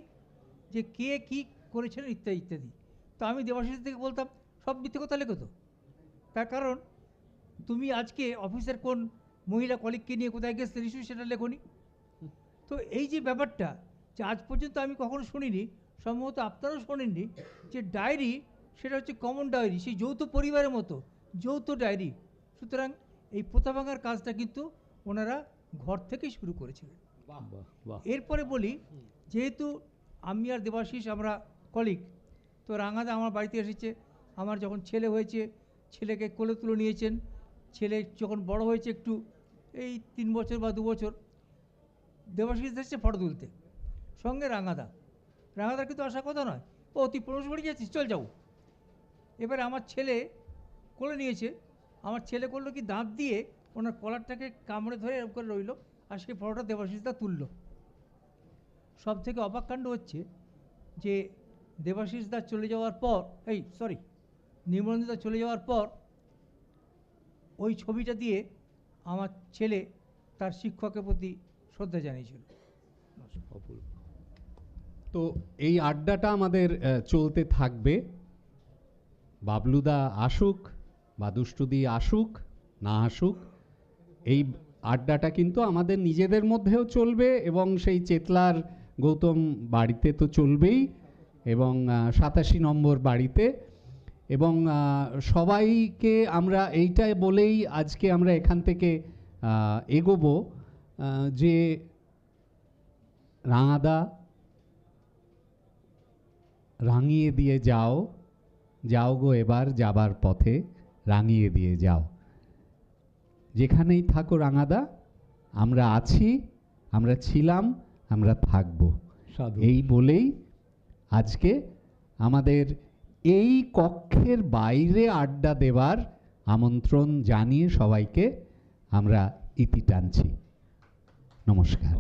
যে কে কী করেছিলেন ইত্যাদি ইত্যাদি। তো আমি দেবাশিস থেকে বলতাম সব মিথ্যে কথা লেখো তো, তার কারণ তুমি আজকে অফিসের কোন মহিলা কলিগকে নিয়ে কোথায় গেছিলে নিশ্চয়ই সেটা লেখনি। তো এই যে ব্যাপারটা, যে আজ পর্যন্ত আমি কখনো শুনিনি, সম্ভবত আপনারাও শোনেননি, যে ডায়েরি সেটা হচ্ছে কমন ডায়েরি, সেই যৌথ পরিবারের মতো যৌথ ডায়েরি। সুতরাং এই প্রথা ভাঙার কাজটা কিন্তু ওনারা ঘর থেকেই শুরু করেছিলেন। এরপরে বলি, যেহেতু আমি আর দেবাশিস আমরা কলিগ, তো রাঙাদা আমার বাড়িতে এসেছে। আমার যখন ছেলে হয়েছে, ছেলেকে কোলে তুলে নিয়েছেন। ছেলে যখন বড় হয়েছে একটু, এই 3 বছর বা 2 বছর, দেবাশিস এসেছে ফটো তুলতে, সঙ্গে রাঙাদা। রাঙাদার কিন্তু আসার কথা নয়, ও তুই প্রবেশ করে যাচ্ছিস, চল যাও। এবারে আমার ছেলে কোলে নিয়েছে, আমার ছেলে করলো কি, দাঁত দিয়ে ওনার কলারটাকে কামড়ে ধরে এরকম করে রইল, আর সেই ফটোটা দেবাশিসদা তুলল। সব থেকে অবাক কাণ্ড হচ্ছে যে দেবাশিসদা চলে যাওয়ার পর, নির্মলেন্দুদা চলে যাওয়ার পর ওই ছবিটা দিয়ে আমার ছেলে তার শিক্ষকের প্রতি শ্রদ্ধা জানিয়েছিল। তো এই আড্ডাটা আমাদের চলতে থাকবে। বাবলুদা আসুক বা দুষ্টুদি আসুক না আসুক, এই আড্ডাটা কিন্তু আমাদের নিজেদের মধ্যেও চলবে এবং সেই চেতলার গৌতম বাড়িতে তো চলবেই, এবং 87 নম্বর বাড়িতে। এবং সবাইকে আমরা এইটাই বলেই আজকে আমরা এখান থেকে এগোবো, যে রাঙাদা রাঙিয়ে দিয়ে যাও, যাও গো এবার যাবার পথে রাঙিয়ে দিয়ে যাও। যেখানেই থাকো রাঙাদা, আমরা আছি, আমরা ছিলাম, আমরা থাকবো, এই বলেই আজকে আমাদের এই কক্ষের বাইরে আড্ডা দেবার আমন্ত্রণ জানিয়ে সবাইকে আমরা ইতি টানছি। নমস্কার।